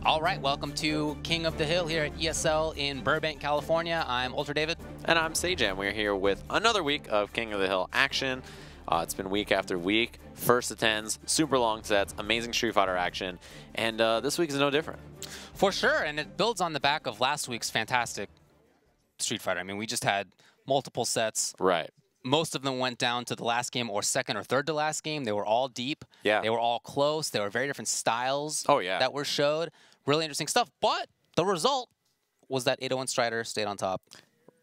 All right, welcome to King of the Hill here at ESL in Burbank, California. I'm Ultra David. And I'm Sajam. We're here with another week of King of the Hill action. It's been week after week, first to 10s, super long sets, amazing Street Fighter action, and this week is no different. For sure, and it builds on the back of last week's fantastic Street Fighter. I mean, we just had multiple sets. Right. Most of them went down to the last game or second or third to last game. They were all deep. Yeah. They were all close. They were very different styles that were showed. Really interesting stuff. But the result was that 801 Strider stayed on top.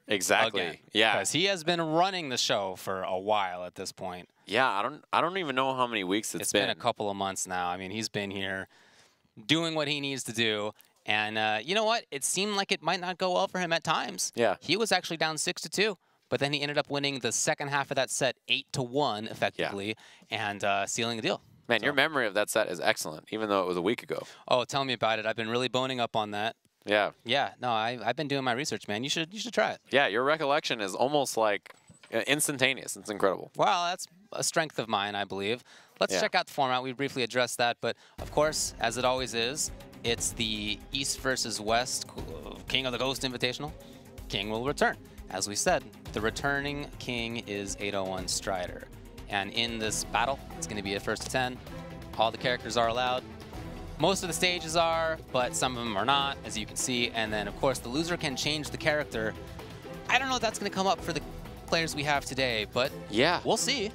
Exactly. Again, yeah. Because he has been running the show for a while at this point. Yeah, I don't even know how many weeks it's been. It's been a couple of months now. I mean, he's been here doing what he needs to do. And you know what? It seemed like it might not go well for him at times. Yeah. He was actually down 6-2. But then he ended up winning the second half of that set 8-1 effectively and sealing the deal. Man, your memory of that set is excellent, even though it was a week ago. Oh, tell me about it. I've been really boning up on that. Yeah. Yeah. No, I've been doing my research, man. You should try it. Yeah, your recollection is almost like instantaneous. It's incredible. Well, that's a strength of mine, I believe. Let's check out the format. We briefly addressed that, but of course, as it always is, it's the East versus West King of the Ghost Invitational. King will return. As we said, the returning king is 801 Strider. And in this battle, it's going to be a first to 10. All the characters are allowed. Most of the stages are, but some of them are not, as you can see. And then, of course, the loser can change the character. I don't know if that's going to come up for the players we have today, but yeah, we'll see.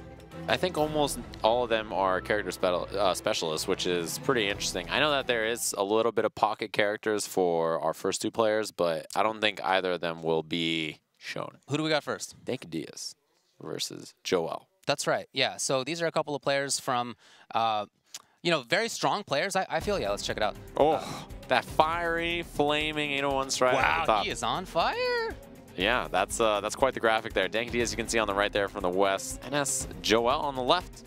I think almost all of them are character specialists, which is pretty interesting. I know that there is a little bit of pocket characters for our first two players, but I don't think either of them will be shown. Who do we got first? Dankadillas versus Joel. That's right. Yeah. So these are a couple of players from, you know, very strong players. I feel. Yeah. Let's check it out. Oh, that fiery, flaming 801 Strider at the top. Wow, he is on fire. Yeah, that's quite the graphic there. Dankadillas, you can see on the right there from the west. NS Joel on the left.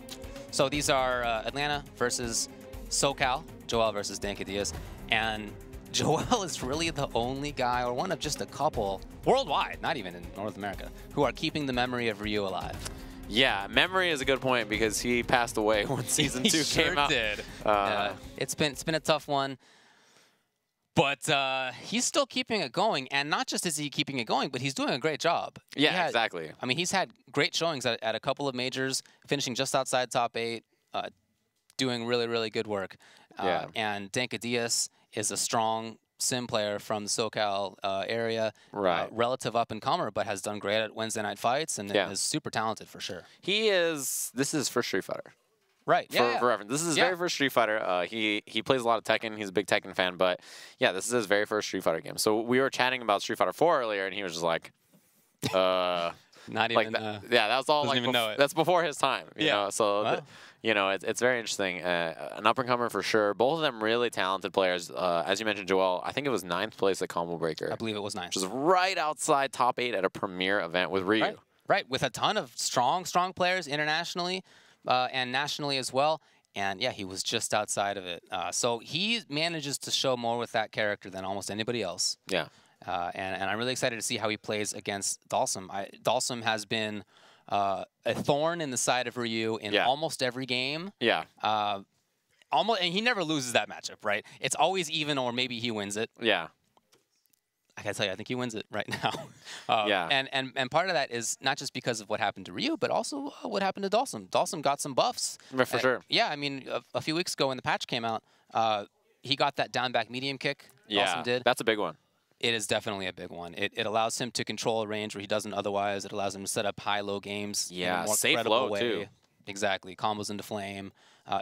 So these are Atlanta versus SoCal. Joel versus Dankadillas. And Joel is really the only guy, or one of just a couple, worldwide, not even in North America, who are keeping the memory of Ryu alive. Yeah, memory is a good point because he passed away when Season 2 came out. He sure did. It's been a tough one. But he's still keeping it going, and not just is he keeping it going, but he's doing a great job. Yeah, exactly. I mean, he's had great showings at a couple of majors, finishing just outside top 8, doing really, really good work. And Dankadillas is a strong sim player from the SoCal area, relative up-and-comer, but has done great at Wednesday night fights, and is super talented for sure. He is. This is his first Street Fighter. Right. For reference, this is his very first Street Fighter. He plays a lot of Tekken. He's a big Tekken fan, but yeah, this is his very first Street Fighter game. So we were chatting about Street Fighter 4 earlier, and he was just like, not even. Yeah, that was all like that's before his time. You know, so you know, it's very interesting. An up-and-comer for sure. Both of them really talented players. As you mentioned, Joel, I think it was 9th place at Combo Breaker. I believe it was 9th. Which was right outside top 8 at a premier event with Ryu. Right, with a ton of strong players internationally and nationally as well. And yeah, he was just outside of it. So he manages to show more with that character than almost anybody else. Yeah. And I'm really excited to see how he plays against Dalsum. Dalsum has been a thorn in the side of Ryu in almost every game. Yeah. And he never loses that matchup, right? It's always even, or maybe he wins it. Yeah. I gotta tell you, I think he wins it right now. And part of that is not just because of what happened to Ryu, but also what happened to Dalsum. Dalsum got some buffs. For sure. Yeah, I mean, a few weeks ago when the patch came out, he got that down back medium kick. Dalsum did. That's a big one. It is definitely a big one. It allows him to control a range where he doesn't otherwise. It allows him to set up high-low games in a more safe credible low way. too. Exactly. Combos into flame.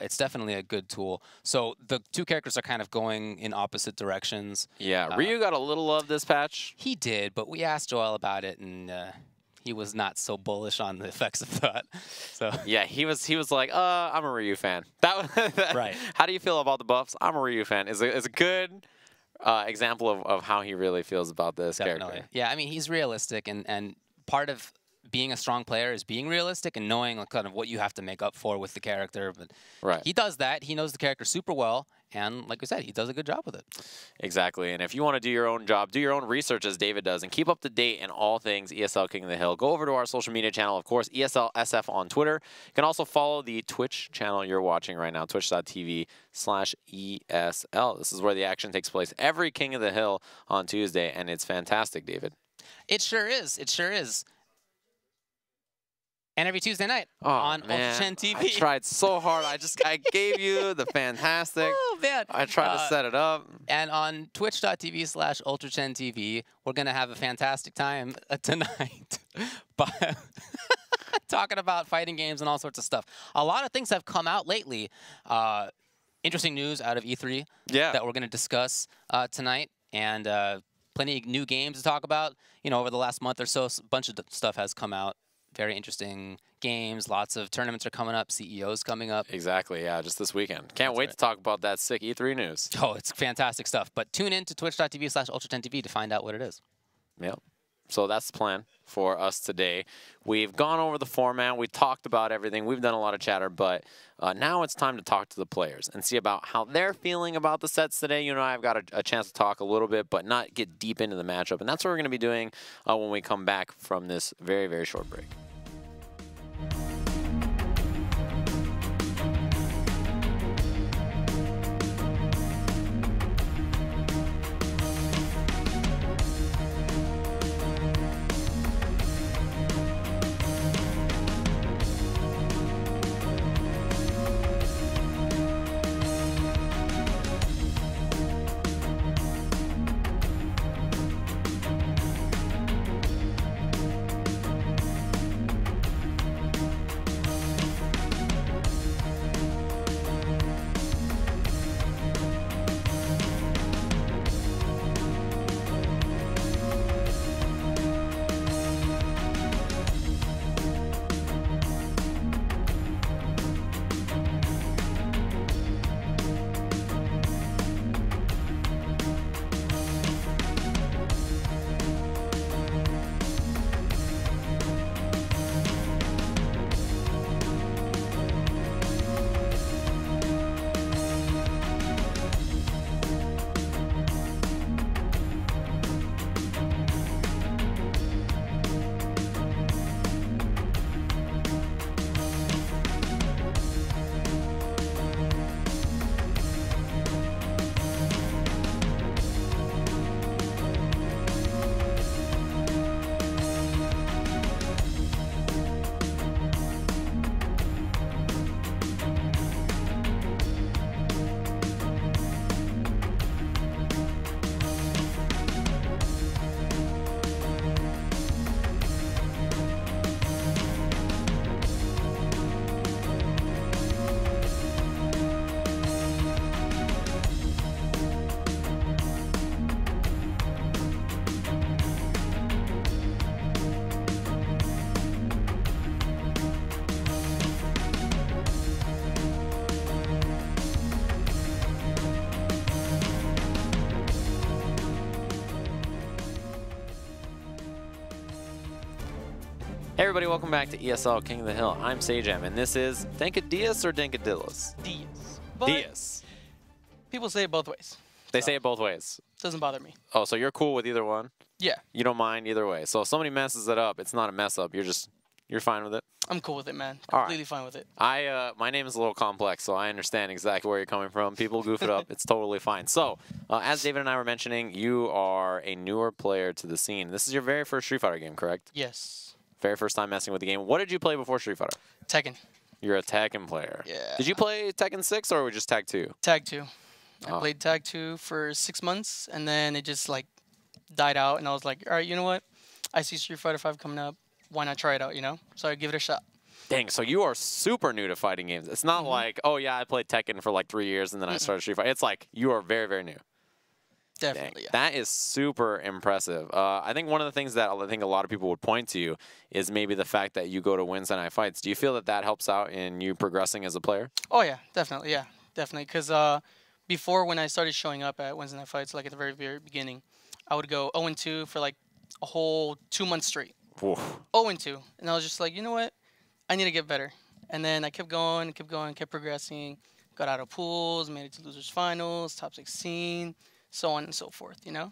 It's definitely a good tool. So the two characters are kind of going in opposite directions. Yeah, Ryu got a little love this patch. He did, but we asked Joel about it, and he was not so bullish on the effects of that. So yeah, he was like, I'm a Ryu fan. Right. How do you feel about the buffs? I'm a Ryu fan. Is a good example of how he really feels about this character. Yeah, I mean, he's realistic, and part of being a strong player is being realistic and knowing kind of what you have to make up for with the character. But he does that. He knows the character super well, And like we said, he does a good job with it. Exactly. And if you want to do your own job, do your own research as David does, and keep up to date in all things ESL King of the Hill, go over to our social media channel, of course, ESL SF on Twitter. You can also follow the Twitch channel you're watching right now, twitch.tv/ESL. This is where the action takes place every King of the Hill on Tuesday, and it's fantastic, David. It sure is. It sure is. And every Tuesday night man. on Ultra 10 TV. I tried so hard. I gave you the fantastic. Oh, man. I tried to set it up. And on twitch.tv/Ultra 10 TV, we're going to have a fantastic time tonight talking about fighting games and all sorts of stuff. A lot of things have come out lately. Interesting news out of E3 that we're going to discuss tonight. And plenty of new games to talk about. You know, over the last month or so, a bunch of stuff has come out. Very interesting games. Lots of tournaments are coming up. CEOs coming up. Exactly, yeah, just this weekend. Can't wait to talk about that sick E3 news. Oh, it's fantastic stuff. But tune in to twitch.tv/Ultra 10 TV to find out what it is. Yep. So that's the plan for us today. We've gone over the format. We talked about everything. We've done a lot of chatter, but now it's time to talk to the players and see about how they're feeling about the sets today. You know, I've got a chance to talk a little bit, but not get deep into the matchup. And that's what we're going to be doing when we come back from this very, very short break. Hey everybody, welcome back to ESL King of the Hill. I'm Sajam, and this is Dankadillas or Dankadillas? Diaz. But Diaz. people say it both ways. They say it both ways. Doesn't bother me. Oh, so you're cool with either one? Yeah. You don't mind either way. So if somebody messes it up, it's not a mess up. You're fine with it? I'm cool with it, man. All right. Completely fine with it. My name is a little complex, so I understand exactly where you're coming from. People goof it up. It's totally fine. So, as David and I were mentioning, you are a newer player to the scene. This is your very first Street Fighter game, correct? Yes. Very first time messing with the game. What did you play before Street Fighter? Tekken. You're a Tekken player. Yeah. Did you play Tekken 6 or just Tag 2? Tag 2. Oh. I played Tag 2 for 6 months, and then it just, like, died out, and I was like, all right, you know what? I see Street Fighter 5 coming up. Why not try it out, you know? So I give it a shot. Dang, so you are super new to fighting games. It's not like, oh, yeah, I played Tekken for like 3 years, and then I started Street Fighter. It's like you are very, very new. Definitely, yeah. That is super impressive. I think one of the things that I think a lot of people would point to is maybe the fact that you go to Wednesday night fights. Do you feel that that helps out in you progressing as a player? Oh, yeah, definitely, yeah. Definitely, because before when I started showing up at Wednesday night fights, like at the very, very beginning, I would go 0-2 for like a whole 2 months straight. 0-2. And I was just like, you know what? I need to get better. And then I kept going, kept progressing. got out of pools, made it to losers finals, top 16, so on and so forth, you know?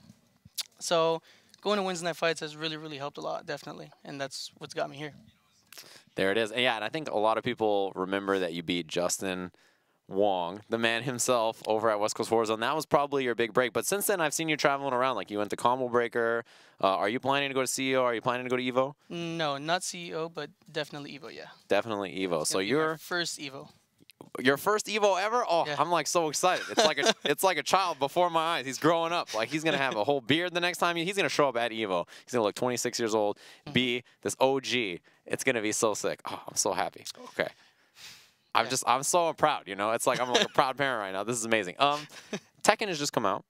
So going to Wednesday night fights has really, really helped a lot, definitely. And that's what's got me here. There it is. And yeah, and I think a lot of people remember that you beat Justin Wong, the man himself, over at West Coast Warzone. That was probably your big break. But since then, I've seen you traveling around. Like, you went to Combo Breaker. Are you planning to go to CEO? Are you planning to go to EVO? No, not CEO, but definitely EVO, yeah. Definitely EVO. It's So gonna be my first EVO. your first EVO ever? Oh, Yeah. I'm like so excited. It's like it's like a child before my eyes. He's growing up. Like, he's gonna have a whole beard the next time. He's gonna show up at EVO. He's gonna look 26 years old, be this OG. It's gonna be so sick. Oh, I'm so happy. Okay. I'm so proud, you know? It's like I'm like a proud parent right now. This is amazing. Tekken has just come out.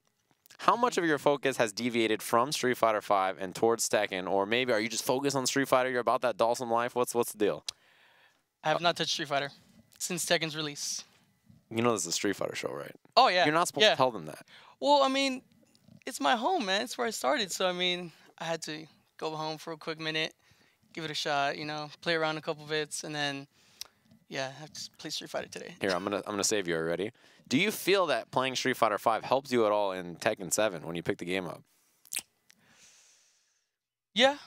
How much of your focus has deviated from Street Fighter V and towards Tekken? Or maybe are you just focused on Street Fighter? You're about that Dawson life? What's the deal? I have not touched Street Fighter since Tekken's release. You know this is a Street Fighter show, right? Oh, yeah. You're not supposed to tell them that. Well, I mean, it's my home, man. It's where I started. So, I mean, I had to go home for a quick minute, give it a shot, you know, play around a couple bits, and then, yeah, I have to play Street Fighter today. Here, I'm gonna save you already. Do you feel that playing Street Fighter V helps you at all in Tekken 7 when you pick the game up? Yeah.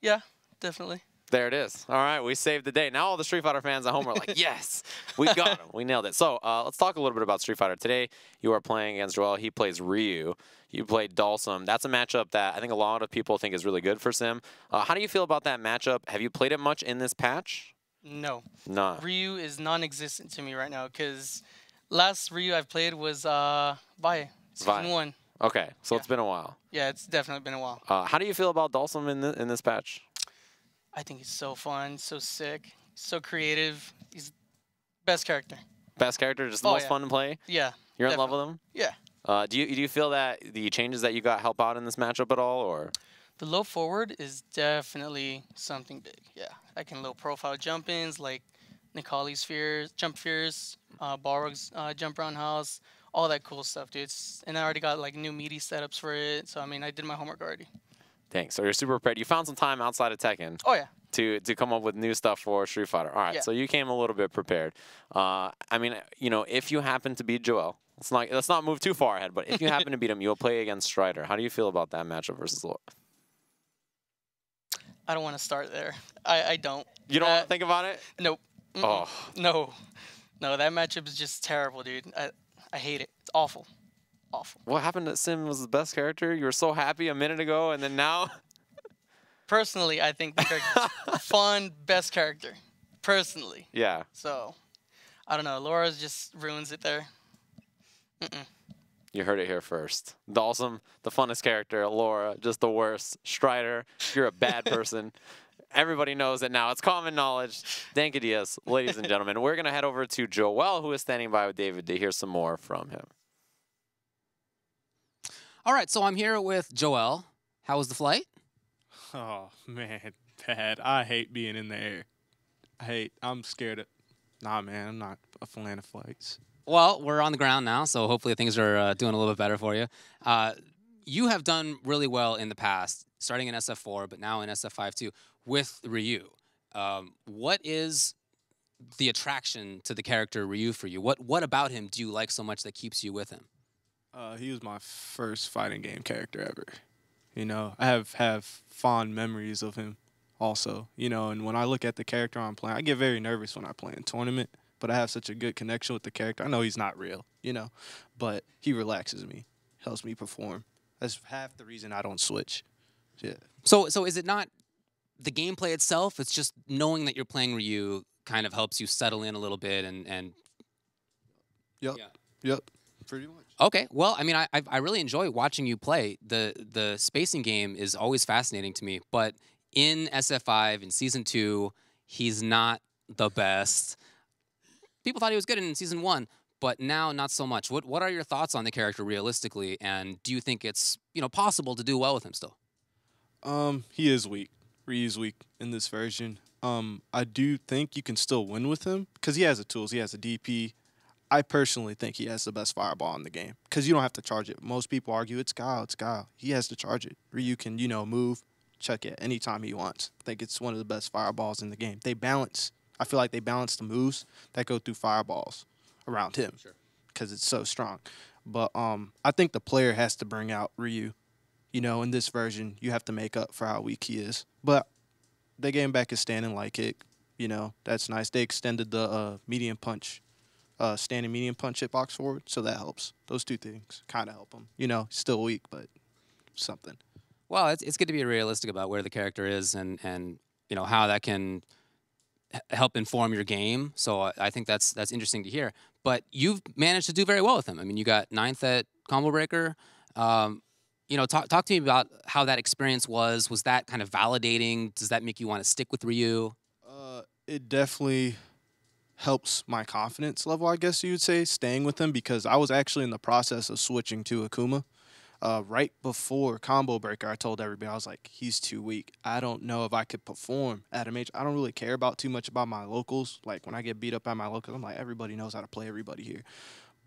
Yeah, definitely. There it is. All right, we saved the day. Now all the Street Fighter fans at home are like, yes, we got him. We nailed it. So let's talk a little bit about Street Fighter. Today, you are playing against Joel. He plays Ryu. You played Dalsum. That's a matchup that I think a lot of people think is really good for Sim. How do you feel about that matchup? Have you played it much in this patch? No. No. Ryu is non-existent to me right now because last Ryu I've played was Vi, Season 1. Okay, so it's been a while. Yeah, it's definitely been a while. How do you feel about Dalsum in this patch? I think he's so fun, so sick, so creative. He's best character. Best character, just the most fun to play? Yeah. You're in love with him? Yeah. Do you feel that the changes that you got help out in this matchup at all, or? The low forward is definitely something big. Yeah, I can low profile jump ins like Nikali's fears, jump fears, Balrog's jump roundhouse, all that cool stuff, dude. And I already got like new meaty setups for it. So I mean, I did my homework already. Thanks. So you're super prepared. You found some time outside of Tekken. Oh yeah. To come up with new stuff for Street Fighter. All right. Yeah. So you came a little bit prepared. I mean, you know, if you happen to beat Joel, let's not move too far ahead. But if you happen to beat him, you'll play against Strider. How do you feel about that matchup versus Laura? I don't want to start there. I don't. You don't want to think about it? Nope. Oh. No. No, that matchup is just terrible, dude. I hate it. It's awful. Awful. What happened to Sim was the best character? You were so happy a minute ago, and then now? Personally, I think the character's fun, best character. Personally. Yeah. So, I don't know. Laura's just ruins it there. You heard it here first. Dalsum, the funnest character. Laura, just the worst. Strider, you're a bad person. Everybody knows it now. It's common knowledge. Dankadillas, ladies and gentlemen. We're going to head over to Joel, who is standing by with David, to hear some more from him. All right, so I'm here with Joel. How was the flight? Oh, man, bad. I hate being in the air. I'm scared of... Nah, man, I'm not a fan of flights. Well, we're on the ground now, so hopefully things are doing a little bit better for you. You have done really well in the past, starting in SF4, but now in SF5 too, with Ryu. What is the attraction to the character Ryu for you? What about him do you like so much that keeps you with him? He was my first fighting game character ever. You know, I have fond memories of him also. You know, and when I look at the character I'm playing, I get very nervous when I play in tournament, but I have such a good connection with the character. I know he's not real, you know, but he relaxes me, helps me perform. That's half the reason I don't switch. Yeah. So is it not the gameplay itself? It's just knowing that you're playing Ryu kind of helps you settle in a little bit and Yep. Yeah. Yep. Pretty much. Okay, well, I mean, I really enjoy watching you play. The spacing game is always fascinating to me, but in SF5, in Season 2, he's not the best. People thought he was good in Season 1, but now not so much. What are your thoughts on the character realistically, and do you think it's possible to do well with him still? He is weak. Ryu's weak in this version. I do think you can still win with him because he has the tools. He has a DP. I personally think he has the best fireball in the game because you don't have to charge it. Most people argue it's Guile, it's Guile. He has to charge it. Ryu can, move, check it anytime he wants. I think it's one of the best fireballs in the game. They balance. I feel like they balance the moves that go through fireballs. around him because it's so strong. But I think the player has to bring out Ryu. You know, in this version, you have to make up for how weak he is. But they gave him back his standing light kick. You know, that's nice. They extended the medium punch, standing medium punch hitbox forward, so that helps. Those two things kind of help him. You know, still weak, but something. Well, it's good to be realistic about where the character is and you know how that can help inform your game. So I think that's interesting to hear. But you've managed to do very well with him. I mean, you got 9th at Combo Breaker. You know, talk to me about how that experience was. Was that kind of validating? Does that make you want to stick with Ryu? It definitely helps my confidence level, I guess you would say, staying with him, because I was actually in the process of switching to Akuma. Right before Combo Breaker, I told everybody, I was like, he's too weak. I don't know if I could perform at a major. I don't really care about too much about my locals. Like, when I get beat up by my locals, I'm like, everybody knows how to play everybody here.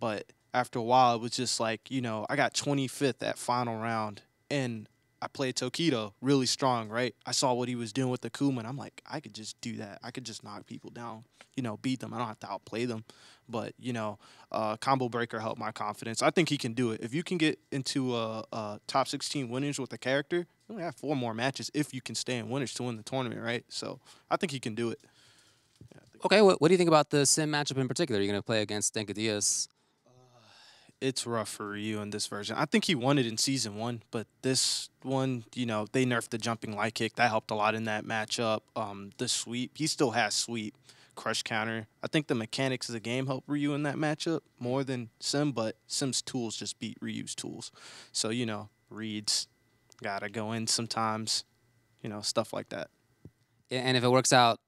But after a while, it was just like, you know, I got 25th at final round, and I played Tokido really strong, right? I saw what he was doing with the Akuma, and I'm like, I could just do that. I could just knock people down, you know, beat them. I don't have to outplay them. But, you know, Combo Breaker helped my confidence. I think he can do it. If you can get into top 16 winners with a character, you only have 4 more matches if you can stay in winners to win the tournament, right? So I think he can do it. Yeah, Okay, what do you think about the Sim matchup in particular? You're going to play against Dankadillas. It's rough for Ryu in this version. I think he won it in Season 1, but this one, you know, they nerfed the jumping light kick. That helped a lot in that matchup. The sweep, he still has sweep, crush counter. I think the mechanics of the game help Ryu in that matchup more than Sim, but Sim's tools just beat Ryu's tools. So, you know, reads, gotta go in sometimes, you know, stuff like that. And if it works out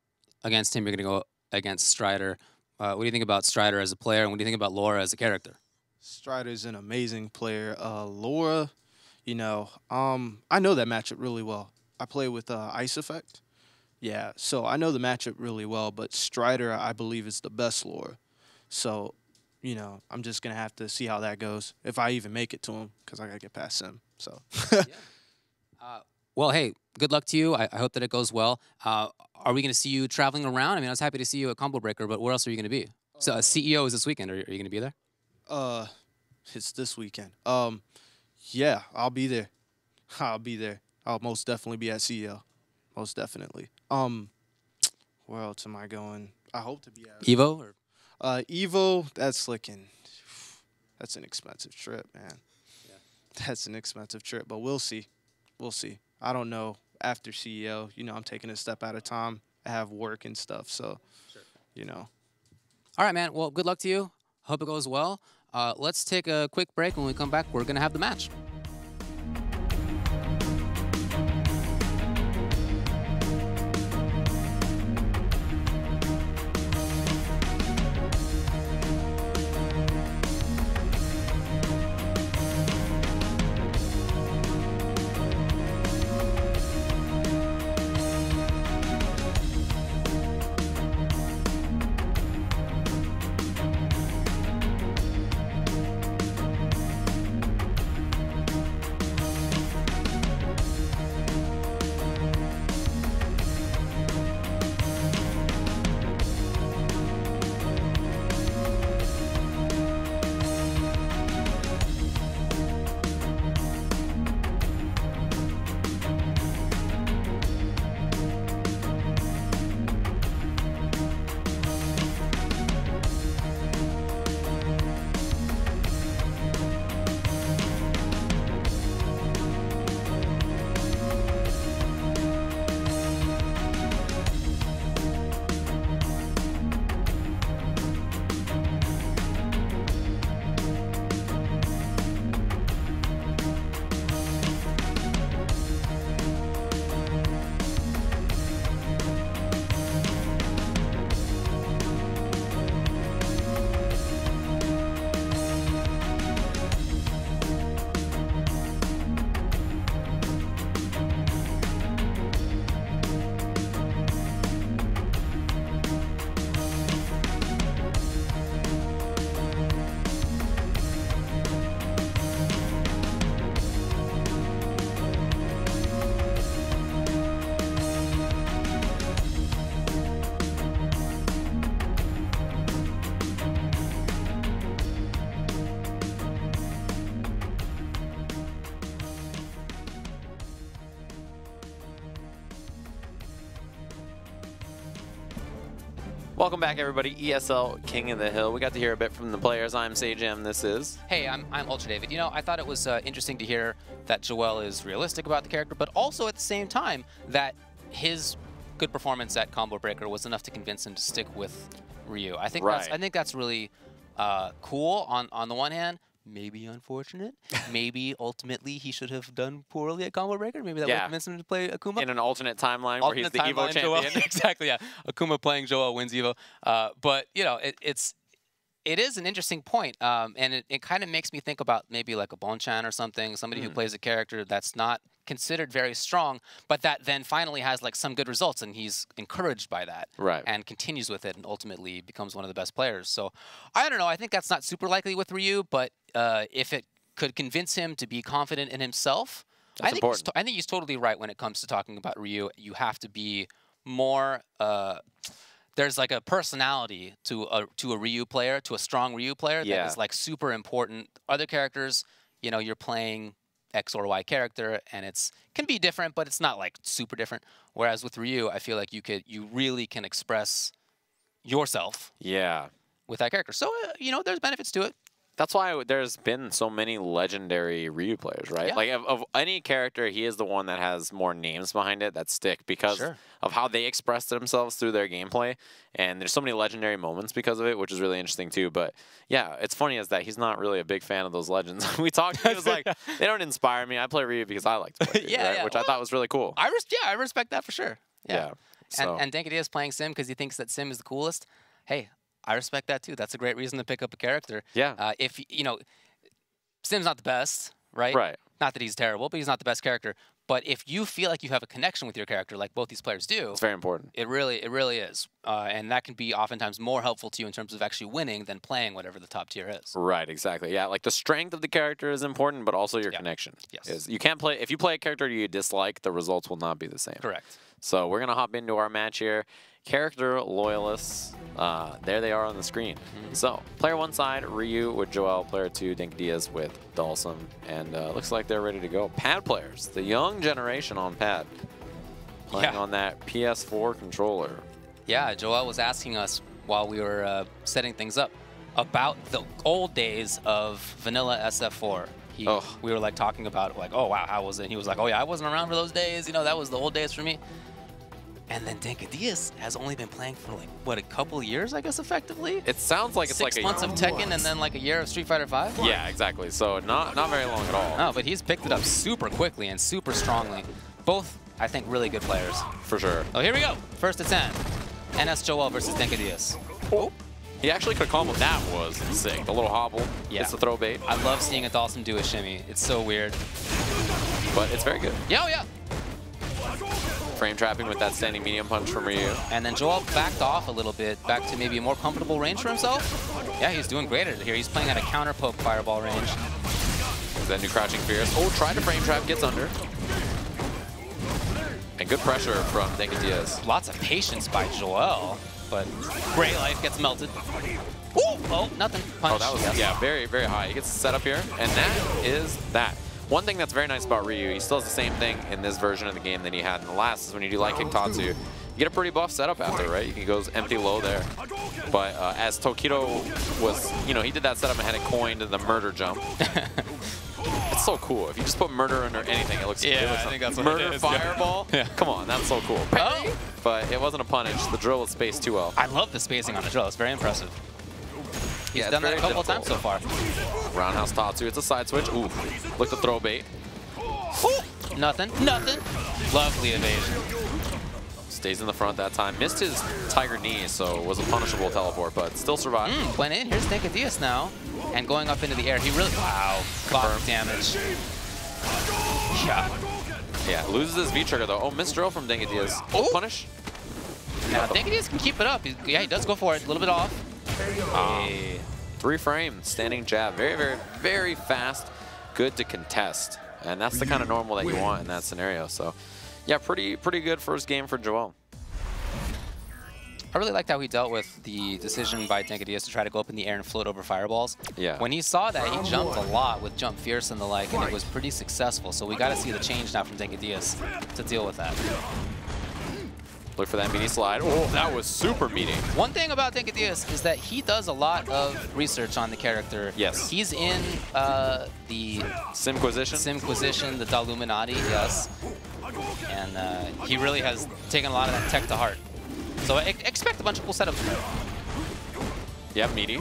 against him, you're going to go against Strider. What do you think about Strider as a player, and what do you think about Laura as a character? Strider's an amazing player. Laura, you know, I know that matchup really well. I play with Ice Effect. Yeah, so I know the matchup really well, but Strider, I believe, is the best Laura. So, you know, I'm just going to have to see how that goes, if I even make it to him, because I got to get past him. So. Yeah. Well, hey, good luck to you. I hope that it goes well. Are we going to see you traveling around? I mean, I was happy to see you at Combo Breaker, but where else are you going to be? So CEO is this weekend. Are you going to be there? It's this weekend. Yeah, I'll be there. I'll be there. I'll most definitely be at CEO. Most definitely. Where else am I going? I hope to be at Evo? Or? Evo, that's an expensive trip, man. Yeah. That's an expensive trip, but we'll see. We'll see. I don't know. After CEO, you know, I'm taking a step at a time. I have work and stuff, so, you know. All right, man. Well, good luck to you. Hope it goes well. Let's take a quick break. When we come back, we're going to have the match. Welcome back, everybody. ESL King of the Hill. We got to hear a bit from the players. I'm Sajam. This is... Hey, I'm Ultra David. You know, I thought it was interesting to hear that Joel is realistic about the character, but also at the same time that his good performance at Combo Breaker was enough to convince him to stick with Ryu. I think that's really cool on the one hand. Maybe unfortunate. Maybe ultimately he should have done poorly at Combo Breaker. Maybe that would convince him to play Akuma. In an alternate timeline where he's the Evo champion. Exactly, yeah. Akuma playing Joel wins Evo. But, you know, it is an interesting point. And it kind of makes me think about maybe like a Bonchan or something, somebody who plays a character that's not considered very strong, but that then finally has like some good results, and he's encouraged by that, and continues with it, and ultimately becomes one of the best players. So I don't know. I think that's not super likely with Ryu, but if it could convince him to be confident in himself, I think he's totally right when it comes to talking about Ryu. You have to be more. There's like a personality to a Ryu player, to a strong Ryu player that is like super important. Other characters, you know, you're playing X or Y character, and can be different, but it's not like super different. Whereas with Ryu, I feel like you really can express yourself with that character. So you know, there's benefits to it. That's why there's been so many legendary Ryu players, right? Yeah. Like, of any character, he is the one that has more names behind it that stick because of how they express themselves through their gameplay. And there's so many legendary moments because of it, which is really interesting, too. But, yeah, it's funny is that he's not really a big fan of those legends. We talked, he was like, they don't inspire me. I play Ryu because I like to play Ryu, right? Which I thought was really cool. I respect that for sure. Yeah. So. And Dankadillas playing Sim because he thinks that Sim is the coolest. Hey, I respect that too. That's a great reason to pick up a character. Yeah. If you know, Sim's not the best, right? Right. Not that he's terrible, but he's not the best character. But if you feel like you have a connection with your character, like both these players do, it's very important. It really is, and that can be oftentimes more helpful to you in terms of actually winning than playing whatever the top tier is. Right. Exactly. Yeah. Like the strength of the character is important, but also your connection. Yes. You can't play if you play a character you dislike, the results will not be the same. Correct. So we're gonna hop into our match here. Character loyalists, there they are on the screen. So, player 1 side, Ryu with Joel. Player 2, Dankadillas with Dhalsim. And looks like they're ready to go. Pad players, the young generation on pad. Playing on that PS4 controller. Yeah, Joel was asking us while we were setting things up about the old days of vanilla SF4. We were like talking about it, like, oh wow, how was it? And he was like, oh yeah, I wasn't around for those days. You know, that was the old days for me. And then Dankadillas has only been playing for like, what, a couple years, I guess, effectively? It sounds like it's like 6 months of Tekken and then like a year of Street Fighter V? Yeah, exactly. So not very long at all. No, but he's picked it up super quickly and super strongly. Both, I think, really good players. For sure. Oh, here we go. First to 10. NS Joel versus Dankadillas. Oh. He actually could have comboed. That was sick. The little hobble. Yeah. It's the throw bait. I love seeing a Dhalsim do a shimmy. It's so weird. But it's very good. Yeah, oh yeah. Frame trapping with that standing medium punch from Ryu. And then Joel backed off a little bit, back to maybe a more comfortable range for himself. Yeah, he's doing great at it here. He's playing at a counter poke fireball range. That new crouching fierce. Oh, tried to frame trap, gets under. And good pressure from Dankadillas. Lots of patience by Joel, but Great Life gets melted. Ooh! Oh, nothing. Punch. Oh, that was, very, very high. He gets set up here, and that is that. One thing that's very nice about Ryu, he still has the same thing in this version of the game than he had in the last, is when you do light kick Tatsu, you get a pretty buff setup after, right? You can go empty low there. But as Tokido was, you know, he did that setup and had it coined the murder jump. It's so cool. If you just put murder under anything, it looks, I think that's what murder it is. fireball. Yeah. Come on, that's so cool. Oh. But it wasn't a punish. The drill was spaced too well. I love the spacing on the drill. It's very impressive. He's done that a couple times so far. Roundhouse Tatsu. It's a side switch. Ooh, look the throw bait. Ooh. Nothing. Lovely evasion. Stays in the front that time. Missed his tiger knee, so it was a punishable teleport, but still survived. Went in. Here's Dankadillas now. And going up into the air. He really, wow, clock damage. Yeah, loses his V-trigger though. Oh, missed drill from Dankadillas. Oh, punish. Now Dankadillas can keep it up. Yeah, he does go for it. A little bit off. 3 frames, standing jab. Very, very, very fast. Good to contest. And that's the kind of normal that you want in that scenario. So, yeah, pretty good first game for Joel. I really liked how he dealt with the decision by Dankadillas to try to go up in the air and float over fireballs. Yeah. When he saw that, he jumped a lot with Jump Fierce and the like, and it was pretty successful. So we got to see the change now from Dankadillas to deal with that. Look for that meaty slide. Oh, that was super meaty. One thing about Dankadillas is that he does a lot of research on the character. Yes. He's in the Simquisition, the Daluminati, yes. And he really has taken a lot of that tech to heart. So expect a bunch of cool setups from him. Yeah, meaty.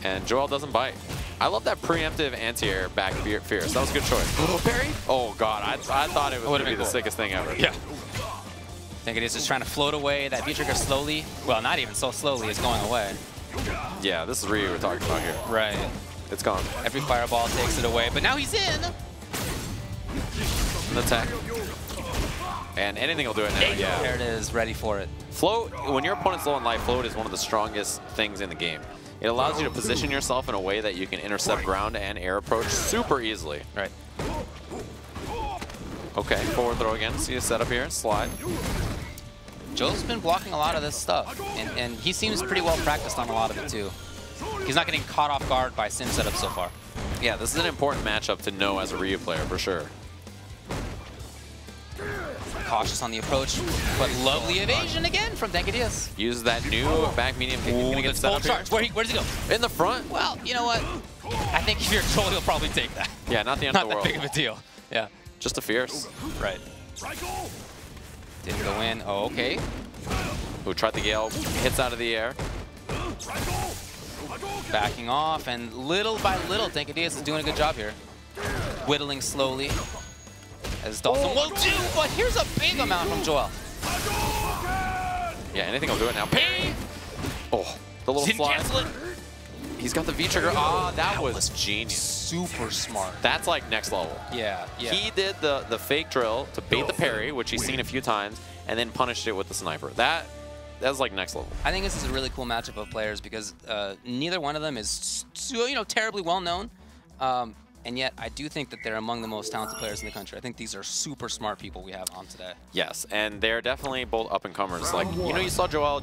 And Joel doesn't bite. I love that preemptive anti-air back fierce. That was a good choice. Oh, parry? Oh, God. I thought it was going to be the sickest thing ever. Yeah. Dankadillas just trying to float away. That V-trigger slowly, well, not even so slowly, is going away. Yeah, this is Ryu we're talking about here. Right. It's gone. Every fireball takes it away, but now he's in. An attack. And anything will do it now. Yeah. There it is, ready for it. Float, when your opponent's low on life, float is one of the strongest things in the game. It allows you to position yourself in a way that you can intercept ground and air approach super easily. Right. Okay, forward throw again. See a setup here, slide. Joe's been blocking a lot of this stuff, and he seems pretty well practiced on a lot of it too. He's not getting caught off guard by sim setup so far. Yeah, this is an important matchup to know as a Ryu player for sure. Cautious on the approach, but lovely evasion again from Dankadillas. Use that new back medium kick. He's gonna get set up charge. Where does he go? In the front. Well, you know what? I think if you're Joel, he'll probably take that. Yeah, not the end of the world. Not that big of a deal. Yeah. Just a fierce. Right. Didn't go in. Oh, okay. Who tried the Gale, hits out of the air. Backing off, and little by little, Dankadillas is doing a good job here. Whittling slowly, as Dawson will do, but here's a big amount from Joel. Yeah, anything will do it now. Ping! Oh, the little Didn't slide. cancel it. He's got the V-trigger. Ah, that was genius. Super smart. That's like next level. Yeah, yeah. He did the fake drill to bait the parry, which he's seen a few times, and then punished it with the sniper. That's like next level. I think this is a really cool matchup of players because neither one of them is terribly well known, and yet I do think that they're among the most talented players in the country. I think these are super smart people we have on today. Yes, and they're definitely both up-and-comers. Like, you saw Joel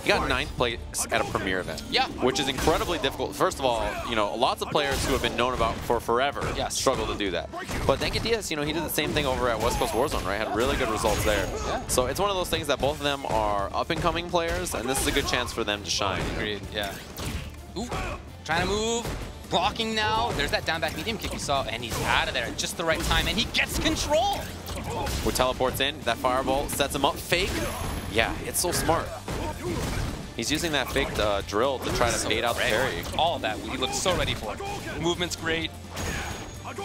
he got 9th place at a premier event. Yeah. Which is incredibly difficult. First of all, lots of players who have been known about for forever struggle to do that. But Dankadillas, he did the same thing over at West Coast Warzone, right? Had really good results there. Yeah. So it's one of those things that both of them are up-and-coming players, and this is a good chance for them to shine. Agreed, yeah. Ooh, trying to move. Blocking now. There's that down back medium kick you saw, and he's out of there at just the right time, and he gets control. Who teleports in, that fireball sets him up. Fake. Yeah, it's so smart. He's using that fake drill to try to bait out the parry. All of that, he looks so ready for it. Movement's great. Was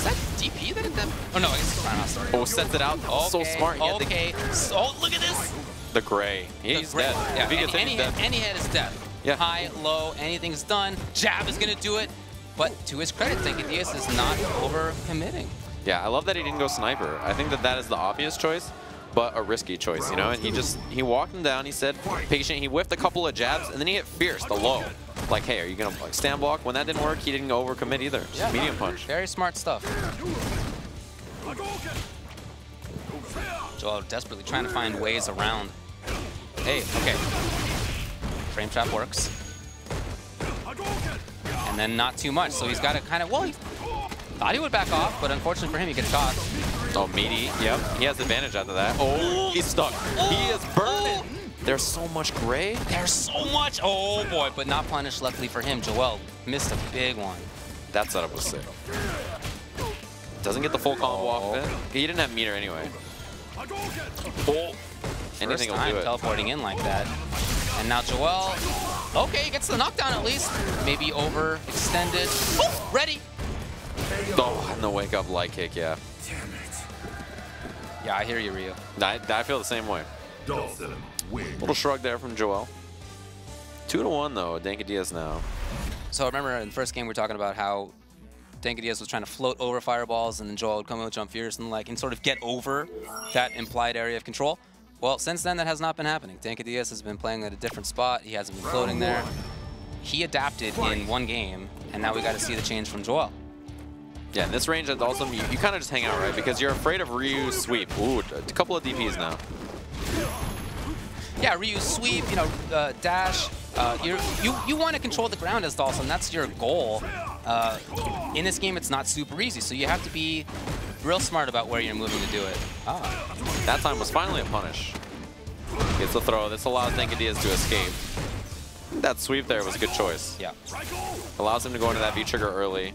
that DP that did that? Oh no, I guess it's Crown. Sorry. Oh, sets it out. Okay, so smart. Okay. Oh, look at this. The gray. He's dead. Yeah, if he gets any hit is dead. Yeah. High, low, anything's done. Jab is going to do it. But to his credit, Dankadillas is not over-committing. Yeah, I love that he didn't go sniper. I think that is the obvious choice, but a risky choice, And he walked him down. He said patient. He whiffed a couple of jabs, and then he hit fierce, the low. Like, hey, are you going to stand block? When that didn't work, he didn't go overcommit either. Just medium punch. Very smart stuff. Joel desperately trying to find ways around. Hey, okay. Frame trap works. And then not too much, so he's got to kind of, he thought he would back off, but unfortunately for him, he gets caught. Oh, meaty. Yep. He has advantage after that. Oh, he's stuck. He is burning. There's so much gray. There's so much. Oh, boy, but not punished, luckily for him. Joel missed a big one. That setup was sick. Doesn't get the full combo off of it. He didn't have meter anyway. Oh. Anything will do it. Teleporting in like that. And now Joel, okay, he gets the knockdown at least. Maybe overextended. Oh, ready. Oh, and the wake up light kick, yeah. Yeah, I hear you, Ryu. I feel the same way. Little shrug there from Joel. 2-1 though, Dankadillas now. So remember in the first game we were talking about how Dankadillas was trying to float over fireballs, and then Joel would come in with jump fierce and sort of get over that implied area of control. Well, since then that has not been happening. Dankadillas has been playing at a different spot. He hasn't been floating there. He adapted in one game, and now we got to see the change from Joel. Yeah, in this range, that's awesome. You kind of just hang out, right? Because you're afraid of Ryu's sweep. Ooh, a couple of DPs now. Yeah, Ryu's sweep, dash. You want to control the ground as Dawson. That's your goal. In this game, it's not super easy, so you have to be real smart about where you're moving to do it. Ah. That time was finally a punish. Gets the throw. This allows Dankadillas to escape. That sweep there was a good choice. Yeah. Allows him to go into that V-trigger early.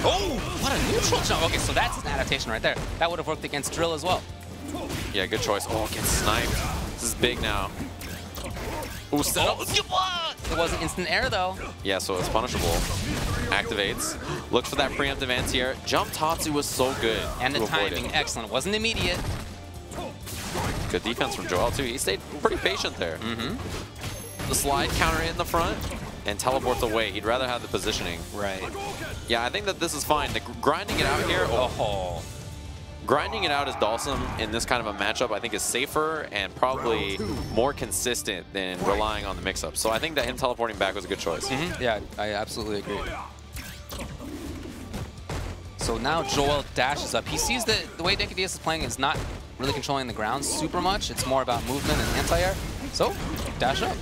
Oh, what a neutral jump. Okay, so that's an adaptation right there. That would have worked against Drill as well. Yeah, good choice. Oh, gets sniped. This is big now. Ooh, set up. It wasn't instant air, though. Yeah, so it's punishable. Activates. Looks for that preemptive anti-air. Jump Tatsu was so good. And the to avoid timing, it. excellent. It wasn't immediate. Good defense from Joel, too. He stayed pretty patient there. The slide counter in the front and teleports away. He'd rather have the positioning. Right. Yeah, I think that this is fine. Grinding it out here. Oh. Grinding it out as Dalsum in this kind of a matchup, I think, is safer and probably more consistent than relying on the mix-up. So I think that him teleporting back was a good choice. Yeah, I absolutely agree. So now Joel dashes up. He sees that the way Dankadillas is playing is not really controlling the ground super much. It's more about movement and anti-air. So, dash up.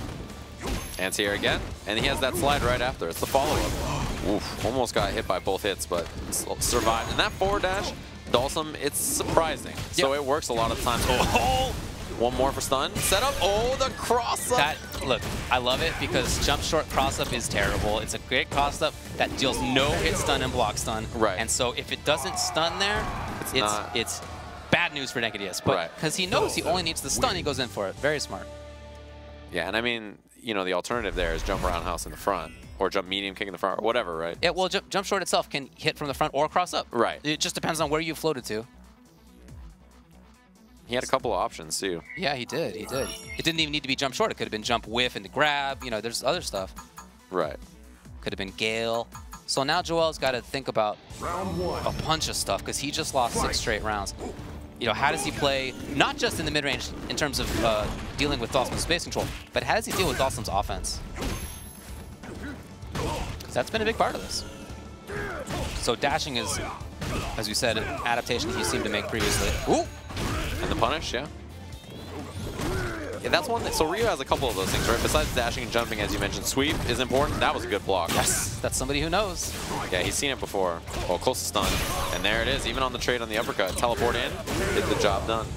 Anti-air again, and he has that slide right after. It's the follow-up. Oof, almost got hit by both hits, but survived. And that forward dash, Dalsum, it's surprising. So it works a lot of times. Oh, one more for stun. Set up. Oh, the cross-up. Look, I love it because jump short cross-up is terrible. It's a great cross-up that deals no hit stun and block stun. Right. And so if it doesn't stun there, it's bad news for Dankadillas. But because he knows he only needs the stun, he goes in for it. Very smart. Yeah, and I mean, you know, the alternative there is jump roundhouse in the front, or jump medium kick in the front, or whatever, right? Yeah, well, jump short itself can hit from the front or cross up. Right. It just depends on where you floated to. He had a couple of options, too. Yeah, he did. He did. It didn't even need to be jump short. It could have been jump whiff and grab. You know, there's other stuff. Right. Could have been Gale. So now Joel's got to think about a bunch of stuff because he just lost 6 straight rounds. You know, how does he play, not just in the mid-range in terms of dealing with Dalsum's space control, but how does he deal with Dalsum's offense? Because that's been a big part of this. So dashing is, as we said, an adaptation that he seemed to make previously. Ooh! And the punish, yeah. Yeah, that's one. So Ryu has a couple of those things, right? Besides dashing and jumping, as you mentioned, sweep is important. That was a good block. Yes, that's somebody who knows. Yeah, he's seen it before. Oh, close to stun. And there it is, even on the trade on the uppercut. Teleport in, get the job done.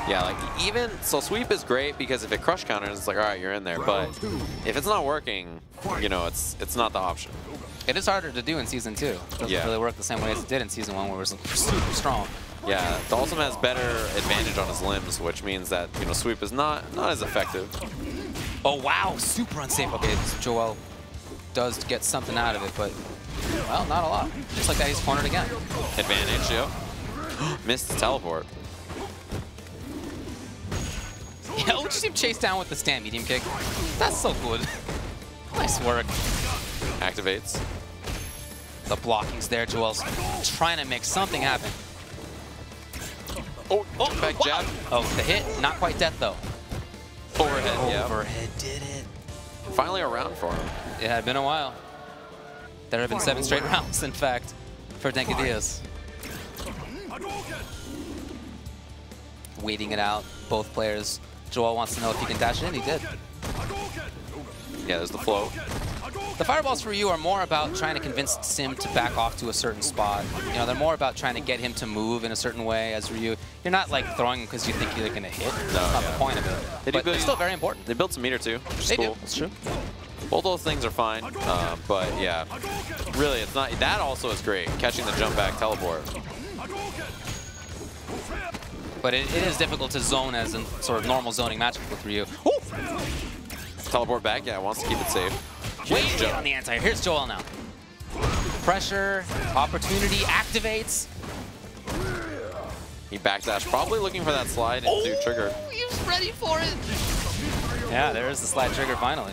Yeah, like even, so sweep is great because if it crush counters, it's like, all right, you're in there. But if it's not working, you know, it's not the option. It is harder to do in Season 2. It doesn't really work the same way as it did in Season 1 where it was super strong. Yeah, Dalsum has better advantage on his limbs, which means that, you know, sweep is not as effective. Oh, wow, super unsafe. Okay, Joel does get something out of it, but, well, not a lot. Just like that, he's cornered again. Advantage, yo. Missed the teleport. Yeah, we'll just see him chase down with the stand medium kick. That's so good. Nice work. Activates. The blocking's there. Joel's trying to make something happen. Oh, back jab. Oh, the hit, not quite death though. Overhead, yeah. Overhead did it. Finally a round for him. It had been a while. There have been 7 straight rounds, in fact, for Dankadillas. Waiting it out, both players. Joel wants to know if he can dash in. He did. Yeah, there's the flow. The fireballs for you are more about trying to convince Sim to back off to a certain spot. You know, they're more about trying to get him to move in a certain way as Ryu. You're not like throwing because you think you're going to hit. No, That's not the point of it. But they're still very important. They built some meter too, which is They cool. do. That's true. Both those things are fine, but yeah, really, it's not. That also is great, catching the jump back teleport. But it is difficult to zone as a sort of normal zoning matchup with Ryu. Ooh! Teleport back, yeah, wants to keep it safe. Huge jump on the anti. Here's Joel now. Pressure, opportunity, activates. He backdash, probably looking for that slide into trigger. He was ready for it. Yeah, there's the slide trigger finally.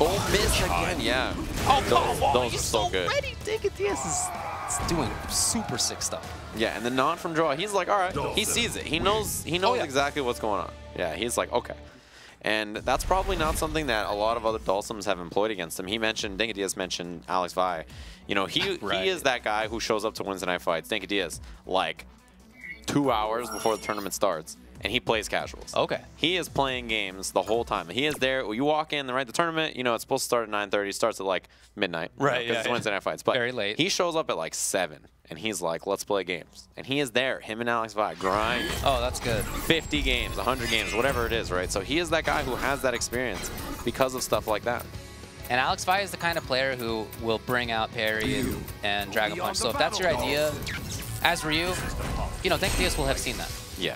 Oh, miss again, yeah. Oh, those are so good. Ready. Dankadillas is doing super sick stuff. Yeah, and the nod from Joel, he's like, all right, he sees it. He knows exactly what's going on. Yeah, he's like, okay. And that's probably not something that a lot of other Dalsums have employed against him. He mentioned, Dankadillas mentioned Alex Vi. You know, he is that guy who shows up to Wednesday night fights. Dankadillas, like 2 hours before the tournament starts. and he plays casuals. Okay. He is playing games the whole time. He is there. You walk in, right? The tournament, you know, it's supposed to start at 9:30. Starts at like midnight. Right. Because it's Wednesday night fights. But very late. He shows up at like 7, and he's like, "Let's play games." And he is there. Him and Alex Vi grinding. Oh, that's good. 50 games, 100 games, whatever it is, right? So he is that guy who has that experience because of stuff like that. And Alex Vi is the kind of player who will bring out parry and Dragon Punch. So if that's your idea, as Ryu, you know, Dankadillas will have seen that. Yeah.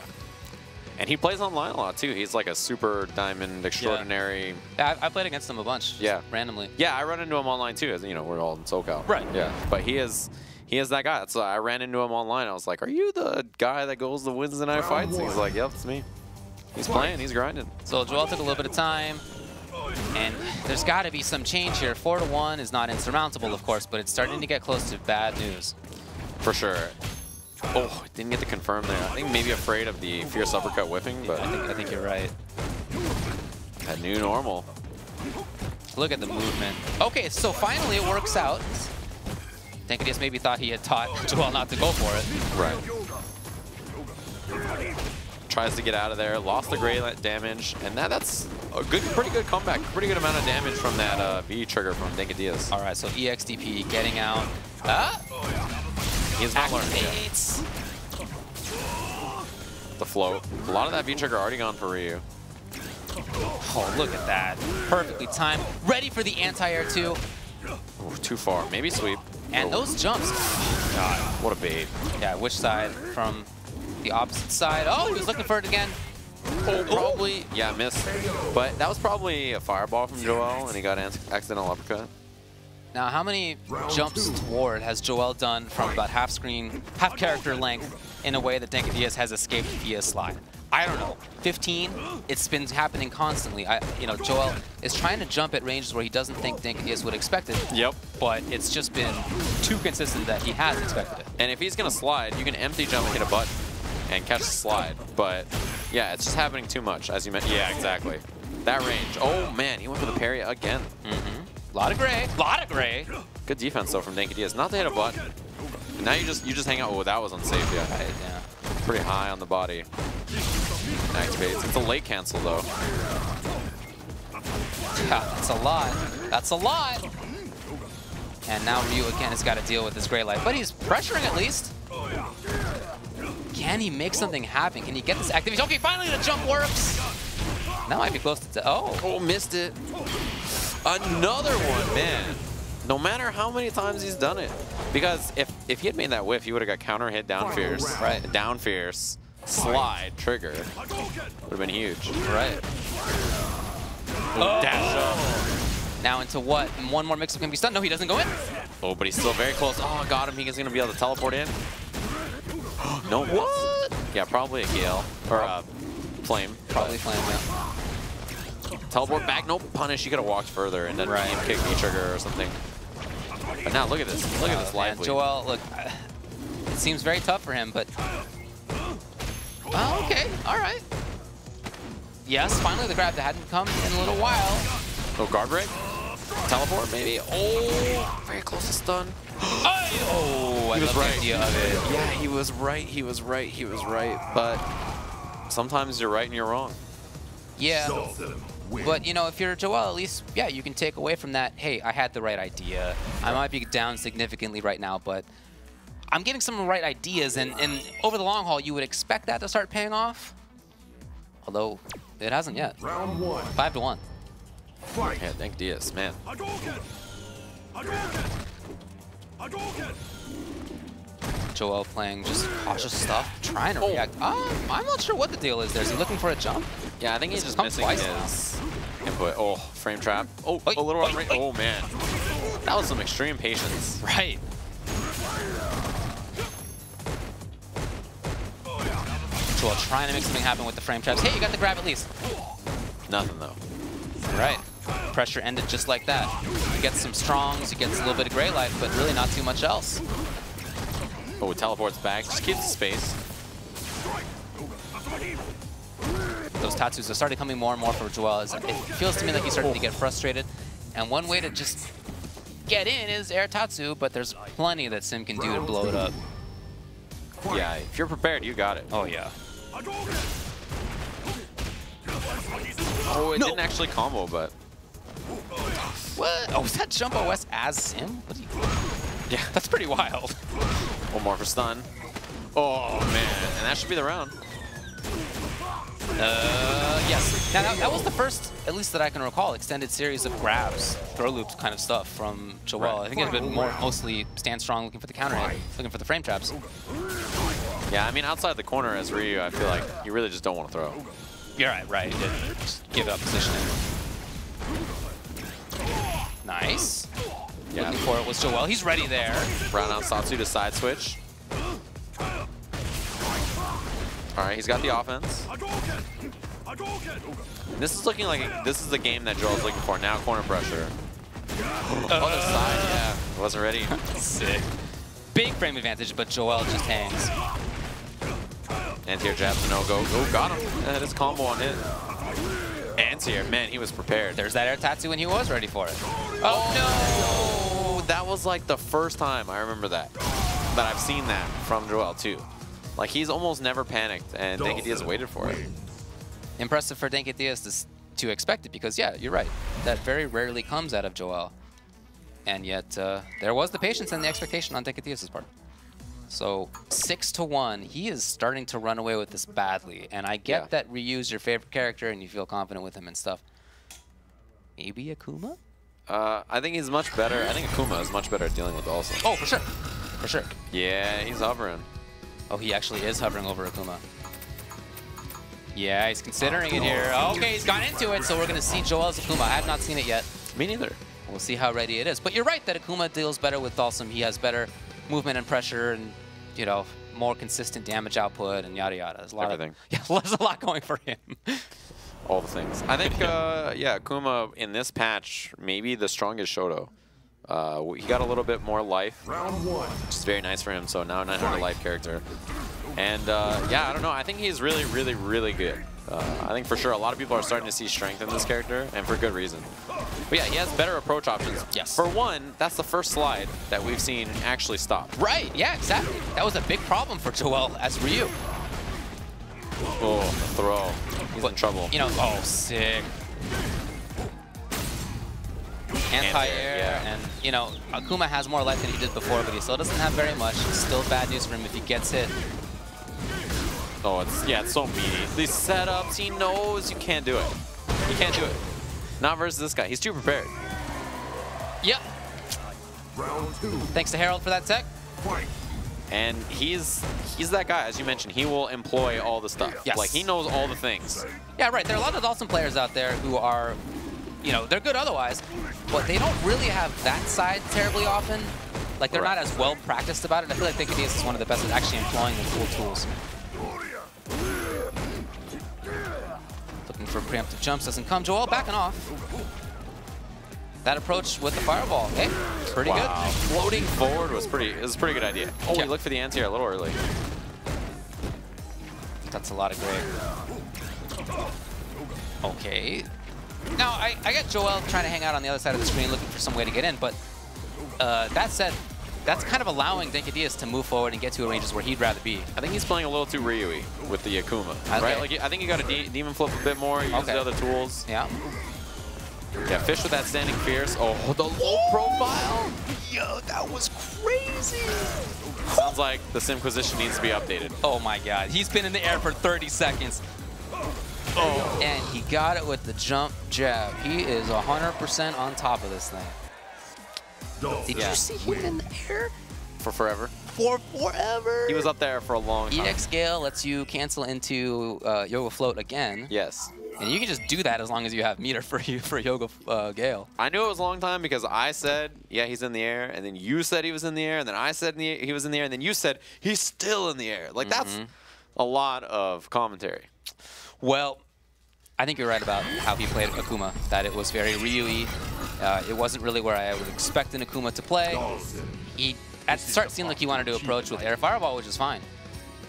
And he plays online a lot, too. He's like a super diamond extraordinary. Yeah, I played against him a bunch, Yeah. randomly. Yeah, I run into him online, too. As you know, we're all in SoCal. Right. Yeah. But he is that guy. So I ran into him online. I was like, "Are you the guy that goes to Wednesday night fights?" And he's like, "Yep, it's me." He's playing. He's grinding. So Joel took a little bit of time. And there's got to be some change here. 4-1 is not insurmountable, of course, but it's starting to get close to bad news. For sure. Oh, didn't get to confirm there. I think maybe afraid of the fierce uppercut whiffing, but I think you're right. That new normal. Look at the movement. Okay, so finally it works out. Dankadillas maybe thought he had taught Joel not to go for it. Right. Tries to get out of there, lost the gray damage, and that's a pretty good comeback. Pretty good amount of damage from that V trigger from Dankadillas. All right, so EXDP getting out. He's not learning yet. Activates. The float. A lot of that V trigger already gone for Ryu. Oh, look at that. Perfectly timed. Ready for the anti-air too. Ooh, too far. Maybe sweep. And those jumps. God, what a bait. Yeah, which side? From the opposite side. Oh, he was looking for it again. Oh, probably. Yeah, missed. But that was probably a fireball from Joel, and he got an accidental uppercut. Now, how many jumps toward has Joel done from about half screen, half character length in a way that Dankadillas has escaped via slide? I don't know. 15? It's been happening constantly. You know, Joel is trying to jump at ranges where he doesn't think Dankadillas would expect it. Yep. But it's just been too consistent that he has expected it. And if he's going to slide, you can empty jump and hit a button and catch the slide. But, yeah, it's just happening too much, as you mentioned. Yeah, exactly. That range. Oh, man, he went for the parry again. Lot of gray. Lot of gray. Good defense, though, from Dankadillas. Not to hit a button. And now you just hang out. Oh, that was unsafe, yeah. Right, yeah. Pretty high on the body. Activates. It's a late cancel, though. Yeah, that's a lot. That's a lot. And now Ryu again has got to deal with this gray light. But he's pressuring at least. Can he make something happen? Can he get this activation? Okay, finally the jump works. Now might be close to... Oh, missed it. Another one, man. No matter how many times he's done it. Because if he had made that whiff, he would have got counter hit down fierce. Right. Down fierce. Slide, trigger. Would have been huge. Right. Oh. Dash up. Now into what? One more mix-up can be stunned. No, he doesn't go in. Oh, but he's still very close. Oh, got him. He's going to be able to teleport in. No. What? Yeah, probably a Gale. Or a Flame. Probably Flame, yeah. Teleport back. No punish. You could have walked further and then kick V-trigger or something. But now look at this. Look at this lively. Joel, look, it seems very tough for him, but... Oh, okay. All right. Yes, finally the grab that hadn't come in a little while. Oh, guard break? Teleport, maybe? Oh, very close to stun. Oh, I love the idea of it. Yeah, he was right. He was right. He was right. But sometimes you're right and you're wrong. Yeah. But, you know, if you're Joel, at least, yeah, you can take away from that, hey, I had the right idea. I might be down significantly right now, but I'm getting some right ideas, and over the long haul, you would expect that to start paying off. Although, it hasn't yet. Round 1. 5-1. Yeah, Dankadillas, man. Joel playing just cautious stuff, trying to react. I'm not sure what the deal is there. Is he looking for a jump? Yeah, I think he's just missing his input. Oh, frame trap. Oh, a little run. Oh, man. That was some extreme patience. Right. Joel trying to make something happen with the frame traps. Hey, you got the grab at least. Nothing, though. Right. Pressure ended just like that. He gets some strongs, he gets a little bit of gray light, but really not too much else. Oh, teleports back. Just keeps the space. Those tattoos are starting coming more and more for Joel. It feels to me like he's starting to get frustrated. And one way to just get in is air tatsu, but there's plenty that Sim can do to blow it up. Yeah, if you're prepared, you got it. Oh, yeah. Oh, it didn't actually combo, but... What? Oh, was that jump OS as Sim? What do you... Yeah, that's pretty wild. One more for stun. Oh, man. And that should be the round. Yes. Now, that was the first, at least that I can recall, extended series of grabs, throw loops kind of stuff from Joel. Right. I think it's been mostly stand strong, looking for the counter hit, looking for the frame traps. Yeah, I mean, outside the corner as Ryu, I feel like you really just don't want to throw. You're right. Just give up positioning. Nice. Yeah. Looking for it was Joel. He's ready there. Round out Satsu to side switch. All right, he's got the offense. This is looking like this is the game that Joel's looking for now. Corner pressure. Other side, yeah, wasn't ready. Sick. Big frame advantage, but Joel just hangs. Anti-air jab to no-go. Oh, got him. That is combo on hit. Anti-air, man, he was prepared. There's that air tattoo and he was ready for it. Oh, no! That was like the first time I remember that I've seen that from Joel, too. Like, he's almost never panicked, and Dankadillas waited for it. Impressive for Dankadillas to expect it, because, yeah, you're right. That very rarely comes out of Joel. And yet, there was the patience and the expectation on Dankadillas' part. So, 6-1, he is starting to run away with this badly. And I get that Ryu's your favorite character, and you feel confident with him and stuff. Maybe Akuma? I think he's much better. I think Akuma is much better at dealing with also. Oh, for sure. For sure. Yeah, he's hovering. Oh, he actually is hovering over Akuma. Yeah, he's considering it here. Okay, he's gone into it, so we're going to see Joel's Akuma. I have not seen it yet. Me neither. We'll see how ready it is. But you're right that Akuma deals better with Dhalsim. He has better movement and pressure and, you know, more consistent damage output and yada yada. There's a lot Everything. There's a lot going for him. All the things. I think, yeah, Akuma in this patch, maybe the strongest Shoto. He got a little bit more life, which is very nice for him. So now 900 life character. And yeah, I don't know. I think he's really, really, really good. I think for sure a lot of people are starting to see strength in this character, and for good reason. But yeah, he has better approach options. Yes. For one, that's the first slide that we've seen actually stop. Right, yeah, exactly. That was a big problem for Joel as Ryu. Oh, the throw. He's in trouble. You know, oh, sick. Anti-air, yeah. and, you know, Akuma has more life than he did before, but he still doesn't have very much. It's still bad news for him if he gets hit. Oh, it's so meaty. These setups, he knows you can't do it. You can't do it. Not versus this guy. He's too prepared. Yep. Thanks to Harold for that tech. And he's that guy, as you mentioned. He will employ all the stuff. Yes. Like, he knows all the things. Yeah, right. There are a lot of Dhalsim players out there who are, you know, they're good otherwise, but they don't really have that side terribly often. Like, they're not as well practiced about it. I feel like Dankadillas is one of the best at actually employing the cool tools. Looking for preemptive jumps, doesn't come. Joel backing off. That approach with the fireball, okay, pretty good. Floating forward was a pretty good idea. Oh, Yeah. we looked for the anti-air a little early. That's a lot of great. Okay. Now, I get Joel trying to hang out on the other side of the screen looking for some way to get in, but that said, that's kind of allowing Dankadillas to move forward and get to ranges where he'd rather be. I think he's playing a little too Ryu-y with the Akuma, right? Like, I think you got to demon flip a bit more, use the other tools. Yeah. Yeah, fish with that standing fierce. Oh, the low profile. Yo, that was crazy. Sounds like the Simquisition needs to be updated. Oh my God, he's been in the air for 30 seconds. Oh, and he got it with the jump jab. He is 100% on top of this thing. Did you see him in the air? For forever. For forever. He was up there for a long time. EX Gale lets you cancel into Yoga Float again. Yes. And you can just do that as long as you have meter for Yoga Gale. I knew it was a long time because I said, yeah, he's in the air, and then you said he was in the air, and then I said he was in the air, and then you said he's still in the air. Like, that's a lot of commentary. Well, I think you're right about how he played Akuma, that it was very Ryu-y. It wasn't really where I would expect an Akuma to play. He, at the start, seemed like he wanted to approach with Air Fireball, which is fine.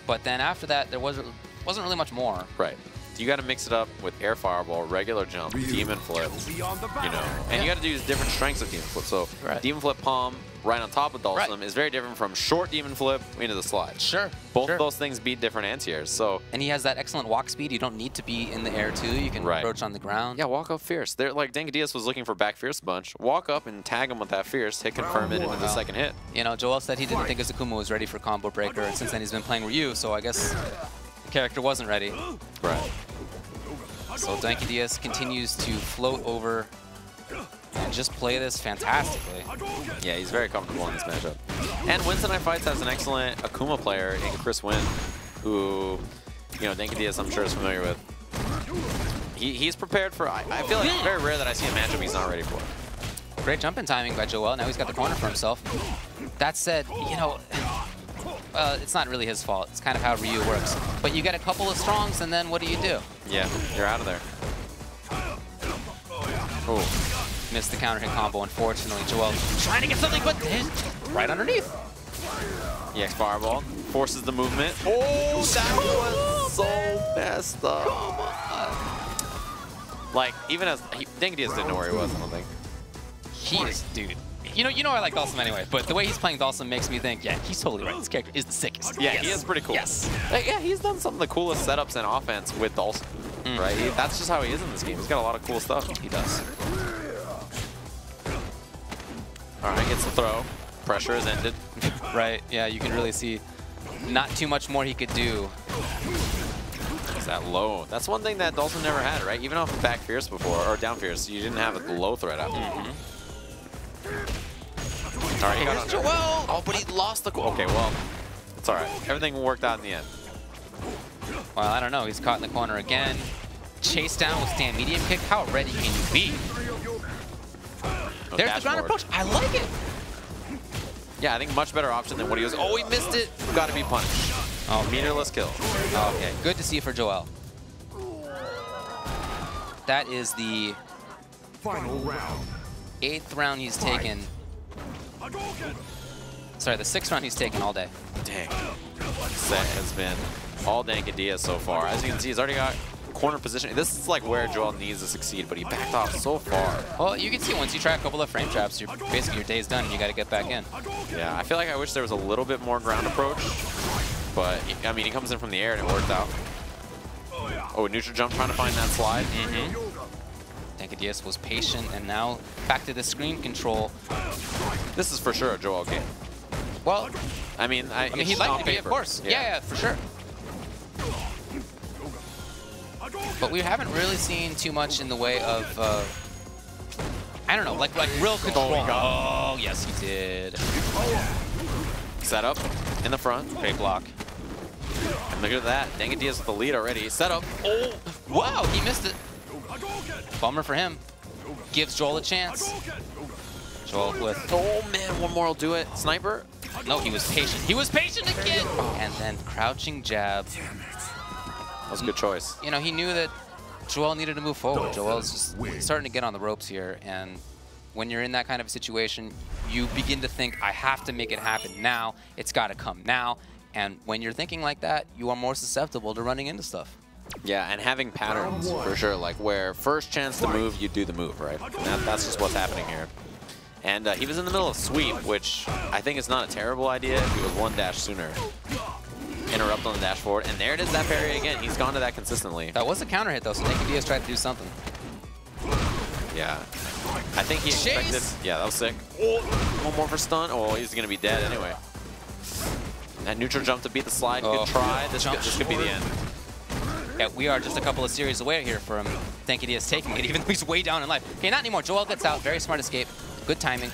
But then after that, there wasn't really much more. Right. You got to mix it up with Air Fireball, regular jump, Demon Flip, you know. And you got to use different strengths of Demon Flip. So Demon Flip Palm, right on top of Dhalsim is very different from short demon flip into the slide. Sure. Both of those things beat different anti-airs. So, and he has that excellent walk speed. You don't need to be in the air too. You can approach on the ground. Yeah, walk up fierce. They're like Dankadillas was looking for back fierce a bunch. Walk up and tag him with that fierce, hit confirm it into the second hit. You know, Joel said he didn't think Azukuma was ready for combo breaker, and since then he's been playing Ryu, so I guess the character wasn't ready. Right. So Dankadillas continues to float over and just play this fantastically. Yeah, he's very comfortable in this matchup. And Winston I Fights has an excellent Akuma player in Chris Wynn, who, you know, Dankadillas I'm sure is familiar with. He's prepared for, I feel like it's very rare that I see a matchup he's not ready for. Great jump-in timing by Joel. Now he's got the corner for himself. That said, you know, it's not really his fault. It's kind of how Ryu works. But you get a couple of strongs, and then what do you do? Yeah, you're out of there. Oh. Missed the counter hit combo, unfortunately. Joel trying to get something, but right underneath. EX Fireball forces the movement. Oh, that was so messed up. Like, even as Dankadillas didn't know where he was, I don't think. He is, dude. You know I like Dhalsim anyway, but the way he's playing Dhalsim makes me think, yeah, he's totally right. This character is the sickest. Yeah, he is pretty cool. Yes. Like, yeah, he's done some of the coolest setups and offense with Dhalsim, right? That's just how he is in this game. He's got a lot of cool stuff. He does. All right, gets the throw. Pressure is ended. Right, yeah, you can really see not too much more he could do. Is that low? That's one thing that Dhalsim never had, right? Even off of back fierce before, or down fierce, you didn't have a low threat after. All right, he got Joel. Oh, but he lost the. Okay, well, it's all right. Everything worked out in the end. Well, I don't know. He's caught in the corner again. Chase down with stand medium kick. How ready can you be? There's the ground approach. I like it. Yeah, I think much better option than what he was. Oh, he missed it. Got to be punished. Oh, meterless kill. Okay, good to see for Joel. That is the final round. 8th round he's taken. Sorry, the 6th round he's taken all day. Dang. Set has been all Dankadillas so far. As you can see, he's already got corner position. This is like where Joel needs to succeed, but he backed off so far. Well, you can see once you try a couple of frame traps, basically your day's done and you got to get back in. Yeah, I feel like I wish there was a little bit more ground approach, but I mean, he comes in from the air and it worked out. Oh, neutral jump trying to find that slide. Dankadillas was patient, and now back to the screen control. This is for sure a Joel game. Well, I mean he'd like to be, of course. Yeah, for sure. But we haven't really seen too much in the way of, I don't know, like real control. Oh, yes, he did. Set up in the front. Great block. And look at that. Dankadillas with the lead already. Set up. Oh, wow, he missed it. Bummer for him. Gives Joel a chance. Joel with... Oh, man, one more will do it. Sniper? No, he was patient. He was patient again! And then crouching jab. That was a good choice. You know, he knew that Joel needed to move forward. Joel's just starting to get on the ropes here, and when you're in that kind of a situation, you begin to think, I have to make it happen now. It's got to come now. And when you're thinking like that, you are more susceptible to running into stuff. Yeah, and having patterns, for sure. Like, where first chance to move, you do the move, right? And that's just what's happening here. And he was in the middle of sweep, which I think is not a terrible idea if he was one dash sooner. Interrupt on the dash forward, and there it is, that parry again. He's gone to that consistently. That was a counter hit, though, so Dankadillas tried to do something. Yeah. I think he expected... Yeah, that was sick. Oh, one more for stun. Oh, he's going to be dead anyway. That neutral jump to beat the slide. Good try. This could be the end. Yeah, we are just a couple of series away here from Dankadillas taking it, even though he's way down in life. Okay, not anymore. Joel gets out. Very smart escape. Good timing.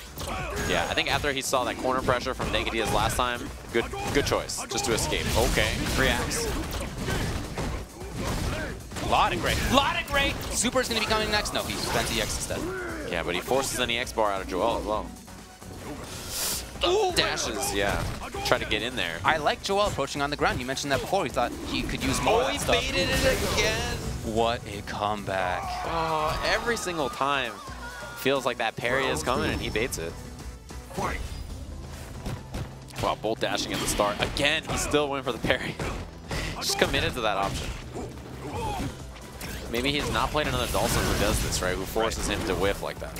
Yeah, I think after he saw that corner pressure from Dankadillas last time, good choice, just to escape. Okay, reacts. Lot of great. Super's going to be coming next. No, he spent EX instead. Yeah, but he forces an EX bar out of Joel as well. Ooh, dashes, yeah. Try to get in there. I like Joel approaching on the ground. You mentioned that before. He thought he could use more of that stuff. He baited it again. What a comeback. Oh, every single time. Feels like that parry is coming and he baits it. Wow, bolt dashing at the start. Again, he still went for the parry. Just committed to that option. Maybe he's not played another Dhalsim who does this, right? Who forces him to whiff like that.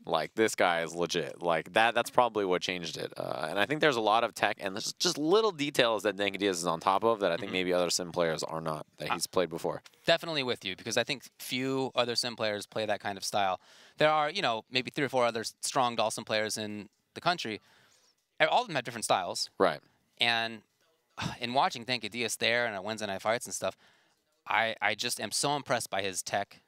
like, this guy is legit. Like, that's probably what changed it. And I think there's a lot of tech and there's just little details that Dankadillas is on top of that I think maybe other sim players are not, that he's played before. Definitely with you, because I think few other sim players play that kind of style. There are, you know, maybe 3 or 4 other strong Dalsim players in the country. All of them have different styles. Right. And in watching Dankadillas there and at Wednesday Night Fights and stuff, I just am so impressed by his tech.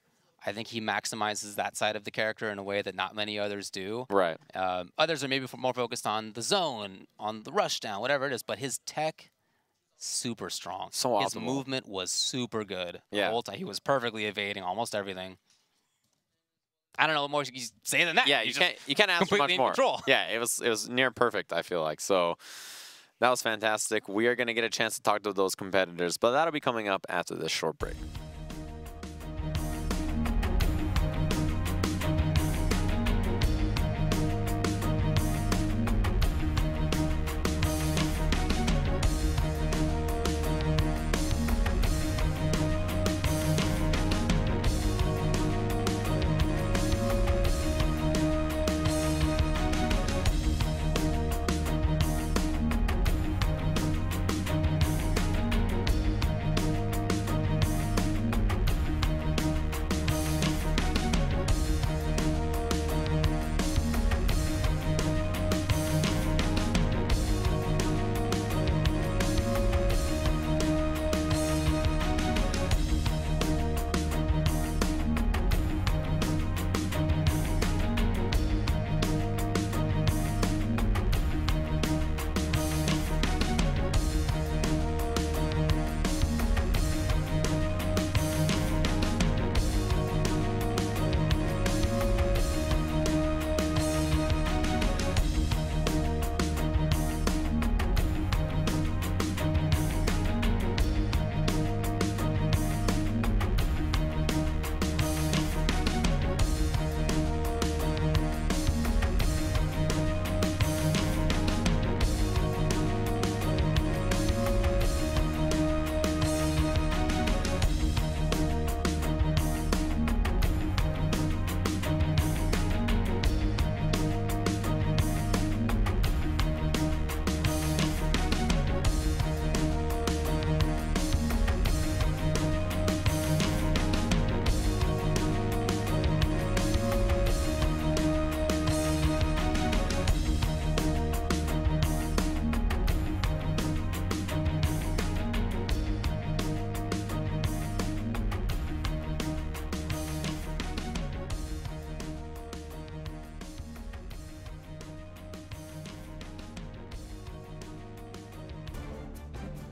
I think he maximizes that side of the character in a way that not many others do. Right. Others are maybe more focused on the zone, on the rush down, whatever it is. But his tech, super strong. So optimal. His movement was super good. Yeah. The whole time. He was perfectly evading almost everything. I don't know what more you can say than that. Yeah, you can't ask for much completely in more. control. Yeah, it was near perfect, I feel like. So that was fantastic. We are going to get a chance to talk to those competitors, but that'll be coming up after this short break.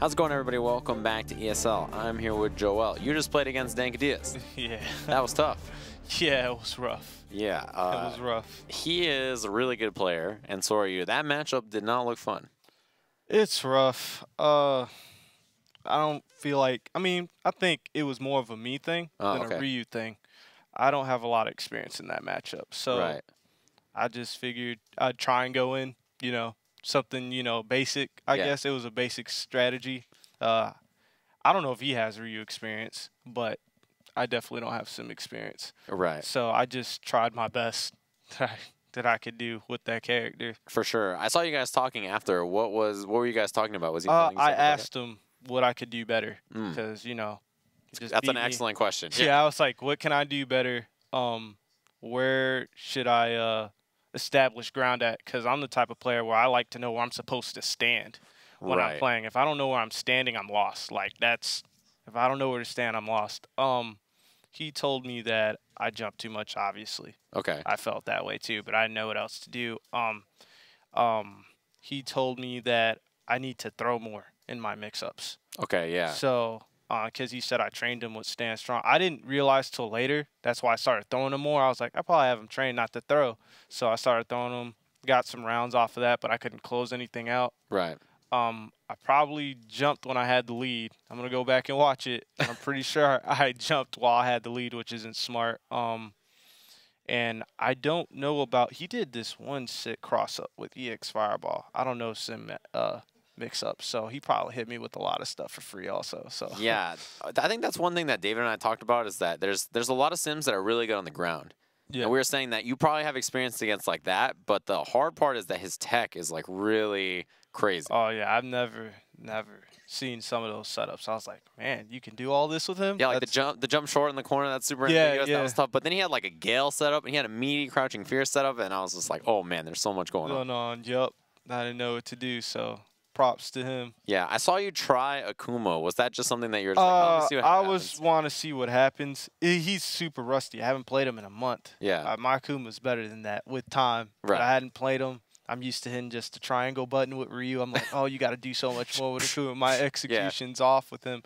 How's it going, everybody? Welcome back to ESL. I'm here with Joel. You just played against Dankadillas. Yeah. That was tough. Yeah, it was rough. Yeah. It was rough. He is a really good player, and so are you. That matchup did not look fun. It's rough. I don't feel like. I mean, I think it was more of a me thing than a Ryu thing. I don't have a lot of experience in that matchup, so I just figured I'd try and go in, you know, something, you know, basic. I guess it was a basic strategy. I don't know if he has Ryu experience, but I definitely don't have some experience. Right. So I just tried my best that I could do with that character. For sure. I saw you guys talking after. What were you guys talking about? Was he playing I asked him what I could do better because, you know, that's an excellent question. Yeah, I was like, what can I do better? Where should I establish ground at? Because I'm the type of player where I like to know where I'm supposed to stand when I'm playing. If I don't know where I'm standing, I'm lost. Like, if I don't know where to stand, I'm lost. He told me that I jumped too much, obviously. Okay. I felt that way too, but I didn't know what else to do. He told me that I need to throw more in my mix-ups. Okay, yeah. So, because he said I trained him with stand strong. I didn't realize till later. That's why I started throwing him more. I was like, I probably have him trained not to throw. So I started throwing him, got some rounds off of that, but I couldn't close anything out. Right. I probably jumped when I had the lead. I'm going to go back and watch it. I'm pretty sure I jumped while I had the lead, which isn't smart. And I don't know about – he did this one sick cross-up with EX Fireball. I don't know sim mix-up, so he probably hit me with a lot of stuff for free also. So yeah, I think that's one thing that David and I talked about is that there's a lot of sims that are really good on the ground. Yeah. And we were saying that you probably have experience against like that, but the hard part is that his tech is like really crazy. Oh yeah, I've never seen some of those setups. I was like, man, you can do all this with him. Yeah, like That's, the jump short in the corner, that's super Yeah, ambiguous. That yeah. was tough. But then he had like a Gale setup, and he had a meaty crouching fear setup, and I was just like, oh man, there's so much going on. Yup. I didn't know what to do, so props to him. Yeah, I saw you try Akuma. Was that just something that you're just like, oh, let's see what happens? want to see what happens. He's super rusty. I haven't played him in a month. Yeah. My Akuma's better than that with time. Right. But I hadn't played him. I'm used to hitting just the triangle button with Ryu. I'm like, oh, you got to do so much more with Akuma. My execution's off with him.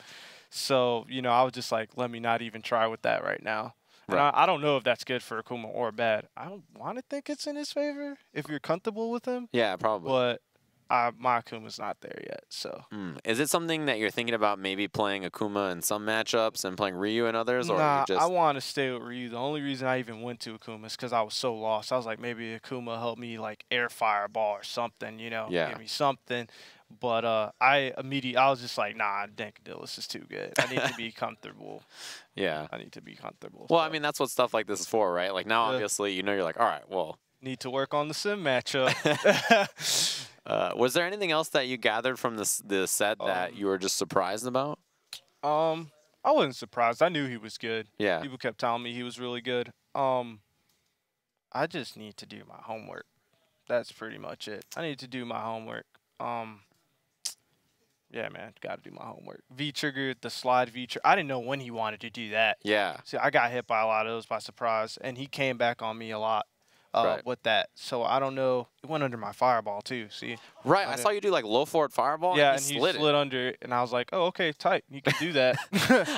So, you know, I was just like, let me not even try with that right now. And Right. I don't know if that's good for Akuma or bad. I don't want to think it's in his favor if you're comfortable with him. Yeah, probably. But my Akuma's not there yet. So Is it something that you're thinking about maybe playing Akuma in some matchups and playing Ryu in others? Or nah, you just... I want to stay with Ryu. The only reason I even went to Akuma is because I was so lost. I was like, maybe Akuma helped me like air fireball or something, you know, Yeah. give me something. But I was just like, nah, Dankadillas is too good. I need to be comfortable. Yeah. I need to be comfortable. Well, so. I mean, that's what stuff like this is for, right? Like now, Yeah. obviously, you know, you're like, all right, well. Need to work on the sim matchup. Was there anything else that you gathered from the set that you were just surprised about? I wasn't surprised. I knew he was good. Yeah. People kept telling me he was really good. I just need to do my homework. That's pretty much it. I need to do my homework. Yeah, man, got to do my homework. V-trigger, the slide V-trigger. I didn't know when he wanted to do that. Yeah. See, I got hit by a lot of those by surprise, and he came back on me a lot Right. with that. So I don't know. It went under my fireball, too. See? Right. I saw you do like low forward fireball. Yeah, and he slid slid under it, and I was like, oh, okay, tight. You can do that.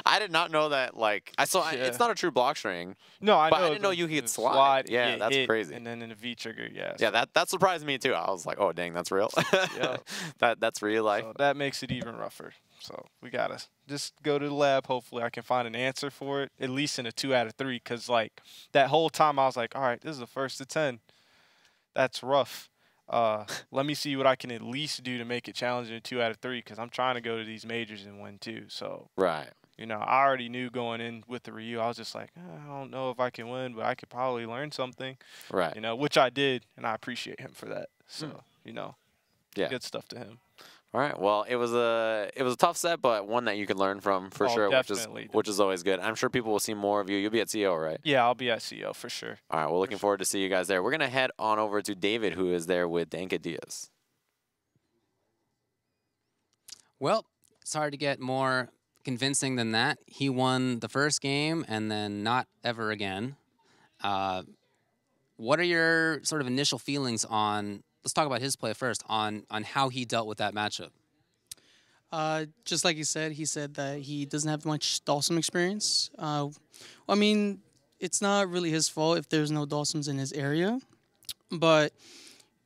I did not know that. Like, I saw Yeah. it's not a true block string. No, I But know. I didn't know you could the slide. Yeah, get that's hit, crazy. And then in the V-trigger, yeah. Yeah, that surprised me too. I was like, oh dang, that's real. Yeah. That's real life. So that makes it even rougher. So we got to just go to the lab. Hopefully I can find an answer for it, at least in a 2 out of 3. Because, like, that whole time I was like, all right, this is the first of 10. That's rough. Let me see what I can at least do to make it challenging in 2 out of 3. Because I'm trying to go to these majors and win, too. So, Right. you know, I already knew going in with the Ryu. I was just like, I don't know if I can win, but I could probably learn something. Right. You know, which I did. And I appreciate him for that. So, you know, Yeah. good stuff to him. All right. Well, it was a tough set, but one that you could learn from for Oh, sure, definitely. which is always good. I'm sure people will see more of you. You'll be at CO, right? Yeah, I'll be at CO for sure. All right. Well, looking forward to see you guys there. We're gonna head on over to David, who is there with Dankadillas. Well, it's hard to get more convincing than that. He won the first game and then not ever again. What are your sort of initial feelings on, let's talk about his play first, on how he dealt with that matchup? Just like he said that he doesn't have much Dawson experience. I mean, it's not really his fault if there's no Dawsons in his area, but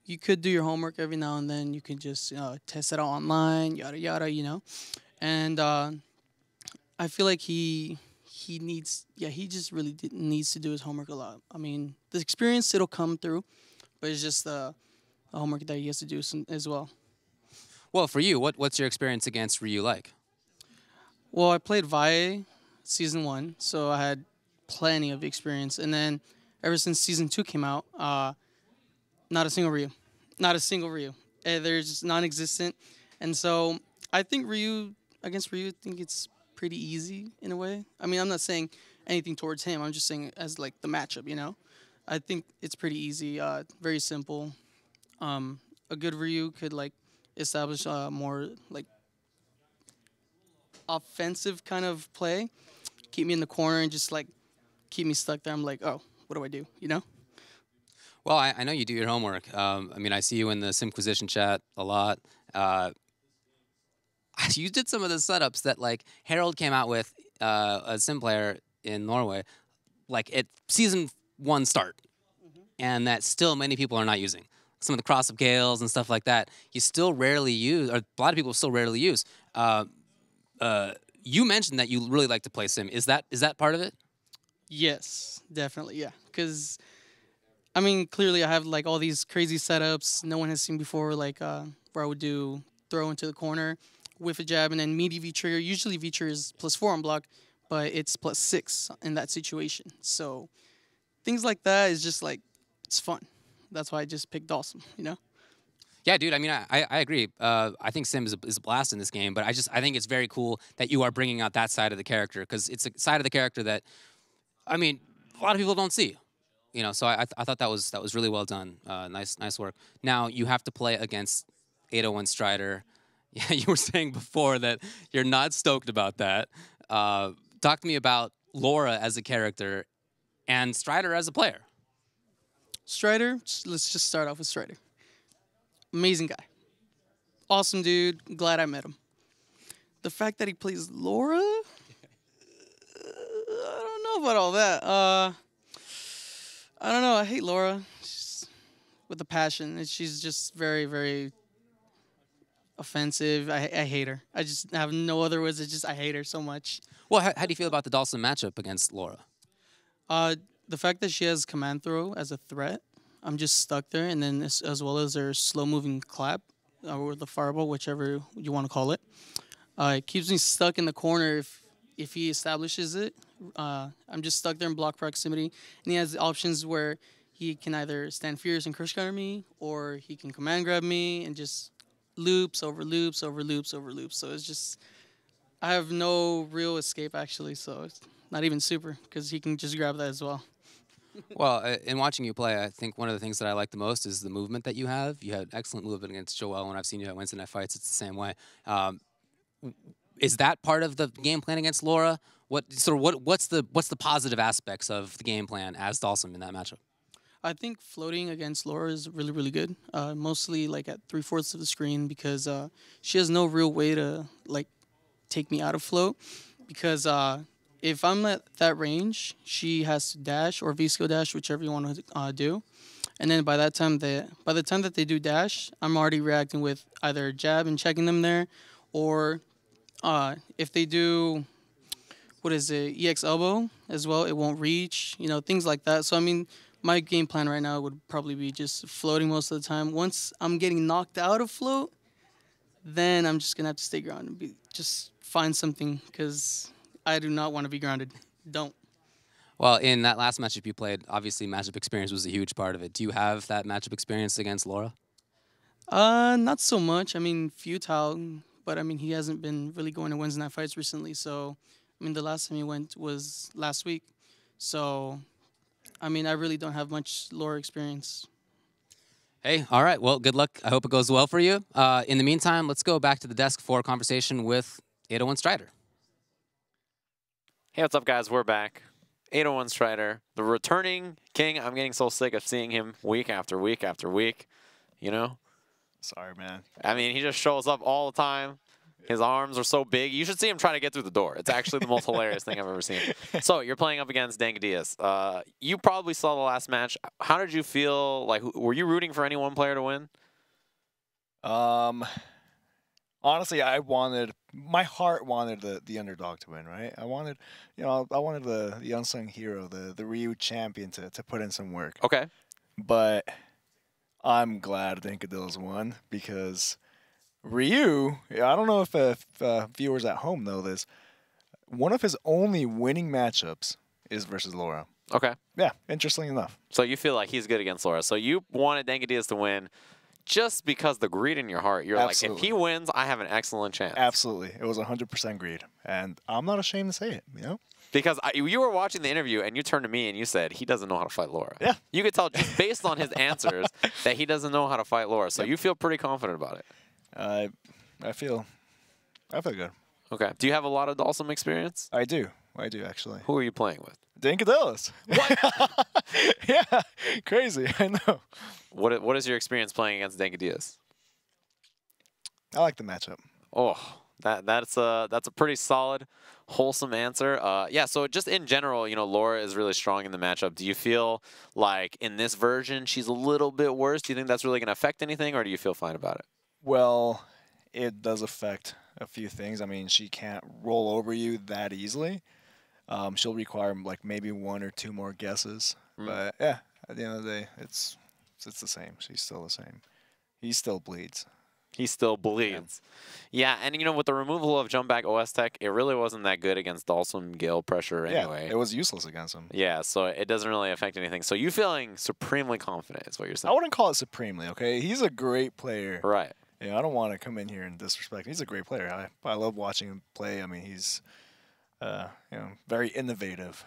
you could do your homework every now and then. You can just test it out online, yada yada, you know. And I feel like he just really needs to do his homework a lot. I mean, the experience, it'll come through, but it's just the homework that he has to do as well. Well, for you, what's your experience against Ryu like? Well, I played Valle Season 1, so I had plenty of experience. And then ever since Season 2 came out, not a single Ryu. Not a single Ryu. They're just non-existent. And so I think against Ryu, I think it's pretty easy in a way. I mean, I'm not saying anything towards him. I'm just saying as, like, the matchup, you know? I think it's pretty easy, very simple. A good Ryu could, like, establish more, like, offensive kind of play, keep me in the corner and just, like, keep me stuck there. I'm like, oh, what do I do, you know? Well, I know you do your homework. I mean, I see you in the Simquisition chat a lot. You did some of the setups that, like, Harold came out with, a sim player in Norway, like, at Season 1 start, and that still many people are not using. Some of the cross-up Gales and stuff like that, you still rarely use, or a lot of people still rarely use. You mentioned that you really like to play sim. Is that part of it? Yes, definitely, yeah. Because, I mean, clearly I have, like, all these crazy setups no one has seen before, like, where I would do throw into the corner with a jab and then meaty V-trigger. Usually V-trigger is +4 on block, but it's +6 in that situation. So things like that is just like, it's fun. That's why I just picked Dawson, you know? Yeah, dude. I mean, I agree. I think Sim is a blast in this game, but I think it's very cool that you are bringing out that side of the character because it's a side of the character that, I mean, a lot of people don't see. You know, so I thought that was really well done. Nice work. Now you have to play against 801 Strider. Yeah, you were saying before that you're not stoked about that. Talk to me about Laura as a character and Strider as a player. Strider, let's just start off with Strider. Amazing guy. Awesome dude. Glad I met him. The fact that he plays Laura, I don't know about all that. I don't know. I hate Laura. She's with a passion. And she's just very, very offensive. I hate her. I just have no other words. It's just I hate her so much. Well, how do you feel about the Dawson matchup against Laura? The fact that she has command throw as a threat, I'm just stuck there. And then as well as her slow-moving clap or the fireball, whichever you want to call it. It keeps me stuck in the corner if he establishes it. I'm just stuck there in block proximity. And he has options where he can either stand fierce and crush counter me, or he can command grab me and just loops over loops over loops over loops. So it's just, I have no real escape actually. So it's not even super because he can just grab that as well. Well, in watching you play, I think one of the things that I like the most is the movement that you have. You had excellent movement against Joel. When I've seen you at Wednesday Night Fights, it's the same way. Is that part of the game plan against Laura? What's the positive aspects of the game plan as Dawson in that matchup? I think floating against Laura is really, really good. Mostly like at 3/4 of the screen because she has no real way to like take me out of float. Because if I'm at that range, she has to dash or Visco dash, whichever you want to do. And then by the time that they do dash, I'm already reacting with either a jab and checking them there, or if they do, what is it, EX elbow as well, it won't reach, you know, things like that. So, I mean, my game plan right now would probably be just floating most of the time. Once I'm getting knocked out of float, then I'm just going to have to stay grounded and just find something because I do not want to be grounded. Don't. Well, in that last matchup you played, obviously matchup experience was a huge part of it. Do you have that matchup experience against Laura? Not so much. I mean, futile, but I mean, he hasn't been really going to Wednesday Night Fights recently. So, I mean, the last time he went was last week. So, I mean, I really don't have much Laura experience. Hey, all right. Well, good luck. I hope it goes well for you. In the meantime, let's go back to the desk for a conversation with 801 Strider. Hey, what's up, guys? We're back. 801 Strider, the returning king. I'm getting so sick of seeing him week after week after week, you know? Sorry, man. I mean, he just shows up all the time. His arms are so big. You should see him trying to get through the door. It's actually the most hilarious thing I've ever seen. So you're playing up against Dankadillas. You probably saw the last match. How did you feel? Like, were you rooting for any one player to win? Honestly, my heart wanted the underdog to win, right? I wanted the unsung hero, the Ryu champion to put in some work. Okay. But I'm glad Dankadillas won because Ryu, I don't know if viewers at home know this, one of his only winning matchups is versus Laura. Okay. Yeah, interesting enough. So you feel like he's good against Laura. So you wanted Dankadillas to win just because the greed in your heart. You're Absolutely. like, if he wins, I have an excellent chance. Absolutely. It was 100% greed. And I'm not ashamed to say it, you know? Because you were watching the interview and you turned to me and you said, he doesn't know how to fight Laura. Yeah. You could tell just based on his answers that he doesn't know how to fight Laura. So you feel pretty confident about it. I feel good. Okay. Do you have a lot of Dawson experience? I do, actually. Who are you playing with? Dankadillas. What? Yeah, crazy. I know. What is your experience playing against Dankadillas? I like the matchup. Oh, that's a pretty solid, wholesome answer. Yeah. So just in general, you know, Laura is really strong in the matchup. Do you feel like in this version she's a little bit worse? Do you think that's really going to affect anything, or do you feel fine about it? Well, it does affect a few things. I mean, she can't roll over you that easily. She'll require like maybe 1 or 2 more guesses. But yeah, at the end of the day, it's the same. She's still the same. He still bleeds. He still bleeds. Yeah, and you know, with the removal of jump back OS tech, it really wasn't that good against Dhalsim Gale pressure anyway. Yeah, it was useless against him. Yeah, so it doesn't really affect anything. So you feeling supremely confident is what you're saying. I wouldn't call it supremely, okay? He's a great player. Right. Yeah, I don't want to come in here and disrespect him. He's a great player. I love watching him play. I mean, he's very innovative.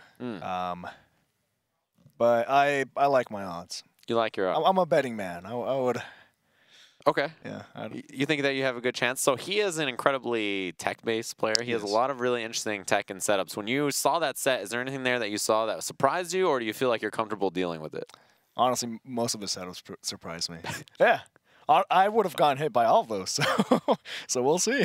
But I like my odds. You like your odds. I'm a betting man. I would. Okay. Yeah. You think that you have a good chance? So he is an incredibly tech-based player. He has a lot of really interesting tech and setups. When you saw that set, is there anything there that you saw that surprised you, or do you feel like you're comfortable dealing with it? Honestly, most of his setups surprised me. Yeah. I would have gotten hit by all of those, so we'll see.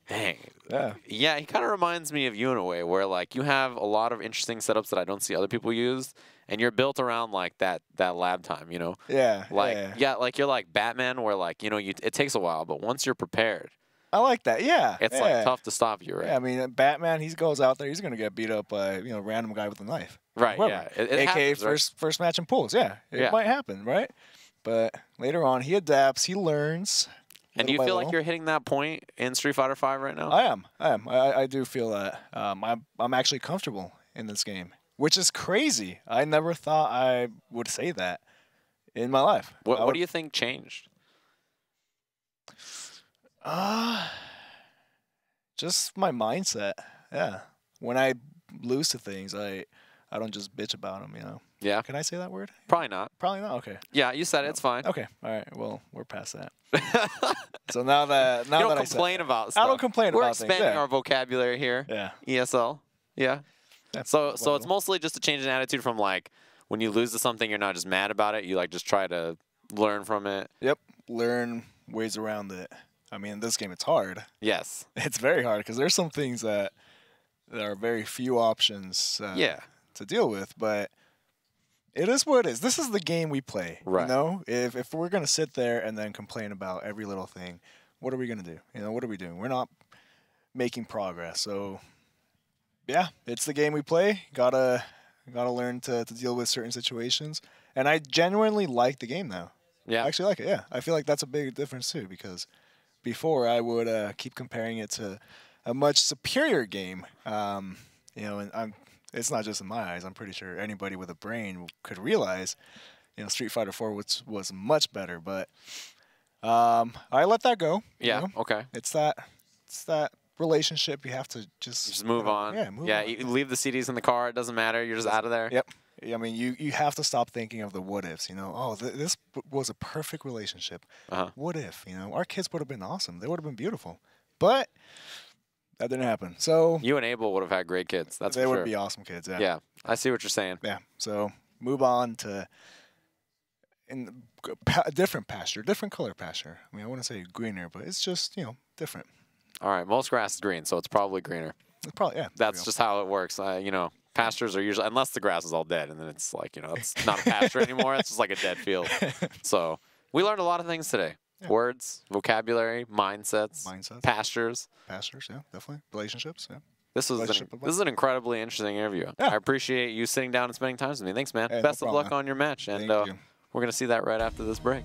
Dang. Yeah. Yeah, he kind of reminds me of you in a way, where like you have a lot of interesting setups that I don't see other people use, and you're built around like that lab time, you know? Yeah. Like yeah. like you're like Batman, where like it takes a while, but once you're prepared, I like that. Yeah. it's like tough to stop you, right? Yeah, I mean, Batman, he goes out there, he's gonna get beat up by a random guy with a knife. Right. Whoever. Yeah. It AKA happens, right? first match in pools. Yeah. It might happen, right? But later on, he adapts, he learns. And do you feel like you're hitting that point in Street Fighter V right now? I am. I do feel that. I'm actually comfortable in this game, which is crazy. I never thought I would say that in my life. What do you think changed? Just my mindset. Yeah. When I lose to things, I don't just bitch about them, Yeah. Can I say that word? Probably not. Probably not. Okay. Yeah, you said it. It's fine. Okay. All right. Well, we're past that. So now that you don't I complain about stuff. I don't complain We're about things. expanding Yeah. our vocabulary here. Yeah. ESL. Yeah. So it's whatever. mostly just a change in attitude from like when you lose to something, you're not just mad about it. You like just try to learn from it. Yep. Learn ways around it. I mean, in this game, it's hard. Yes. It's very hard because there's some things that there are very few options to deal with, but it is what it is. This is the game we play. Right. You know, if we're gonna sit there and then complain about every little thing, what are we gonna do? What are we doing? We're not making progress. So, yeah, it's the game we play. Gotta learn to deal with certain situations, and I genuinely like the game now. Yeah. I actually like it. Yeah, I feel like that's a big difference too, because before I would keep comparing it to a much superior game. And it's not just in my eyes. I'm pretty sure anybody with a brain could realize, Street Fighter 4 was much better. But I let that go. Yeah. Okay. It's that relationship. You have to just move on. Yeah. Move on. You leave the CDs in the car. It doesn't matter. You're just out of there. Yep. I mean, you have to stop thinking of the what ifs. This was a perfect relationship. What if? Our kids would have been awesome. They would have been beautiful. But that didn't happen. So you and Abel would have had great kids. That's they for would sure. be awesome kids. Yeah. Yeah. I see what you're saying. Yeah. So move on to a different pasture, different color pasture. I mean, I wouldn't say greener, but it's just different. All right. Most grass is green, so it's probably greener. It's probably That's just how it works. Pastures are usually, unless the grass is all dead, and then it's like, it's not a pasture anymore. It's just like a dead field. So we learned a lot of things today. Yeah. Words, vocabulary, mindsets, pastures. Pastures, yeah, definitely. Relationships, yeah. This is an incredibly interesting interview. Yeah. I appreciate you sitting down and spending time with me. Thanks, man. Hey, Best no of problem, luck man. on your match. And Thank you. we're going to see that right after this break.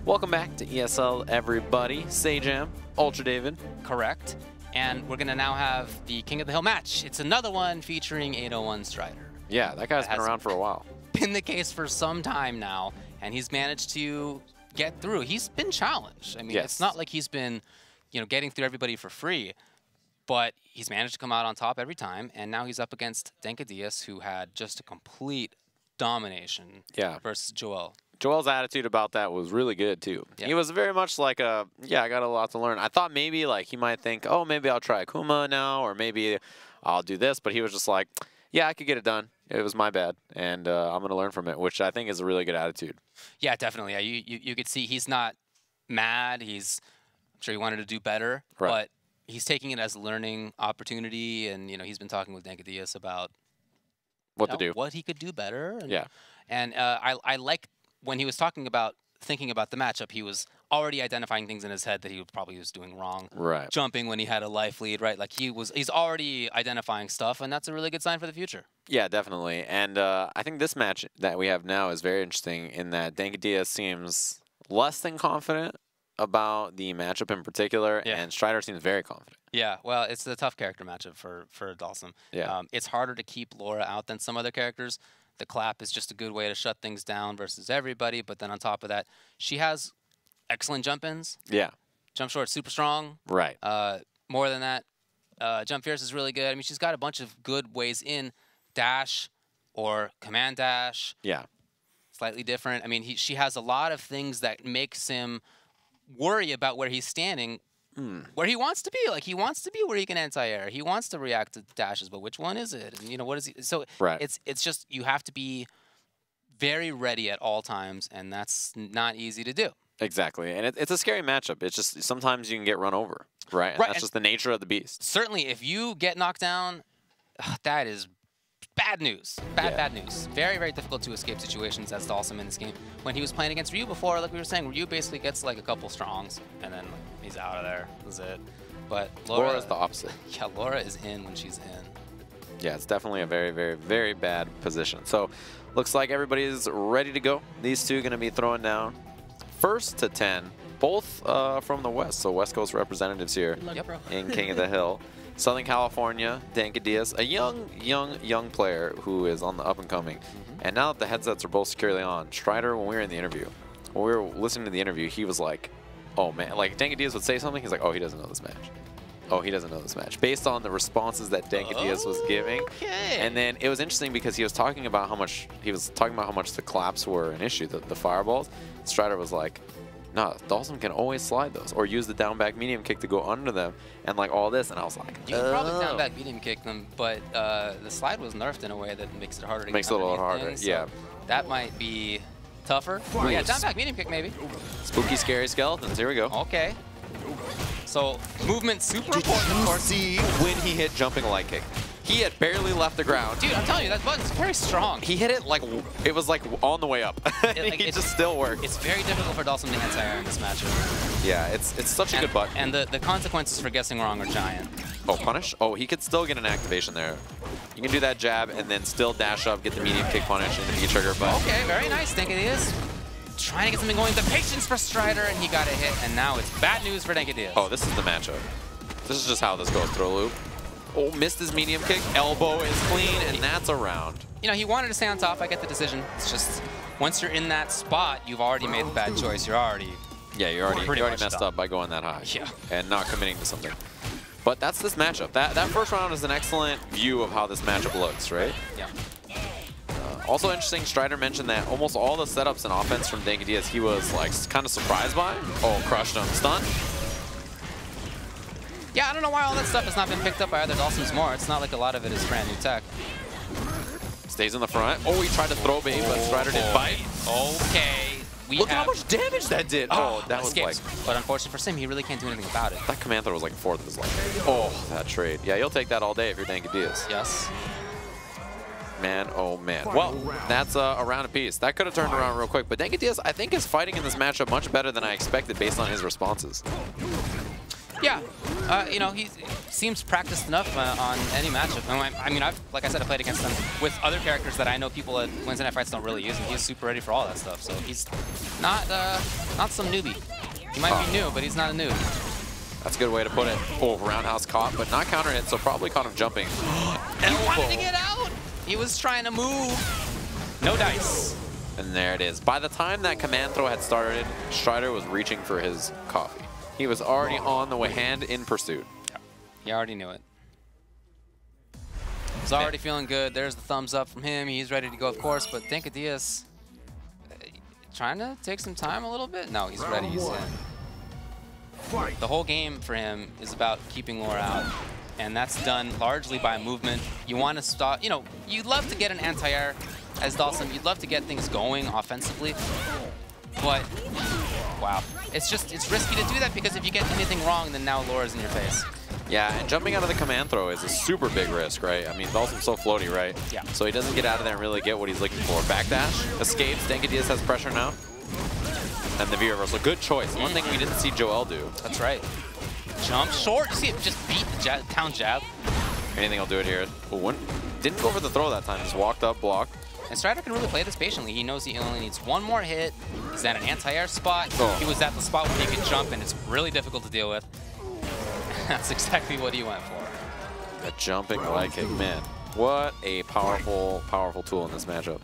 Welcome back to ESL, everybody. Sajam, Ultra David. Correct. And we're going to now have the King of the Hill match. It's another one featuring 801 Strider. Yeah, that guy's been around for a while. Been the case for some time now, and he's managed to get through. He's been challenged. I mean, Yes. it's not like he's been, you know, getting through everybody for free, but he's managed to come out on top every time, and now he's up against Dankadillas, who had just a complete domination versus Joel. Joel's attitude about that was really good, too. Yeah. He was very much like I got a lot to learn. I thought maybe, like, he might think, oh, maybe I'll try Akuma now, or maybe I'll do this, but he was just like, yeah, I could get it done. It was my bad, and I'm going to learn from it, which I think is a really good attitude. Yeah, definitely. Yeah, you could see he's not mad. I'm sure he wanted to do better, but he's taking it as a learning opportunity, and, you know, he's been talking with Dankadillas about what he could do better. And, I like when he was thinking about the matchup, he was already identifying things in his head that he probably was doing wrong. Right. Jumping when he had a life lead, right? Like he's already identifying stuff, and that's a really good sign for the future. Yeah, definitely. And I think this match that we have now is very interesting in that Dankadillas seems less than confident about the matchup in particular, and Strider seems very confident. Yeah, well, it's a tough character matchup for Dalsum. Yeah. It's harder to keep Laura out than some other characters. The clap is just a good way to shut things down versus everybody, but then on top of that, she has excellent jump-ins. Yeah. Jump short, super strong. Right. More than that, jump fierce is really good. I mean, she's got a bunch of good ways in. Dash or command dash. Yeah. Slightly different. I mean, she has a lot of things that makes him worry about where he's standing, where he wants to be. Like, he wants to be where he can anti-air. He wants to react to dashes, but which one is it? And, you know, what is he? So it's just you have to be very ready at all times, and that's not easy to do. Exactly. And it's a scary matchup. It's just sometimes you can get run over, right? And that's just the nature of the beast. Certainly, if you get knocked down, that is bad news. Bad news. Very, very difficult to escape situations. That's awesome in this game. When he was playing against Ryu before, like we were saying, Ryu basically gets like a couple strongs, and then he's out of there. That's it. But Laura's the opposite. Yeah, Laura is in when she's in. Yeah, it's definitely a very, very, very bad position. So, looks like everybody's ready to go. These two are going to be throwing down first to 10, both from the West. So, West Coast representatives here in King of the Hill. Southern California, Dankadillas, a young player who is on the up and coming. And now that the headsets are both securely on, Strider, when we were in the interview, when we were listening to the interview, he was like, oh man, like Dankadillas would say something, he's like, oh, he doesn't know this match. Oh, he doesn't know this match. Based on the responses that Dankadillas was giving. And then it was interesting because he was talking about how much the claps were an issue, the fireballs. Strider was like, no, Dalsum can always slide those or use the down back medium kick to go under them and like all this. And I was like, you can probably down back medium kick them, but the slide was nerfed in a way that makes it harder to get underneath. Makes it a little harder, so yeah. That might be tougher. Ooh, yeah, down back medium kick maybe. Spooky, scary skeletons. Here we go. Okay. So movement super important, of course. See when he hit jumping light kick. He had barely left the ground. Dude, I'm telling you, that button's very strong. He hit it like, it was like on the way up. It just still worked. It's very difficult for Dalsum to anti-air in this matchup. Yeah, it's such a good button. And the consequences for guessing wrong are giant. Oh, punish? Oh, he could still get an activation there. You can do that jab and then still dash up, get the medium kick punish and the B trigger. But okay, very nice. Dankadillas trying to get something going. The patience for Strider, and he got a hit. And now it's bad news for Dankadillas. Oh, this is the matchup. This is just how this goes. Throw loop. Oh, missed his medium kick. Elbow is clean, and that's a round. You know, he wanted to stay on top. I get the decision. It's just, once you're in that spot, you've already made the bad choice. You're already... Yeah, you're already messed up by going that high. Yeah. And not committing to something. But that's this matchup. That first round is an excellent view of how this matchup looks, right? Yeah. Also interesting, Strider mentioned that almost all the setups and offense from Dankadillas he was like kind of surprised by. Oh, crushed him. Stun. Yeah, I don't know why all that stuff has not been picked up by other Dalsum's more. It's not like a lot of it is brand new tech. Stays in the front. Oh, he tried to throw bait, but Strider did bite. Okay. Look at how much damage that did. Oh, that was like... But unfortunately for Sim, he really can't do anything about it. That command throw was like a fourth of his life. Oh, that trade. Yeah, you'll take that all day if you're Dankadillas. Yes. Man, oh man. Well, that's a round apiece. That could have turned around real quick, but Dankadillas, I think, is fighting in this matchup much better than I expected based on his responses. Yeah, You know, he seems practiced enough on any matchup. I mean, like I said, I played against him with other characters that I know people at Wednesday Night Fights don't really use, and he's super ready for all that stuff. So he's not some newbie. He might be new, but he's not a noob. That's a good way to put it. Oh, roundhouse caught, but not counter hit, so probably caught him jumping. He wanted to get out. He was trying to move. No dice. And there it is. By the time that command throw had started, Strider was reaching for his coffee. He was already on the way, hand in pursuit. Yeah. He already knew it. He's already feeling good. There's the thumbs up from him. He's ready to go, of course, but Dankadillas trying to take some time a little bit? No, he's ready. He's in. The whole game for him is about keeping Laura out, and that's done largely by movement. You want to stop, you know, you'd love to get an anti-air as Dawson. You'd love to get things going offensively, but wow. It's risky to do that because if you get anything wrong, then now Laura's in your face. Yeah, and jumping out of the command throw is a super big risk, right? I mean, Dawson's so floaty, right? Yeah. So he doesn't get out of there and really get what he's looking for. Backdash, escapes, Dankadillas has pressure now. And the V-reversal, good choice. One thing we didn't see Joel do. That's right. Jump short, see it just beat the down jab. Anything will do it here. Oh, didn't go for the throw that time, just walked up, blocked. And Strider can really play this patiently. He knows he only needs one more hit. He's at an anti-air spot. Oh. He was at the spot where he could jump, and it's really difficult to deal with. That's exactly what he went for. A jumping leg kick, man. What a powerful, powerful tool in this matchup.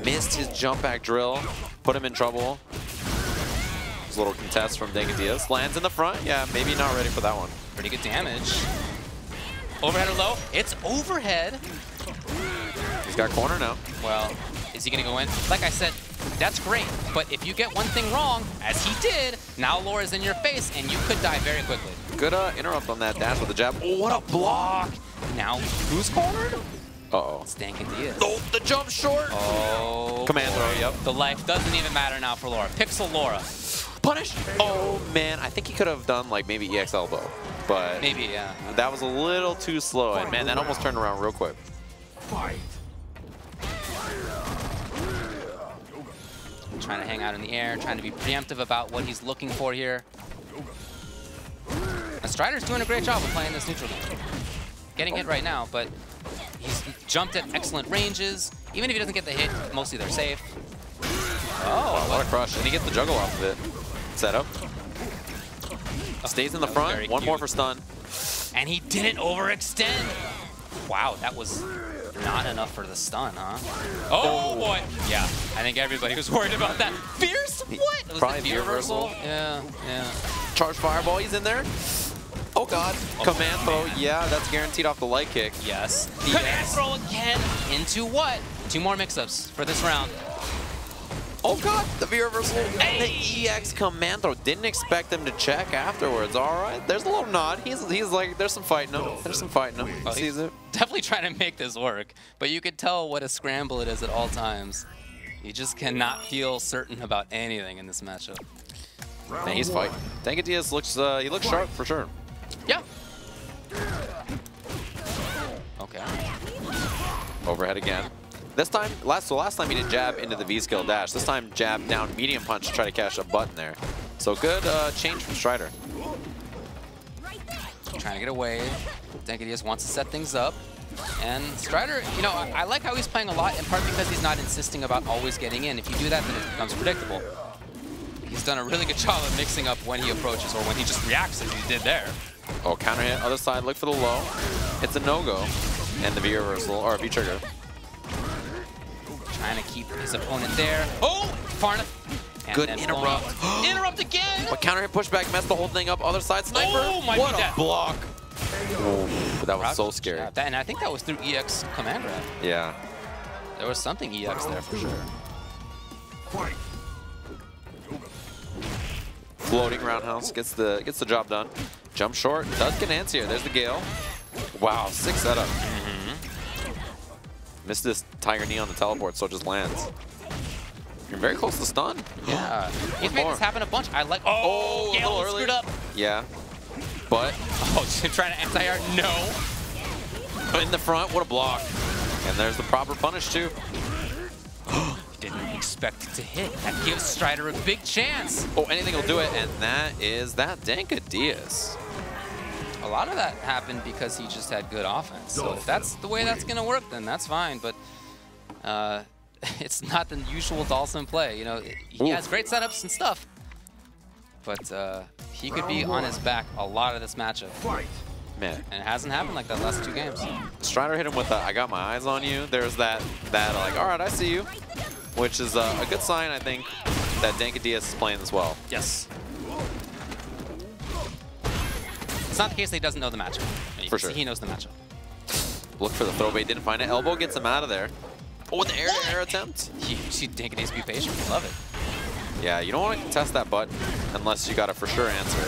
Missed his jump back drill, put him in trouble. There's a little contest from Dankadillas. Lands in the front. Yeah, maybe not ready for that one. Pretty good damage. Overhead or low? It's overhead. He's got corner now. Well, is he going to go in? Like I said, that's great. But if you get one thing wrong, as he did, now Laura's in your face, and you could die very quickly. Good interrupt on that dash with the jab. Oh, what a block! Now, who's cornered? Uh-oh. It's Dankadillas. Oh, the jump short! Oh. Command throw, yep. The life doesn't even matter now for Laura. Pixel Laura. Punish! Oh, man. I think he could have done, like, maybe EX elbow. But maybe, yeah. That was a little too slow. And, man, that almost turned around real quick. Fight. Trying to hang out in the air, trying to be preemptive about what he's looking for here. And Strider's doing a great job of playing this neutral game. Getting hit right now, but he's jumped at excellent ranges. Even if he doesn't get the hit, mostly they're safe. Oh, what a crush. And he gets the juggle off of it. Set up. Stays in the front. One more for stun. And he didn't overextend. Wow, that was not enough for the stun, huh? Oh, boy. Yeah, I think everybody was worried about that. Fierce? What? Was Probably the V-reversal? Yeah. Charge fireball. He's in there. Oh, God. Command throw. Yeah, that's guaranteed off the light kick. Yes. Command throw again. Into what? 2 more mix-ups for this round. Oh, God. The V-reversal. Hey. The EX command throw. Didn't expect him to check afterwards. All right. There's a little nod. He's like, there's some fighting him. There's some fighting him. Well, sees it. Definitely trying to make this work, but you could tell what a scramble it is at all times. You just cannot feel certain about anything in this matchup. Man, he's fighting. Dankadillas looks, he looks sharp for sure. Yeah. Okay. Overhead again. This time, last time he did jab into the V-skill dash. This time jab down medium punch to try to catch a button there. So good change from Strider. Trying to get away. Dankadillas wants to set things up. And Strider, you know, I like how he's playing a lot, in part because he's not insisting about always getting in. If you do that, then it becomes predictable. He's done a really good job of mixing up when he approaches or when he just reacts as he did there. Oh, counter hit, other side, look for the low. It's a no-go. And the V-reversal, or V-trigger. Trying to keep his opponent there. Oh, Farna. Good interrupt. Interrupt again. But counter hit pushback messed the whole thing up. Other side sniper. Oh, my what God. a block. Oh, that was so scary. Yeah, and I think that was through EX command grab. Yeah. There was something EX there for sure. Fight. Floating roundhouse gets the job done. Jump short, does get an answer here. There's the Gale. Wow, 6 setup. Missed this Tiger Knee on the teleport, so it just lands. You're very close to stun. Yeah. He's made this happen a bunch. I like. Oh, a little early. Screwed up. Yeah. But. Oh, trying to anti-art. No. In the front, what a block. And there's the proper punish, too. Didn't expect it to hit. That gives Strider a big chance. Oh, anything will do it, and that is that Dankadillas. a lot of that happened because he just had good offense. So if that's the way that's going to work, then that's fine. But it's not the usual Dhalsim play. You know, he has great setups and stuff, but he could be on his back a lot of this matchup. Man. And it hasn't happened like that last 2 games. Strider hit him with a, I got my eyes on you. There's that like, all right, I see you, which is a good sign, I think, that Dankadillas is playing as well. Yes. It's not the case that he doesn't know the matchup. For sure. He knows the matchup. Look for the throw bait, didn't find it. Elbow gets him out of there. Oh, with the air-to-air attempt. You see Dankadillas be patient. I love it. Yeah, you don't want to contest that button unless you got a for sure answer.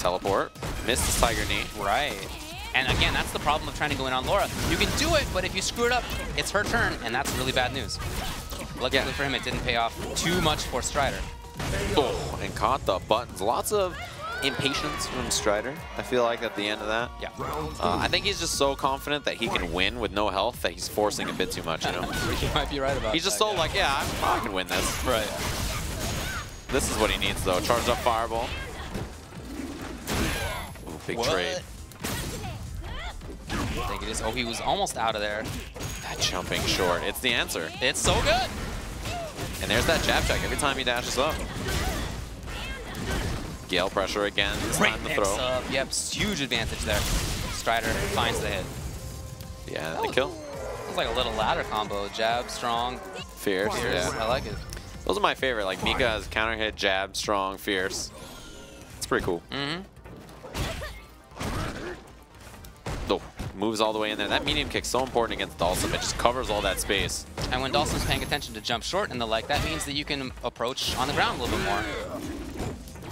Teleport. Missed his Tiger Knee. Right. And again, that's the problem of trying to go in on Laura. You can do it, but if you screw it up, it's her turn, and that's really bad news. Luckily for him, it didn't pay off too much for Strider. Oh, and caught the buttons. Lots of impatience from Strider, I feel like, at the end of that. Yeah. I think he's just so confident that he can win with no health that he's forcing a bit too much, you know? You might be right about He's just that, so like, yeah, I can win this. Right. This is what he needs, though. Charge up Fireball. Ooh, big trade. I think it is. Oh, he was almost out of there. That jumping short. It's the answer. It's so good. And there's that jab check every time he dashes up. Gale pressure again. It's Great time to mix throw. up. Yep, huge advantage there. Strider finds the hit. Yeah, the kill. It's like a little ladder combo. Jab, strong, Fierce. fierce. Yeah. I like it. Those are my favorite. Like Mika has counter hit, jab, strong, fierce. It's pretty cool. Mm-hmm. Oh, moves all the way in there. That medium kick's so important against Dhalsim. It just covers all that space. And when Dhalsim's paying attention to jump short and the like, that means that you can approach on the ground a little bit more.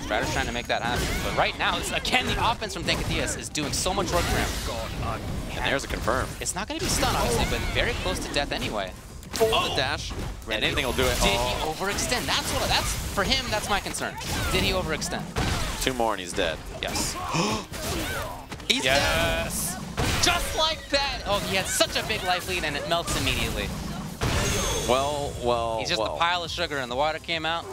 Strider's trying to make that happen. But right now, again, the offense from Dankadillas is doing so much work for him. And there's a confirm. It's not going to be stun, obviously, but very close to death anyway. Oh, the dash. And anything will do it. Did he overextend? That's for him, that's my concern. Did he overextend? 2 more and he's dead. Yes. He's Yes! Just like that! Oh, he had such a big life lead and it melts immediately. dead. Well, He's just a pile of sugar and the water came out.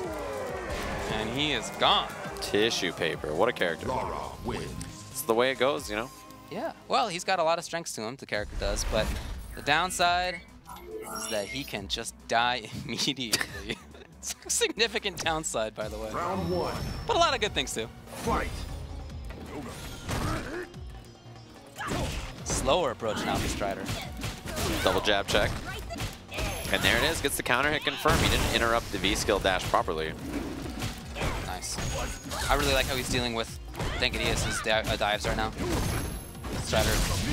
And he is gone. Tissue paper. What a character. Laura wins. It's the way it goes, you know? Yeah, well, he's got a lot of strengths to him, the character does, but the downside is that he can just die immediately. It's a significant downside, by the way. Round 1. But a lot of good things, too. Fight. Slower approach now for Strider. Double jab check. And there it is. Gets the counter hit confirmed. He didn't interrupt the V-skill dash properly. Nice. I really like how he's dealing with Dankadillas' dives right now. Strider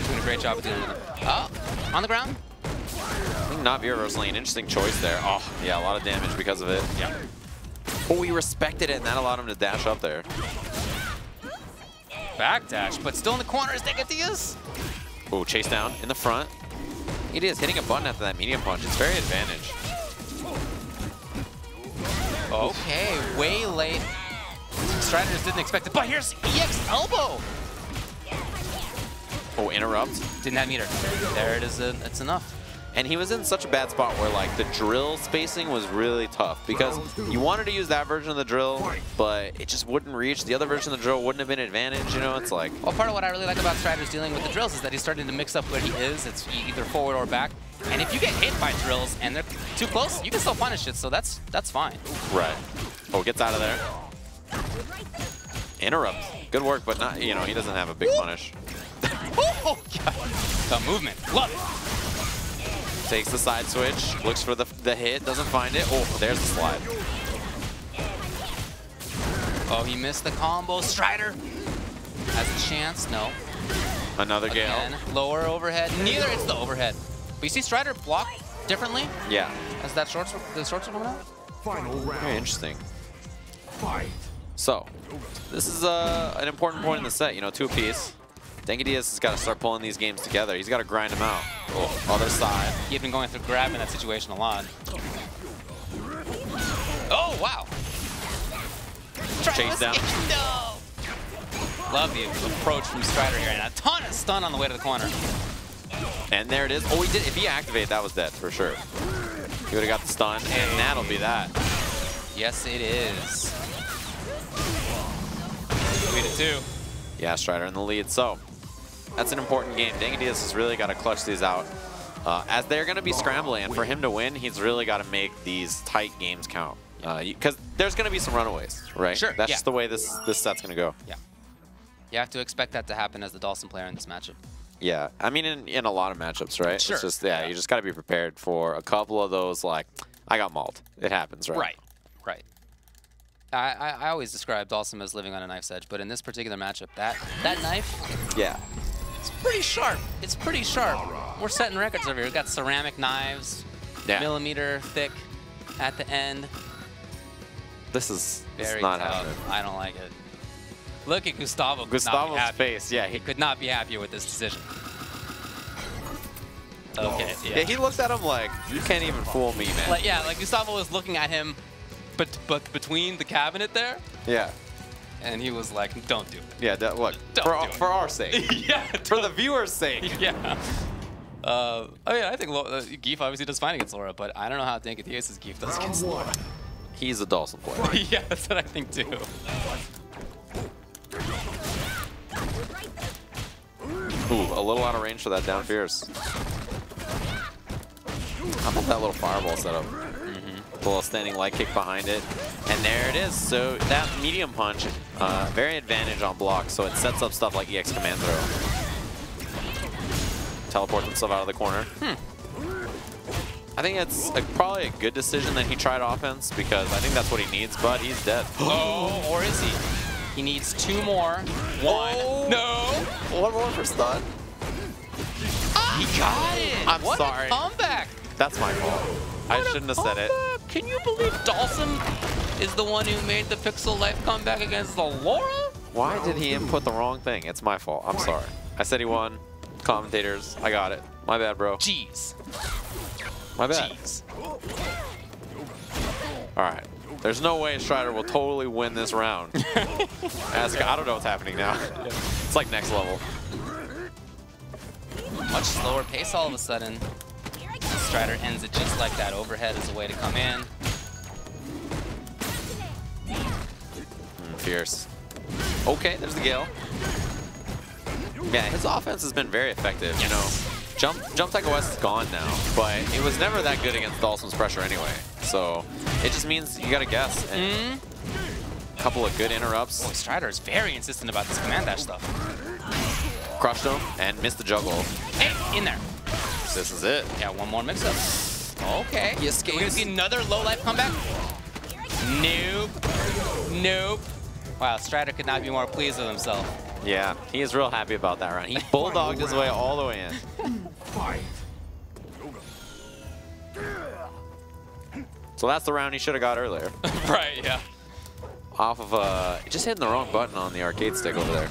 doing a great job of dealing with them. Oh, on the ground? I think not Veer versus Lane. Interesting choice there. Oh, yeah, a lot of damage because of it. Yeah. Oh, he respected it, and that allowed him to dash up there. Backdash, but still in the corner is Dankadillas. Oh, chase down in the front. It is hitting a button after that medium punch. It's very advantage. Okay, way late. Strider just didn't expect it, but here's EX elbow. Oh, interrupt. Didn't have meter. There it is. It's enough. And he was in such a bad spot where, like, the drill spacing was really tough because you wanted to use that version of the drill, but it just wouldn't reach. The other version of the drill wouldn't have been advantage, you know? It's like... Well, part of what I really like about Strider's dealing with the drills is that he's starting to mix up where he is. It's either forward or back. And if you get hit by drills and they're too close, you can still punish it, so that's fine. Right. Oh, gets out of there. Interrupt. Good work, but not, you know, he doesn't have a big punish. Oh, God. The movement. Love it. Takes the side switch, looks for the hit, doesn't find it. Oh, there's the slide. Oh, he missed the combo. Strider has a chance. No. Another Gale. Again, lower overhead. Neither. It's the overhead. But you see Strider block differently Yeah. as the shorts are coming out? Final round. Very interesting. Fight. So, this is an important point in the set, you know, 2 apiece. Dankadillas has got to start pulling these games together. He's got to grind them out. Oh, other side. He had been going through grab in that situation a lot. Oh, wow. Chase down. No. Love the approach from Strider here, and a ton of stun on the way to the corner. And there it is. Oh, he did. If he activated, that was dead for sure. He would have got the stun, and that'll be that. Yes, it is. 3-2. Yeah, Strider in the lead. So that's an important game. Dankadillas has really got to clutch these out. As they're going to be scrambling, and for him to win, he's really got to make these tight games count. Because there's going to be some runaways, right? Sure, That's yeah. just the way this set's going to go. Yeah. You have to expect that to happen as the Dawson player in this matchup. Yeah, I mean, in a lot of matchups, right? Sure. It's just, yeah, you just got to be prepared for a couple of those, like, I got mauled. It happens, right? Right. I always describe Dawson as living on a knife's edge, but in this particular matchup, that knife, Yeah. it's pretty sharp. It's pretty sharp. We're setting records over here. We've got ceramic knives, Yeah. millimeter thick at the end. This is Very not tough. happening. I don't like it. Look at Gustavo. Gustavo's face, yeah. He could not be happy with this decision. Okay, Yeah, he looked at him like, you can't even fool me, man. Like Gustavo was looking at him, but between the cabinet there, Yeah. and he was like, "Don't do it." Yeah, look, Don't do it. for our sake. Yeah, For the viewer's sake. yeah. I mean, I think Geef obviously does fine against Laura, but I don't know how Dankadillas' Geef does against Laura. He's a Dawson player. Yeah, that's what I think too. Ooh, a little out of range for that down fierce. How about that little fireball setup? A little standing light kick behind it. And there it is. So that medium punch, very advantage on block, so it sets up stuff like EX command throw. Teleport himself out of the corner. I think it's probably a good decision that he tried offense, because I think that's what he needs, but he's dead. Oh, or is he? He needs 2 more. 1. Oh. No. 1 more for stun. He got it. I'm what sorry. A comeback. That's my fault. I shouldn't have said it. Can you believe Dawson is the one who made the Pixel Life comeback against the Laura? Why did he input the wrong thing? It's my fault. I'm sorry. I said he won. Commentators, I got it. My bad, bro. Jeez. My bad. Jeez. All right. There's no way Strider will totally win this round. I don't know what's happening now. It's like next level. Much slower pace all of a sudden. Strider ends it just like that. Overhead is a way to come in. Fierce. Okay, there's the Gale. Yeah, his offense has been very effective. You know, Jump Tackle West is gone now, but it was never that good against Dawson's pressure anyway. So it just means you gotta guess. And a couple of good interrupts. Boy, Strider is very insistent about this command dash stuff. Crushed him and missed the juggle. Hey, in there. This is it. Yeah, 1 more mix-up. Okay. He escapes. We're gonna see another low life comeback. Nope. Nope. Wow, Strider could not be more pleased with himself. Yeah, he is real happy about that round. He bulldogged his way all the way in. So that's the round he should have got earlier. Right, yeah. Off of, just hitting the wrong button on the arcade stick over there.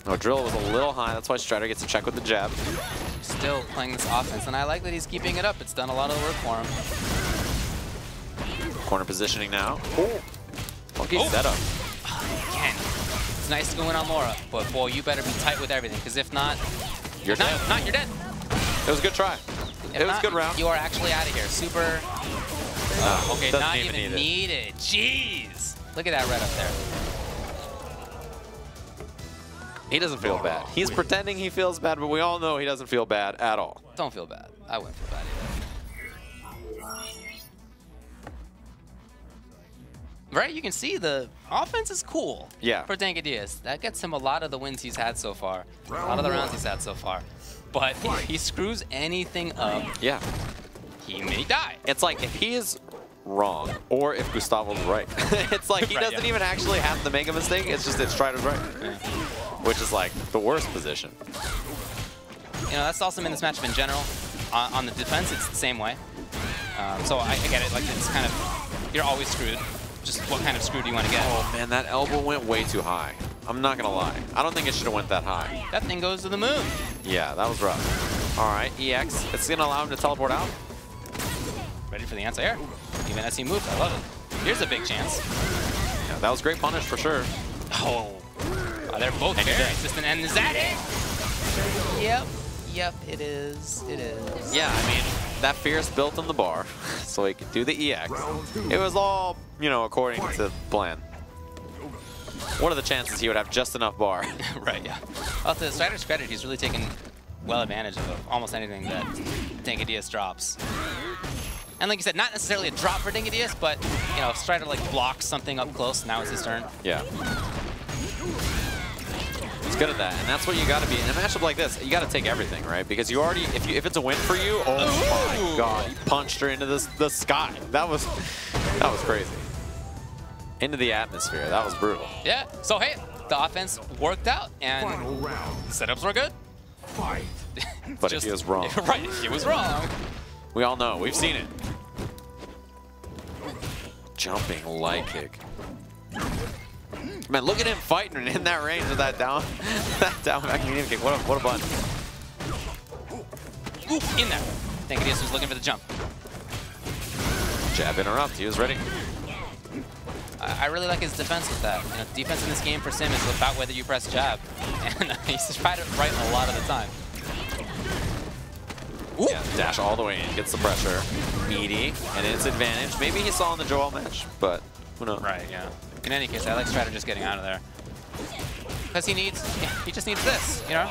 No, drill was a little high. That's why Strider gets to check with the jab. Still playing this offense, and I like that he's keeping it up. It's done a lot of the work for him. Corner positioning now. Oh, funky setup. Again, it's nice to go in on Laura, but boy, you better be tight with everything, because if not, You're dead. you're dead. It was a good try. If It was not, a good round. You are actually out of here. Super. Okay, doesn't not even even need needed. Jeez. Look at that red up there. He doesn't feel bad. He's pretending he feels bad, but we all know he doesn't feel bad at all. Don't feel bad. I wouldn't feel bad either. Right? You can see the offense is cool. Yeah. For Dankadillas. That gets him a lot of the wins he's had so far. A lot of the rounds he's had so far. But if he screws anything up, Yeah. he may die. It's like if he is wrong or if Gustavo's right. It's like he Right, doesn't yeah. even actually have to make a mistake. It's just that Strider's right. Which is like the worst position. You know, that's awesome in this matchup in general. On the defense, it's the same way. So I get it. Like, it's kind of, you're always screwed. Just what kind of screw do you want to get? Oh man, that elbow went way too high. I'm not gonna lie. I don't think it should have went that high. That thing goes to the moon. Yeah, that was rough. All right, EX. It's gonna allow him to teleport out. Ready for the anti-air. Even as he moves, I love it. Here's a big chance. Yeah, that was great punish for sure. Oh, they're both And very you're dead. insistent. And is that it? Yep, it is. It is. Yeah, I mean, that Fierce built him the bar so he could do the EX. It was all, you know, according to plan. what are the chances he would have just enough bar? Right, yeah. Well, to Strider's credit, he's really taken well advantage of almost anything that Dankadillas drops. And like you said, not necessarily a drop for Dankadillas, but, you know, if Strider like blocks something up close, now it's his turn. Yeah. He's good at that, and that's what you got to be. In a matchup like this, you got to take everything, right? Because you already, if it's a win for you, oh my God, you punched her into the sky. That was crazy. Into the atmosphere. That was brutal. Yeah. So hey, the offense worked out, and Final round. setups were good. Fight. But if he was wrong. Right, he was wrong. We all know. We've seen it. Jumping light kick. Man, look at him fighting in that range with that down back medium kick. What a button. Ooh, in there. Dankadillas was looking for the jump. Jab interrupt. He was ready. I really like his defense with that. You know, defense in this game for Sim is about whether you press jab, and he's tried it right a lot of the time. Ooh. Yeah, dash all the way in, gets the pressure. Meaty, and it's advantage. Maybe he saw in the Joel match, but who knows? Right, yeah. In any case, I like Strider just getting out of there. Because he just needs this, you know?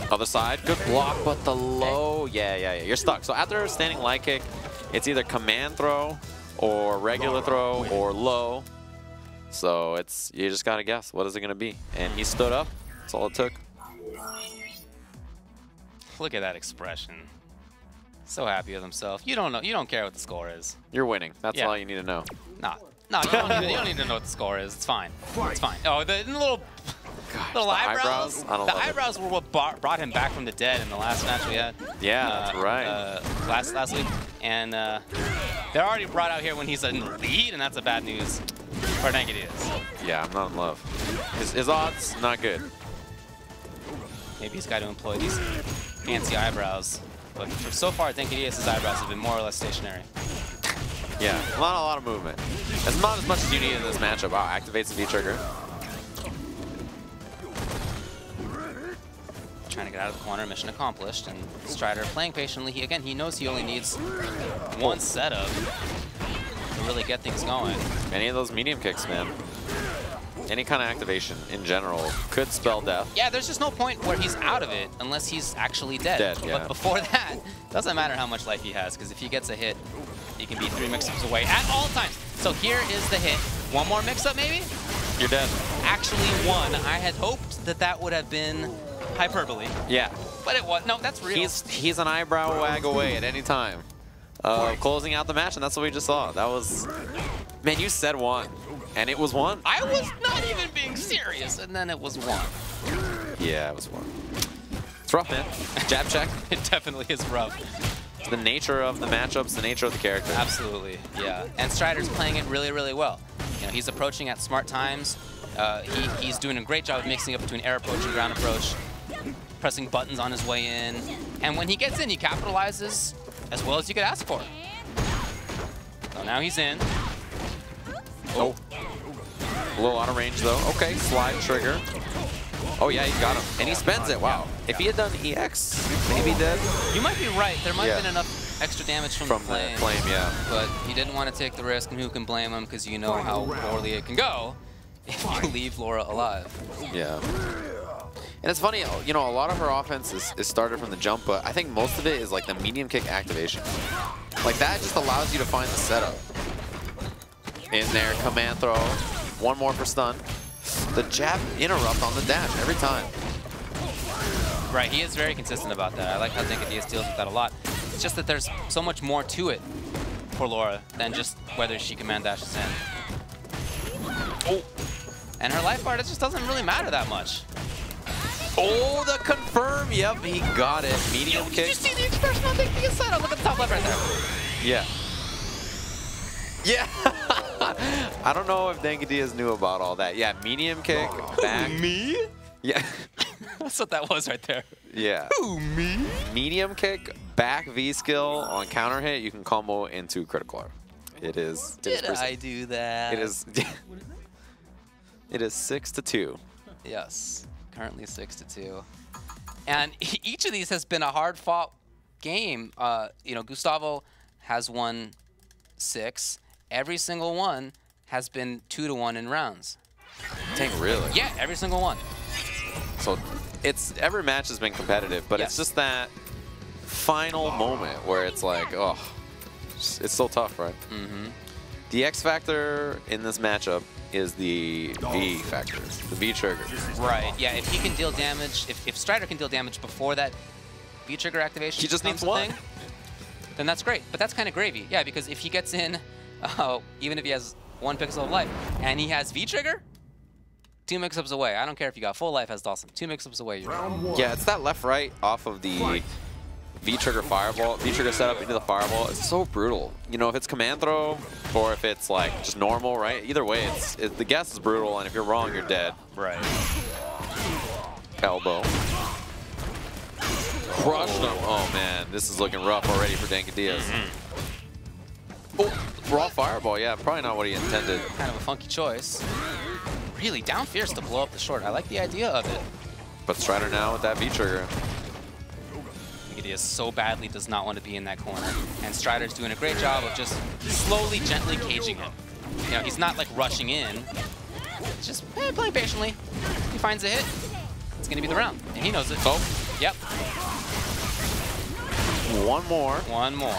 Other side, good block, but the low, yeah. You're stuck. So after a standing light kick, it's either command throw, or regular throw, or low. So you just gotta guess, what is it gonna be? And he stood up, that's all it took. Look at that expression. So happy with himself. You don't care what the score is. You're winning, that's Yeah. all you need to know. No, you don't need to know what the score is. It's fine. It's fine. Oh, the little the eyebrows. I don't The love it. eyebrows were what brought him back from the dead in the last match we had. Yeah, that's right. Last week, and they're already brought out here when he's in the lead, and that's a bad news for Dankadillas. Yeah, I'm not in love. His odds, not good. Maybe he's got to employ these fancy eyebrows. But so far, Dankadillas' eyebrows have been more or less stationary. Yeah, not a lot of movement. It's not as much as you need in this matchup. Wow, activates the V-trigger. Trying to get out of the corner, mission accomplished. And Strider playing patiently. He knows he only needs one setup to really get things going. Any of those medium kicks, man. Any kind of activation in general could spell death. Yeah, there's just no point where he's out of it unless he's actually dead. Yeah. But before that, doesn't matter how much life he has, because if he gets a hit, he can be 3 mix-ups away at all times. So here is the hit. One more mix-up, maybe? You're dead. Actually, one. I had hoped that would have been hyperbole. Yeah. But it was. No, that's real. He's an eyebrow wag away at any time. Closing out the match, and that's what we just saw. That was... Man, you said one, and it was one. I was not even being serious, and then it was one. Yeah, it was one. It's rough, man. Jab check. It definitely is rough. The nature of the matchups, the nature of the character. Absolutely, yeah. And Strider's playing it really, really well. You know, he's approaching at smart times. He's doing a great job of mixing up between air approach and ground approach, pressing buttons on his way in. And when he gets in, he capitalizes as well as you could ask for. So now he's in. Oh. A little out of range, though. Okay, slide trigger. Oh, yeah, he got him. And he spends it. Wow. If he had done EX, maybe dead. You might be right. There might have been enough extra damage from the flame. Yeah. But he didn't want to take the risk, and who can blame him? Because you know how poorly it can go if you leave Laura alive. Yeah. And it's funny, you know, a lot of her offense is started from the jump, but I think most of it is like the medium kick activation. Like that just allows you to find the setup. In there, command throw. One more for stun. The jab interrupt on the dash every time. Right, he is very consistent about that. I like how Dankadillas deals with that a lot. It's just that there's so much more to it for Laura than just whether she command dashes in. Oh, and her life bar, it just doesn't really matter that much. Oh, the confirm. Yep, he got it. Medium kick. Did you see the expression on Dankadillas' side? Oh, look at the top left right there. Yeah. Yeah. I don't know if Dankadillas knew about all that. Yeah, medium kick, back. Me? Yeah. That's what that was right there. Yeah. Who, me? Medium kick, back V skill on counter hit, you can combo into critical R. It is. Did I do that? It is. It is 6-2. Yes, currently 6-2. And each of these has been a hard-fought game. You know, Gustavo has won 6. Every single one has been 2-1 in rounds. Dang, really? Yeah, every single one. So it's every match has been competitive, but it's just that final moment where it's like, oh, it's so tough, right? Mm-hmm. The X factor in this matchup is the V factor, the V trigger. Right. Yeah. If he can deal damage, if Strider can deal damage before that V trigger activation, He just becomes needs a one. thing, then that's great. But that's kind of gravy. Yeah, because if he gets in, even if he has 1 pixel of life and he has V trigger, 2 mix-ups away. I don't care if you got full life as Dawson. 2 mix-ups away. You're Yeah, it's that left-right off of the V-trigger fireball, V-trigger setup into the fireball. It's so brutal. You know, if it's command throw or if it's like just normal, right? Either way, the guess is brutal, and if you're wrong, you're dead. right. Elbow. Crushed him. Oh man, this is looking rough already for Dankadillas. Oh, raw fireball. Yeah, probably not what he intended. Kind of a funky choice. Really, down fierce to blow up the short. I like the idea of it. But Strider now with that V-trigger. Dankadillas so badly does not want to be in that corner. And Strider's doing a great job of just slowly, gently caging him. You know, he's not like rushing in. It's just playing patiently. He finds a hit. It's going to be the round. And he knows it. Oh, Yep. one more. One more.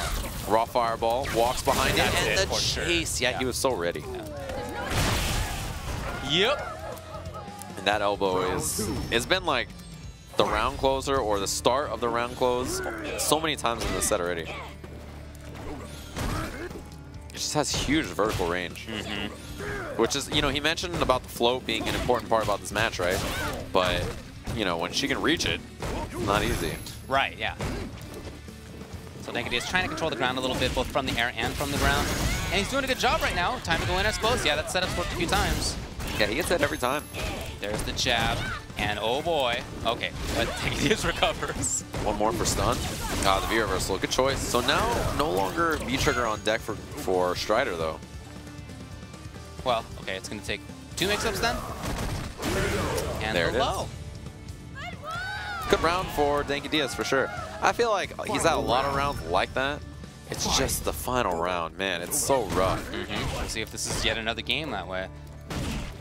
Raw fireball. Walks behind it. That's And it the for sure. chase. Yeah, he was so ready. Yep. And that elbow it's been like the round closer or the start of the round close so many times in this set already. It just has huge vertical range. Which is, you know, he mentioned about the float being an important part about this match, right? But, you know, when she can reach it, it's not easy. Right, yeah. So Dankadillas trying to control the ground a little bit, both from the air and from the ground. And he's doing a good job right now. Time to go in, I suppose. Yeah, that setup's worked a few times. Yeah, he gets that every time. There's the jab, and oh boy. Okay, but Dankadillas recovers. One more for stun. The V reversal, good choice. So now, no longer V trigger on deck for Strider, though. Well, okay, it's going to take 2 mix-ups then. And There the it is. low. Good round for Dankadillas for sure. I feel like he's had a lot of rounds like that. It's just the final round, man. It's so rough. Let's see if this is yet another game that way.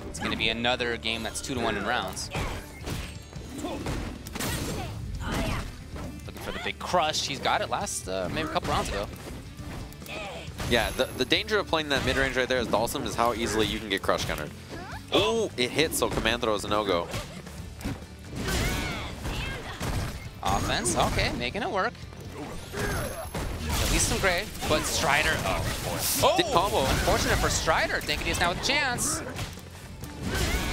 It's going to be another game that's 2-1 in rounds. Looking for the big crush. He's got it last, maybe a couple rounds ago. Yeah, the danger of playing that mid-range right there as Dawson is how easily you can get crush countered. Oh, it hits, so command throw is a no-go. Offense, okay, making it work. At least some grade, but Strider, oh boy. Did combo. Unfortunate for Strider. Dankadillas now with a chance.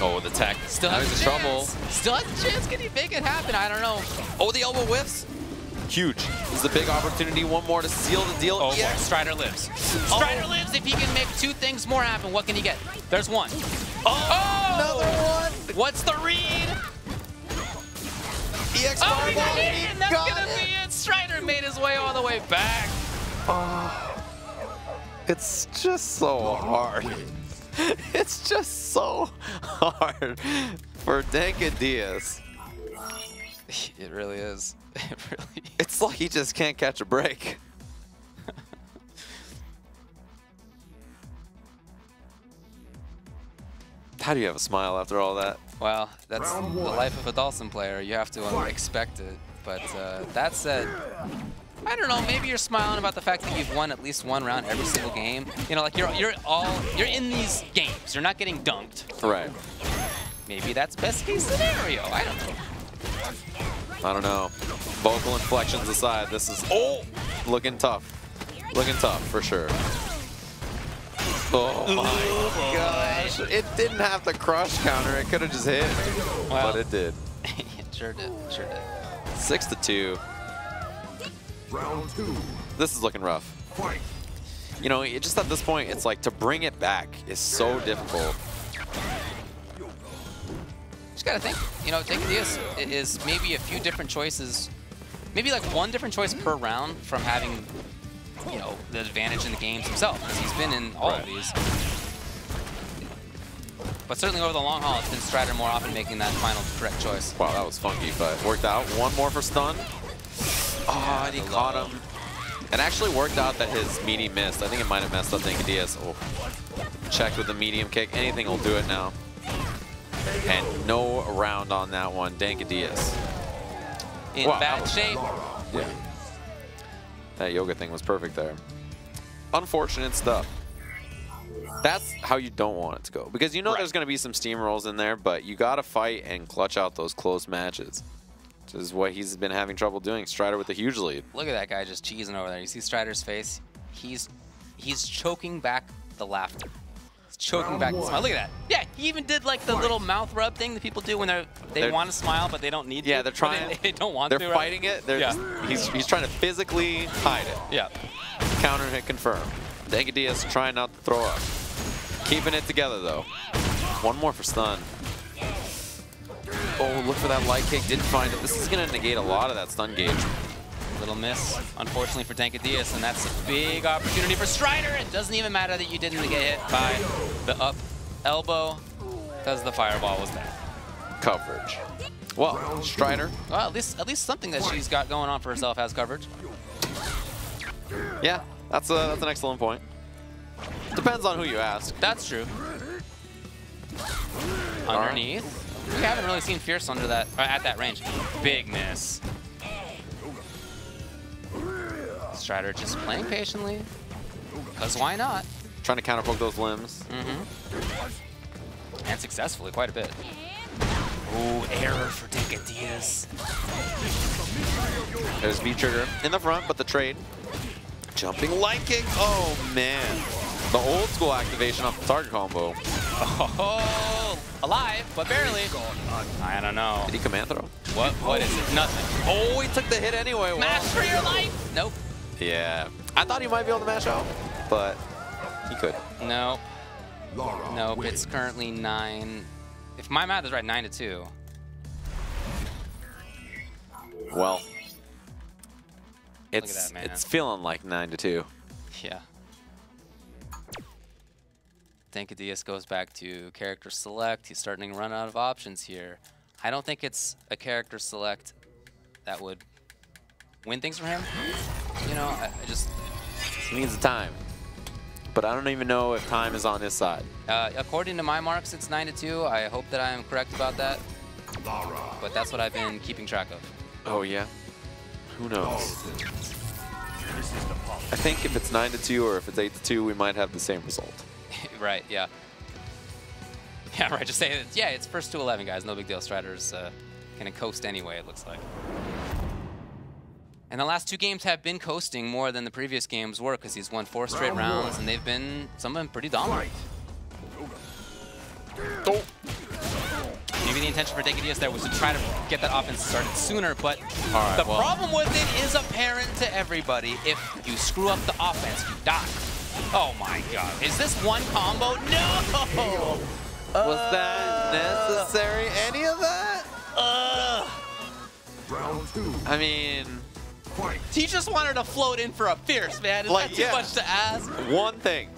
Oh, the tech. Still now has he's a in chance. trouble. Still has a chance. Can he make it happen? I don't know. Oh, the elbow whiffs. Huge. This is a big opportunity. One more to seal the deal. Oh, Yeah. boy. Strider lives. Strider lives. If he can make 2 things more happen, what can he get? There's one. Oh! Another one. What's the read? EX Oh, he fireball. got it! And that's Got gonna it. be it. Strider made his way all the way back. It's just so hard. It's just so hard for Dankadillas. It really is. It really is. It's like he just can't catch a break. How do you have a smile after all that? Well, that's the life of a Dawson player. You have to expect it. But that said, I don't know. Maybe you're smiling about the fact that you've won at least 1 round every single game. You know, like you're in these games. You're not getting dunked. Right. Maybe that's best case scenario. I don't know. I don't know. Vocal inflections aside, this is looking tough. Looking tough for sure. Oh my gosh. It didn't have the crush counter. It could have just hit. Well, But it did. It sure did. Sure did. 6-2. Round 2. This is looking rough. Fight. You know, just at this point, it's like to bring it back is so difficult. Just gotta think. You know, Dankadillas is maybe a few different choices, maybe like 1 different choice per round from having, you know, the advantage in the games himself, because he's been in all of these. But certainly over the long haul, it's been Strider more often making that final correct choice. Wow, that was funky, but worked out. 1 more for stun. Oh, and he caught him. It actually worked out that his meaty missed. I think it might have messed up Dankadillas. Oh. Checked with the medium kick. Anything will do it now. And no round on that one. Dankadillas. In bad shape. Yeah. That yoga thing was perfect there. Unfortunate stuff. That's how you don't want it to go. Because you know there's going to be some steamrolls in there, but you got to fight and clutch out those close matches. Which is what he's been having trouble doing. Strider with a huge lead. Look at that guy just cheesing over there. You see Strider's face? He's choking back the laughter. He's choking back the smile. Look at that. Yeah, he even did like the little mouth rub thing that people do when they want to smile, but they don't need to. Yeah, they're trying. They don't want to. They're fighting it. They're just, he's trying to physically hide it. Yeah. Counter hit confirmed. Dankadillas trying not to throw up. Keeping it together though. One more for stun. Oh, look for that light kick. Didn't find it. This is going to negate a lot of that stun gauge. Little miss, unfortunately, for Dankadillas, and that's a big opportunity for Strider. It doesn't even matter that you didn't get hit by the up elbow because the fireball was there. Coverage. Well, Strider. Well, at least something that she's got going on for herself has coverage. Yeah, that's an excellent point. Depends on who you ask. That's true. Underneath. We haven't really seen Fierce under that, at that range. Big miss. Strider just playing patiently, because why not? Trying to counterpoke those limbs. And successfully, quite a bit. Ooh, error for Dankadillas. There's V-trigger in the front, but the trade. Jumping light kick. Oh, man. The old school activation off the target combo. Oh, alive, but barely. I don't know. Did he command throw? What is it? Nothing. Oh, he took the hit anyway. Wow. Mash for your life. Nope. Yeah. I thought he might be able to mash out, but he could. No. Nope, it's currently 9. If my math is right, 9-2. Well, Look at that, man. it's feeling like 9-2. Yeah. Dankadillas goes back to character select. He's starting to run out of options here. I don't think it's a character select that would win things for him. You know, I just... He needs the time. But I don't even know if time is on his side. According to my marks, it's 9-2. I hope that I am correct about that. But that's what I've been keeping track of. Oh, yeah? Who knows? I think if it's 9-2 or if it's 8-2, we might have the same result. Right, yeah. Yeah, right, just say it. Yeah, it's first to 11, guys. No big deal. Strider's going to coast anyway, it looks like. And the last 2 games have been coasting more than the previous games were because he's won 4 straight rounds, and they've been, some of them, pretty dominant. Oh. Maybe the intention for Dankadillas there was to try to get that offense started sooner, but the problem with it is apparent to everybody. If you screw up the offense, you die. Oh my god. Is this one combo? No! Was that necessary? Any of that? Round 2. I mean... He just wanted to float in for a Fierce, man. Is that too much to ask? One thing.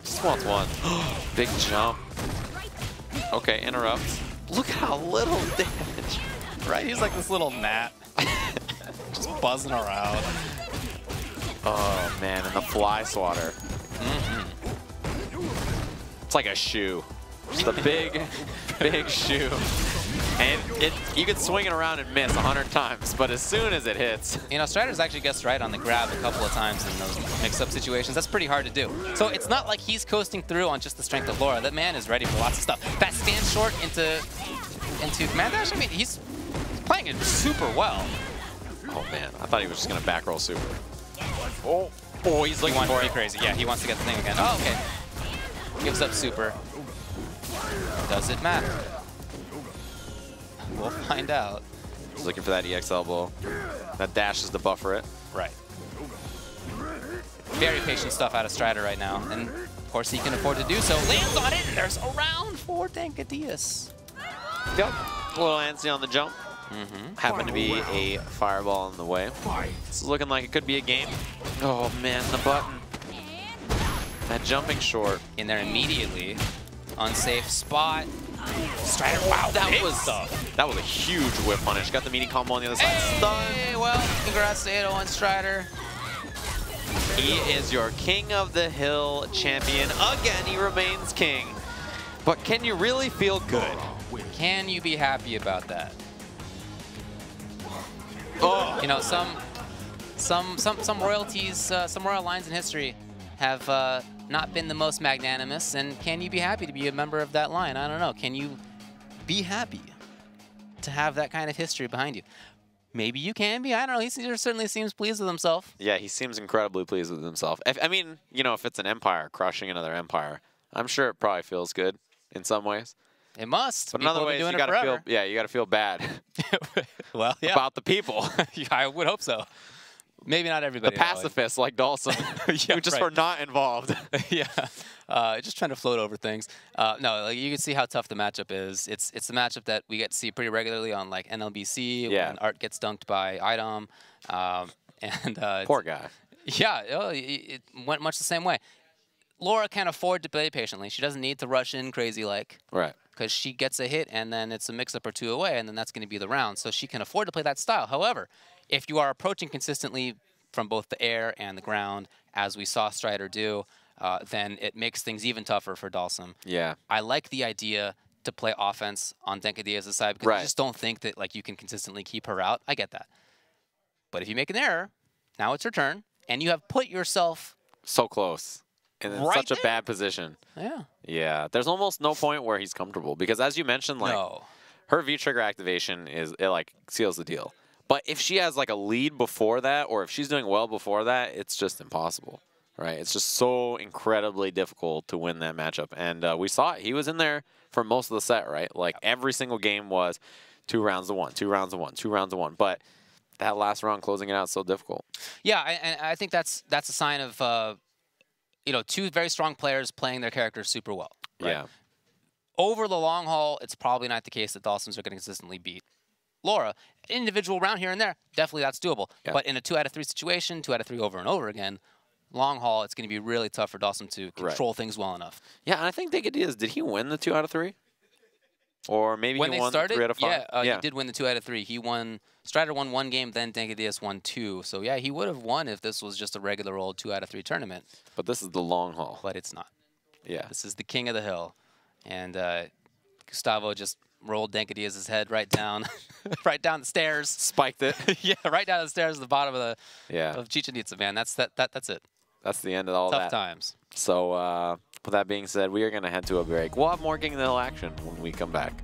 Just wants one. Big jump. Okay, interrupt. Look at how little damage. Right? He's like this little gnat. Just buzzing around. Oh, man, and the fly swatter. It's like a shoe. Just a big, big shoe. And you can swing it around and miss 100 times, but as soon as it hits... You know, Strider's actually guessed right on the grab a couple of times in those mix-up situations. That's pretty hard to do. So it's not like he's coasting through on just the strength of Laura. That man is ready for lots of stuff. That stand short into command dash, I mean, he's playing it super well. Oh, man. I thought he was just going to back roll super. Oh, he's looking for it. Crazy. Yeah, he wants to get the thing again. Oh, okay. Gives up super. Does it matter? We'll find out. He's looking for that EX elbow. That dash is to buffer it. Right. Very patient stuff out of Strider right now. And, of course, he can afford to do so. Lands on it, and there's a round for Dankadillas. Yep. A little antsy on the jump. Happened to be a fireball in the way. This is looking like it could be a game. Oh, man, the button. That jumping short. In there immediately. Unsafe spot. Strider, wow, that was a huge whip punish. Got the meaty combo on the other side. Stun. Hey, well, congrats to 801 Strider. He is your King of the Hill champion. Again, he remains king. But can you really feel good? Can you be happy about that? Oh. You know, some royalties, some royal lines in history have not been the most magnanimous, and can you be happy to be a member of that line? I don't know. Can you be happy to have that kind of history behind you? Maybe you can be. I don't know. He certainly seems pleased with himself. Yeah, he seems incredibly pleased with himself. I mean, you know, if it's an empire crushing another empire, I'm sure it probably feels good in some ways. It must. But in other ways, you gotta feel. Yeah, you gotta feel bad. Well, yeah. About the people. Yeah, I would hope so. Maybe not everybody. The pacifists like Dawson, yeah, who just were not involved. Yeah, just trying to float over things. No, like you can see how tough the matchup is. It's the matchup that we get to see pretty regularly on like NLBC when Art gets dunked by Idom. Poor guy. Yeah, it went much the same way. Laura can afford to play patiently. She doesn't need to rush in crazy like. Right. Because she gets a hit and then it's a mix-up or two away, and then that's going to be the round. So she can afford to play that style. However, if you are approaching consistently from both the air and the ground, as we saw Strider do, then it makes things even tougher for Dalsum. Yeah. I like the idea to play offense on Dankadillas' side because I just don't think that like you can consistently keep her out. I get that. But if you make an error, now it's her turn, and you have put yourself so close. And in such a bad position. Yeah. Yeah. There's almost no point where he's comfortable because, as you mentioned, like her V-trigger activation it like seals the deal. But if she has like a lead before that, or if she's doing well before that, it's just impossible, right? It's just so incredibly difficult to win that matchup. And we saw it. He was in there for most of the set, right? Like every single game was 2 rounds to 1, 2 rounds to 1, 2 rounds to 1. But that last round closing it out is so difficult. Yeah, and I think that's a sign of you know, 2 very strong players playing their characters super well. Right? Yeah. Over the long haul, it's probably not the case that Dalsums are going to consistently beat Laura. Individual round here and there, definitely that's doable. Yeah. But in a 2 out of 3 situation, 2 out of 3 over and over again, long haul, it's going to be really tough for Dalsum to control things well enough. Yeah, and I think Dankadillas, did he win the 2 out of 3? Or maybe when he they won started, 3 out of 5? he did win the 2 out of 3. He won. Strider won 1 game, then Dankadillas won 2. So yeah, he would have won if this was just a regular old 2 out of 3 tournament. But this is the long haul. But it's not. Yeah. This is the king of the hill, and Gustavo just rolled Dankadillas' head right down, right down the stairs. Spiked it. Yeah, right down the stairs at the bottom of the of Chichen Itza, man. That's it. That's the end of all Tough that. times. So with that being said, we are going to head to a break. We'll have more King of the Hill action when we come back.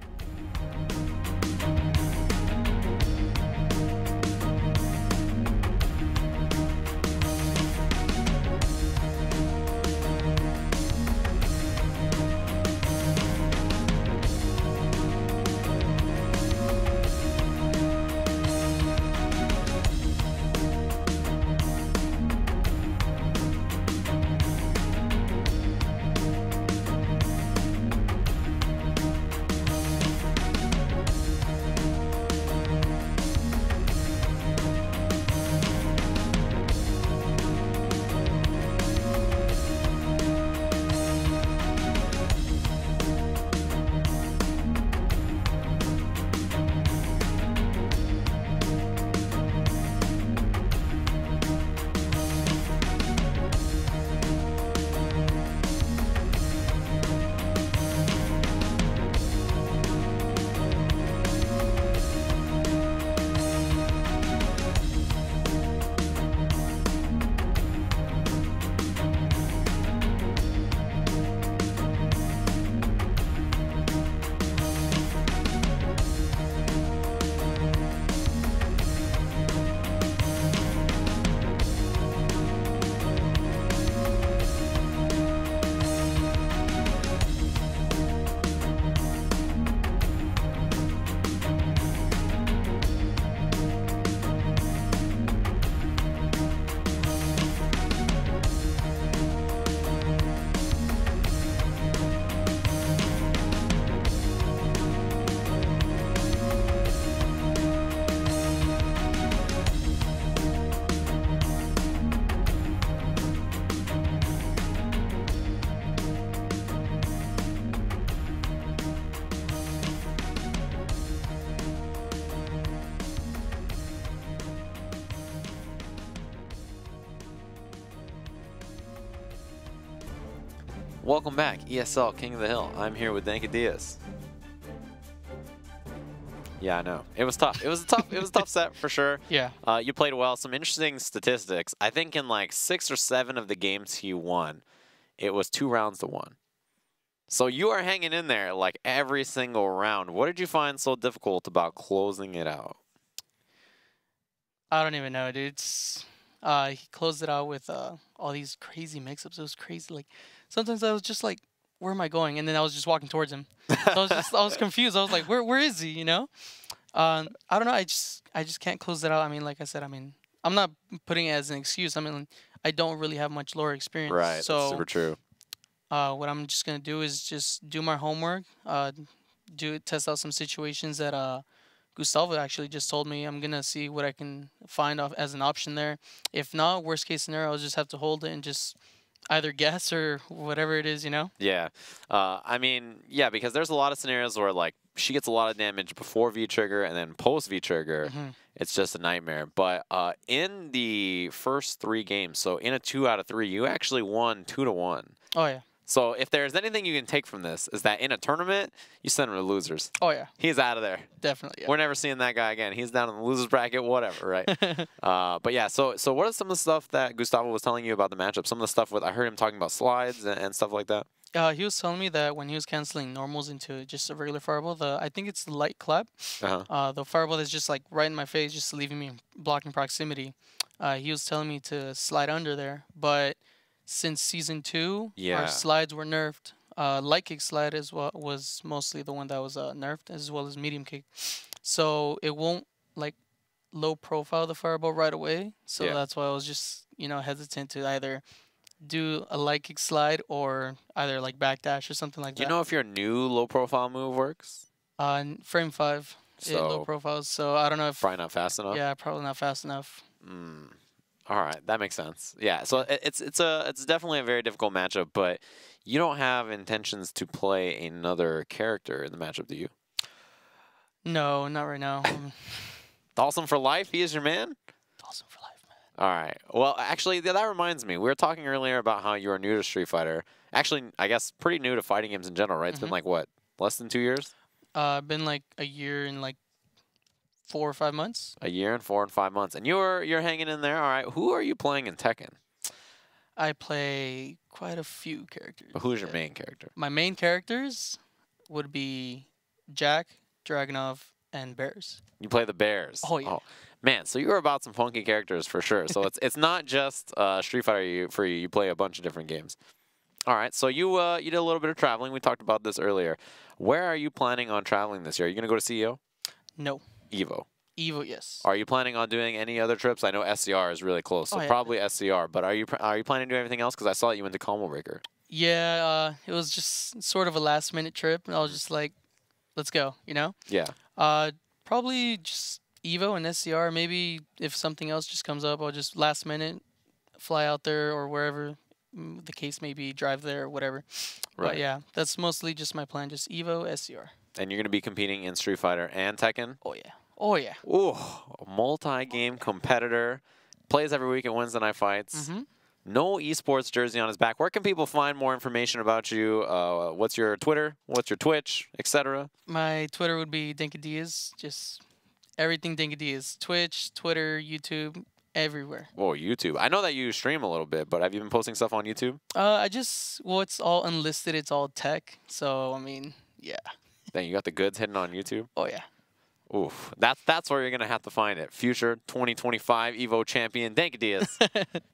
Welcome back, ESL King of the Hill. I'm here with Dankadillas. Yeah, I know. It was tough. It was a tough set for sure. Yeah. You played well. Some interesting statistics. I think in like 6 or 7 of the games he won, it was 2 rounds to 1. So you are hanging in there like every single round. What did you find so difficult about closing it out? I don't even know, dude. He closed it out with all these crazy mix-ups. It was crazy. Like sometimes I was just like, where am I going? And then I was just walking towards him. So I was confused. I was like, where is he? You know? I don't know. I just can't close it out. I mean, like I said, I mean, I'm not putting it as an excuse. I mean, I don't really have much lore experience. Right. So that's super true. what I'm just gonna do is just do my homework. Test out some situations that Gustavo actually just told me. I'm gonna see what I can find off as an option there. If not, worst case scenario, I'll just have to hold it and just either guess or whatever it is, you know? Yeah. I mean, yeah, because there's a lot of scenarios where, like, she gets a lot of damage before V-trigger and then post V-trigger. It's just a nightmare. But in the first 3 games, so in a 2 out of 3, you actually won 2-1. Oh, yeah. So if there's anything you can take from this is that in a tournament, you send him to losers. Oh, yeah. He's out of there. Definitely, yeah. We're never seeing that guy again. He's down in the losers bracket, whatever, right? But yeah, so what are some of the stuff that Gustavo was telling you about the matchup? Some of the stuff I heard him talking about slides and stuff like that. He was telling me that when he was canceling normals into just a regular fireball, I think it's the light clap. The fireball that's just like right in my face, just leaving me blocking proximity. He was telling me to slide under there, but since season 2, our slides were nerfed. Light kick slide was mostly the one that was nerfed, as well as medium kick. So it won't like low profile the fireball right away. So that's why I was just hesitant to either do a light kick slide or either like backdash or something like that. Do you know if your new low profile move works? Frame 5, low profiles. So I don't know if probably not fast enough. Yeah, probably not fast enough. All right, that makes sense. Yeah, so it's definitely a very difficult matchup, but you don't have intentions to play another character in the matchup, do you? No, not right now. Dawson for life, he is your man? Dawson for life, man. All right. Well, actually, that reminds me. We were talking earlier about how you are new to Street Fighter. Actually, I guess pretty new to fighting games in general, right? It's been like, what, less than 2 years? Been like a year and like 4 or 5 months. A year and 4 and 5 months. And you're hanging in there. All right. Who are you playing in Tekken? I play quite a few characters. But who's your main character? My main characters would be Jack, Dragunov, and Bears. You play the Bears. Oh, yeah. Oh, man, so you're about some funky characters for sure. So it's not just Street Fighter for you. You play a bunch of different games. All right. So you did a little bit of traveling. We talked about this earlier. Where are you planning on traveling this year? Are you going to go to CEO? No. Evo. Evo, yes. Are you planning on doing any other trips? I know SCR is really close, so probably SCR. But are you planning to do anything else? Because I saw that you went to Combo Breaker. Yeah, it was just sort of a last-minute trip, and I was just like, let's go, you know? Yeah. Probably just Evo and SCR. Maybe if something else just comes up, I'll just last minute fly out there or wherever the case may be, drive there or whatever. Right. But yeah, that's mostly just my plan, just Evo, SCR. And you're going to be competing in Street Fighter and Tekken? Oh, yeah. Oh, yeah. Ooh, a multi-game competitor. Plays every week at Wednesday Night Fights. No esports jersey on his back. Where can people find more information about you? What's your Twitter? What's your Twitch, etc.? My Twitter would be Dankadillas. Just everything Dankadillas. Twitch, Twitter, YouTube, everywhere. Oh, YouTube. I know that you stream a little bit, but have you been posting stuff on YouTube? It's all unlisted. It's all tech. So, I mean, yeah. Dang, you got the goods hidden on YouTube? Oh, yeah. Oof, that's where you're going to have to find it. Future 2025 EVO champion, Dankadillas.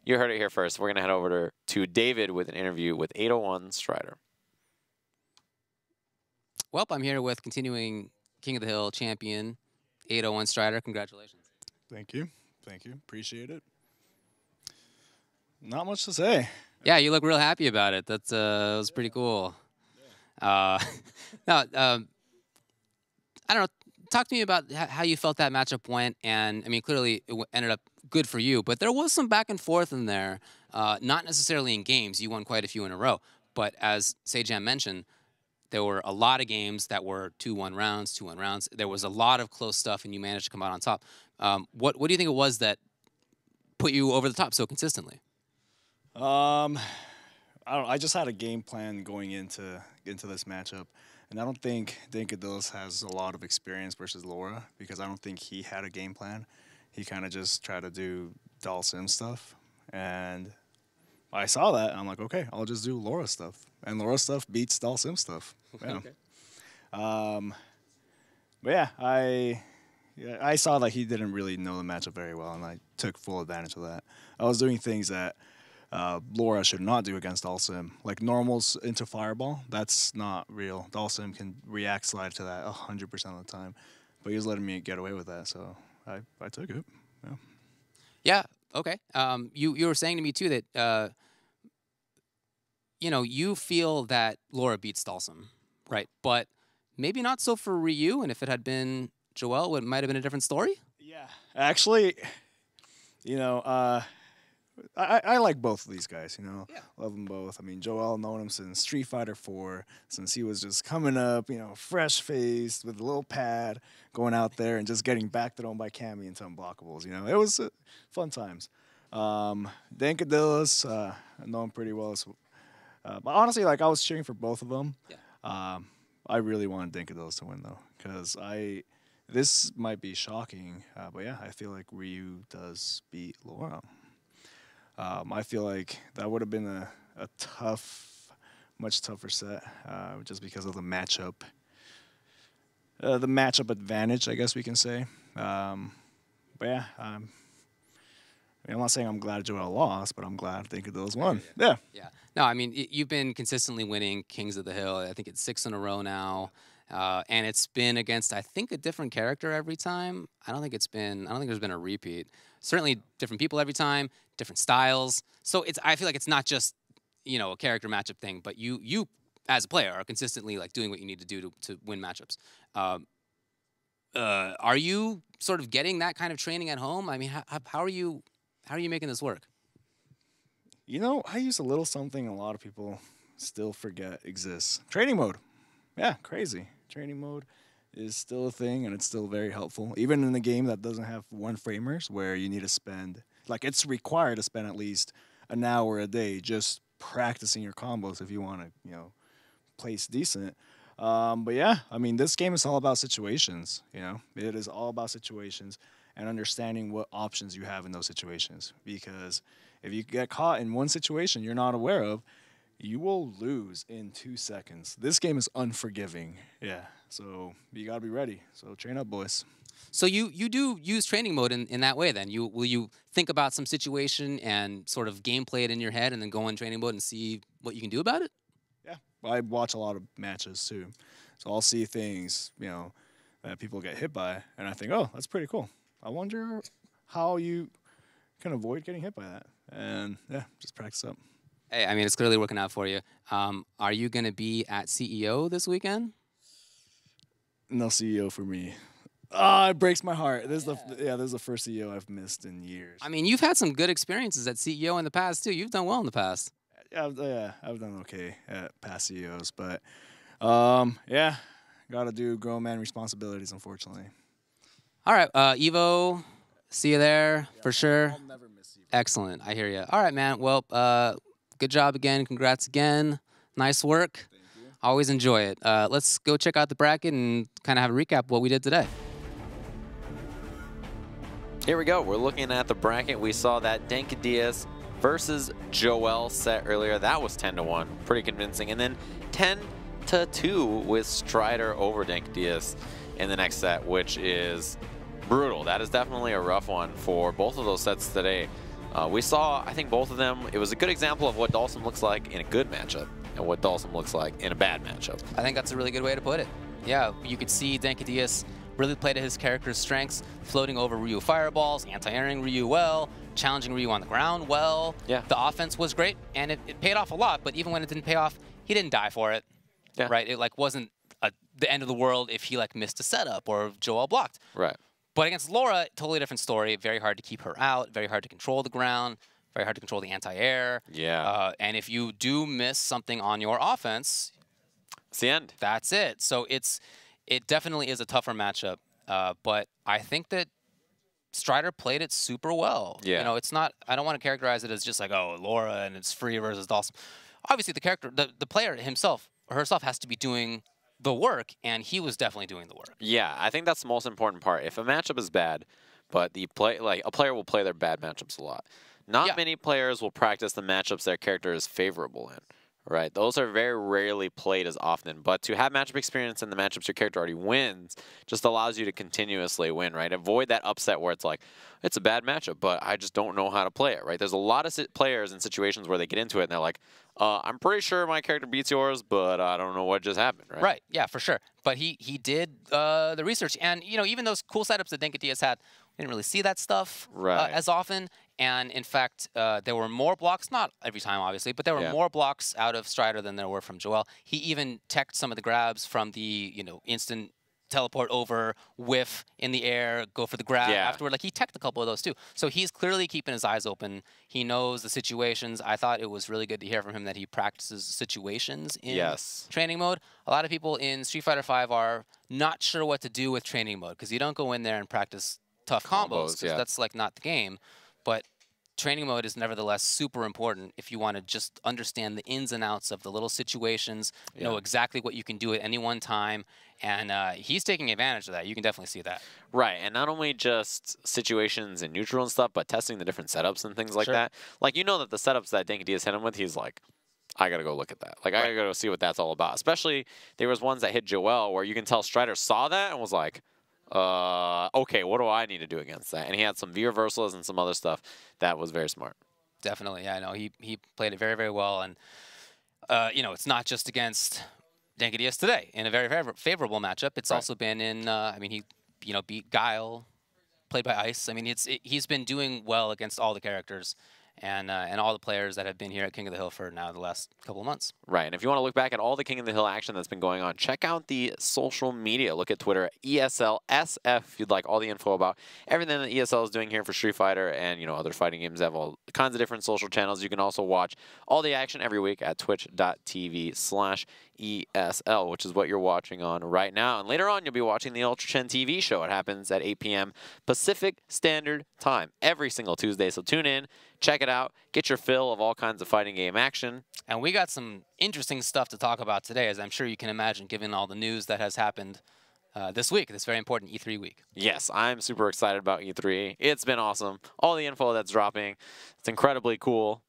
You heard it here first. We're going to head over to David with an interview with 801 Strider. Well, I'm here with continuing King of the Hill champion, 801 Strider. Congratulations. Thank you. Thank you. Appreciate it. Not much to say. Yeah, you look real happy about it. That was pretty cool. I don't know. Talk to me about how you felt that matchup went, and I mean, clearly it ended up good for you, but there was some back and forth in there, not necessarily in games. You won quite a few in a row, but as Sejam mentioned, there were a lot of games that were 2-1 rounds, 2-1 rounds. There was a lot of close stuff, and you managed to come out on top. What do you think it was that put you over the top so consistently? I I just had a game plan going into this matchup, and I don't think Dankadillas has a lot of experience versus Laura because I don't think he had a game plan. He kind of just tried to do doll sim stuff, and I saw that and I'm like, okay, I'll just do Laura stuff, and Laura stuff beats doll sim stuff. Yeah. Okay. But yeah, I saw that he didn't really know the matchup very well, and I took full advantage of that. I was doing things that Laura should not do against Dalsim, like normals into Fireball. That's not real. Dalsim can react slide to that 100% of the time, but he was letting me get away with that, so I took it. Yeah. Yeah. Okay. You were saying to me too that you know, you feel that Laura beats Dalsim, right? But maybe not so for Ryu. And if it had been Joel, it might have been a different story. Yeah, actually, you know, I like both of these guys. You know, Yeah. love them both. I mean, Joel known him since Street Fighter 4, since he was just coming up, you know, fresh faced with a little pad, going out there and just getting backed on by Cammy into unblockables. You know, it was fun times. Dankadillas, I know him pretty well. But honestly, like I was cheering for both of them. Yeah. I really wanted Dankadillas to win though, because this might be shocking, but yeah, I feel like Ryu does beat Laura. I feel like that would have been a tough, much tougher set, just because of the matchup advantage, I guess we can say. But yeah, I mean, I'm not saying I'm glad Joel lost, but I'm glad Dankadillas won. Yeah. Yeah. No, I mean, you've been consistently winning Kings of the Hill. I think it's 6 in a row now. And it's been against, I think, a different character every time. I don't think there's been a repeat. Certainly different people every time, different styles. So I feel like it's not just, you know, a character matchup thing, but you as a player are consistently like doing what you need to do to win matchups. Are you sort of getting that kind of training at home? I mean, how are you making this work? You know, I use a little something a lot of people still forget exists. Training mode. Yeah, crazy. Training mode is still a thing, and it's still very helpful. Even in a game that doesn't have one framers, where you need to spend, like, it's required to spend at least an hour a day just practicing your combos if you want to, you know, place decent. But yeah, I mean, this game is all about situations, you know? It is all about situations and understanding what options you have in those situations. Because if you get caught in one situation you're not aware of, you will lose in 2 seconds. This game is unforgiving. Yeah. So you gotta be ready. So train up, boys. So you do use training mode in that way then? Will you think about some situation and sort of gameplay it in your head and then go in training mode and see what you can do about it? Yeah. I watch a lot of matches too. So I'll see things, you know, that people get hit by, and I think, oh, that's pretty cool. I wonder how you can avoid getting hit by that. And yeah, just practice up. Hey, I mean, it's clearly working out for you. Are you going to be at CEO this weekend? No CEO for me. Ah, it breaks my heart. This is the first CEO I've missed in years. I mean, you've had some good experiences at CEO in the past too. You've done well in the past. Yeah, I've done okay at past CEOs, but yeah, gotta do grown man responsibilities, unfortunately. All right, Evo, see you there for sure. I'll never miss you. Excellent, I hear you. All right, man. Well, good job again. Congrats again. Nice work. Thank you. Always enjoy it. Let's go check out the bracket and kind of have a recap of what we did today. Here we go. We're looking at the bracket. We saw that Dankadillas versus Joel set earlier. That was 10-1. Pretty convincing. And then 10-2 with Strider over Dankadillas in the next set, which is brutal. That is definitely a rough one for both of those sets today. We saw, I think, both of them. It was a good example of what Dalsim looks like in a good matchup and what Dalsim looks like in a bad matchup. I think that's a really good way to put it. Yeah, you could see Dankadillas really play to his character's strengths, floating over Ryu fireballs, anti-airing Ryu well, challenging Ryu on the ground well. Yeah. The offense was great, and it paid off a lot, but even when it didn't pay off, he didn't die for it. Yeah. Right? It like wasn't the end of the world if he like missed a setup or if Joel blocked. Right. But against Laura, totally different story. Very hard to keep her out, very hard to control the ground, very hard to control the anti-air. Yeah. And if you do miss something on your offense, It's the end. that's it. So it definitely is a tougher matchup. But I think that Strider played it super well. Yeah. You know, it's not, I don't want to characterize it as just like, oh, Laura and it's free versus Dalsim. obviously the player himself or herself has to be doing the work, and he was definitely doing the work. Yeah, I think that's the most important part. If a matchup is bad, but a player will play their bad matchups a lot. Not many players will practice the matchups their character is favorable in. Right, those are very rarely played as often, but to have matchup experience in the matchups your character already wins just allows you to continuously win, right? Avoid that upset where it's like, it's a bad matchup, but I just don't know how to play it, right? There's a lot of players in situations where they get into it and they're like, I'm pretty sure my character beats yours, but I don't know what just happened, right? Right, yeah, for sure. But he did the research, and even those cool setups that Dankadillas had, we didn't really see that stuff as often. And in fact, there were more blocks, not every time obviously, but there were more blocks out of Strider than there were from Joel. He even teched some of the grabs from the instant teleport over, whiff in the air, go for the grab afterward. Like, he teched a couple of those too. So he's clearly keeping his eyes open. He knows the situations. I thought it was really good to hear from him that he practices situations in training mode. A lot of people in Street Fighter V are not sure what to do with training mode because you don't go in there and practice tough combos because that's like not the game. But training mode is nevertheless super important if you want to just understand the ins and outs of the little situations, know exactly what you can do at any one time. And he's taking advantage of that. You can definitely see that. Right, and not only just situations in neutral and stuff, but testing the different setups and things like that. Like, that the setups that Dankadillas hit him with, he's like, I got to go look at that. Like, I got to go see what that's all about. Especially, there was ones that hit Joel where you can tell Strider saw that and was like, okay, what do I need to do against that? And he had some V reversals and some other stuff that was very smart. Definitely, yeah, I know. He played it very, very well. And, it's not just against Dankadillas today in a very favorable matchup. It's also been in, he, beat Guile, played by Ice. I mean, he's been doing well against all the characters and all the players that have been here at King of the Hill for now the last couple of months. Right, and if you want to look back at all the King of the Hill action that's been going on, check out the social media. Look at Twitter, ESL SF, if you'd like all the info about everything that ESL is doing here for Street Fighter and, other fighting games. They have all kinds of different social channels. You can also watch all the action every week at twitch.tv/ESL, which is what you're watching on right now. And later on, you'll be watching the Ultra Chen TV show. It happens at 8 p.m. Pacific Standard Time every single Tuesday. So tune in, check it out, get your fill of all kinds of fighting game action. And we got some interesting stuff to talk about today, as I'm sure you can imagine, given all the news that has happened this week, this very important E3 week. Yes, I'm super excited about E3. It's been awesome. All the info that's dropping, it's incredibly cool,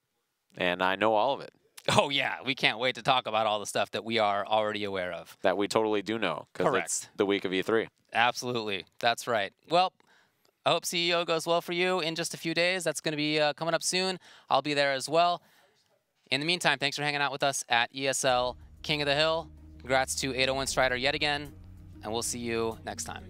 and I know all of it. Oh, yeah. We can't wait to talk about all the stuff that we are already aware of. That we totally do know, because it's the week of E3. Absolutely. That's right. Well, I hope CEO goes well for you in just a few days. That's going to be coming up soon. I'll be there as well. In the meantime, thanks for hanging out with us at ESL King of the Hill. Congrats to 801 Strider yet again, and we'll see you next time.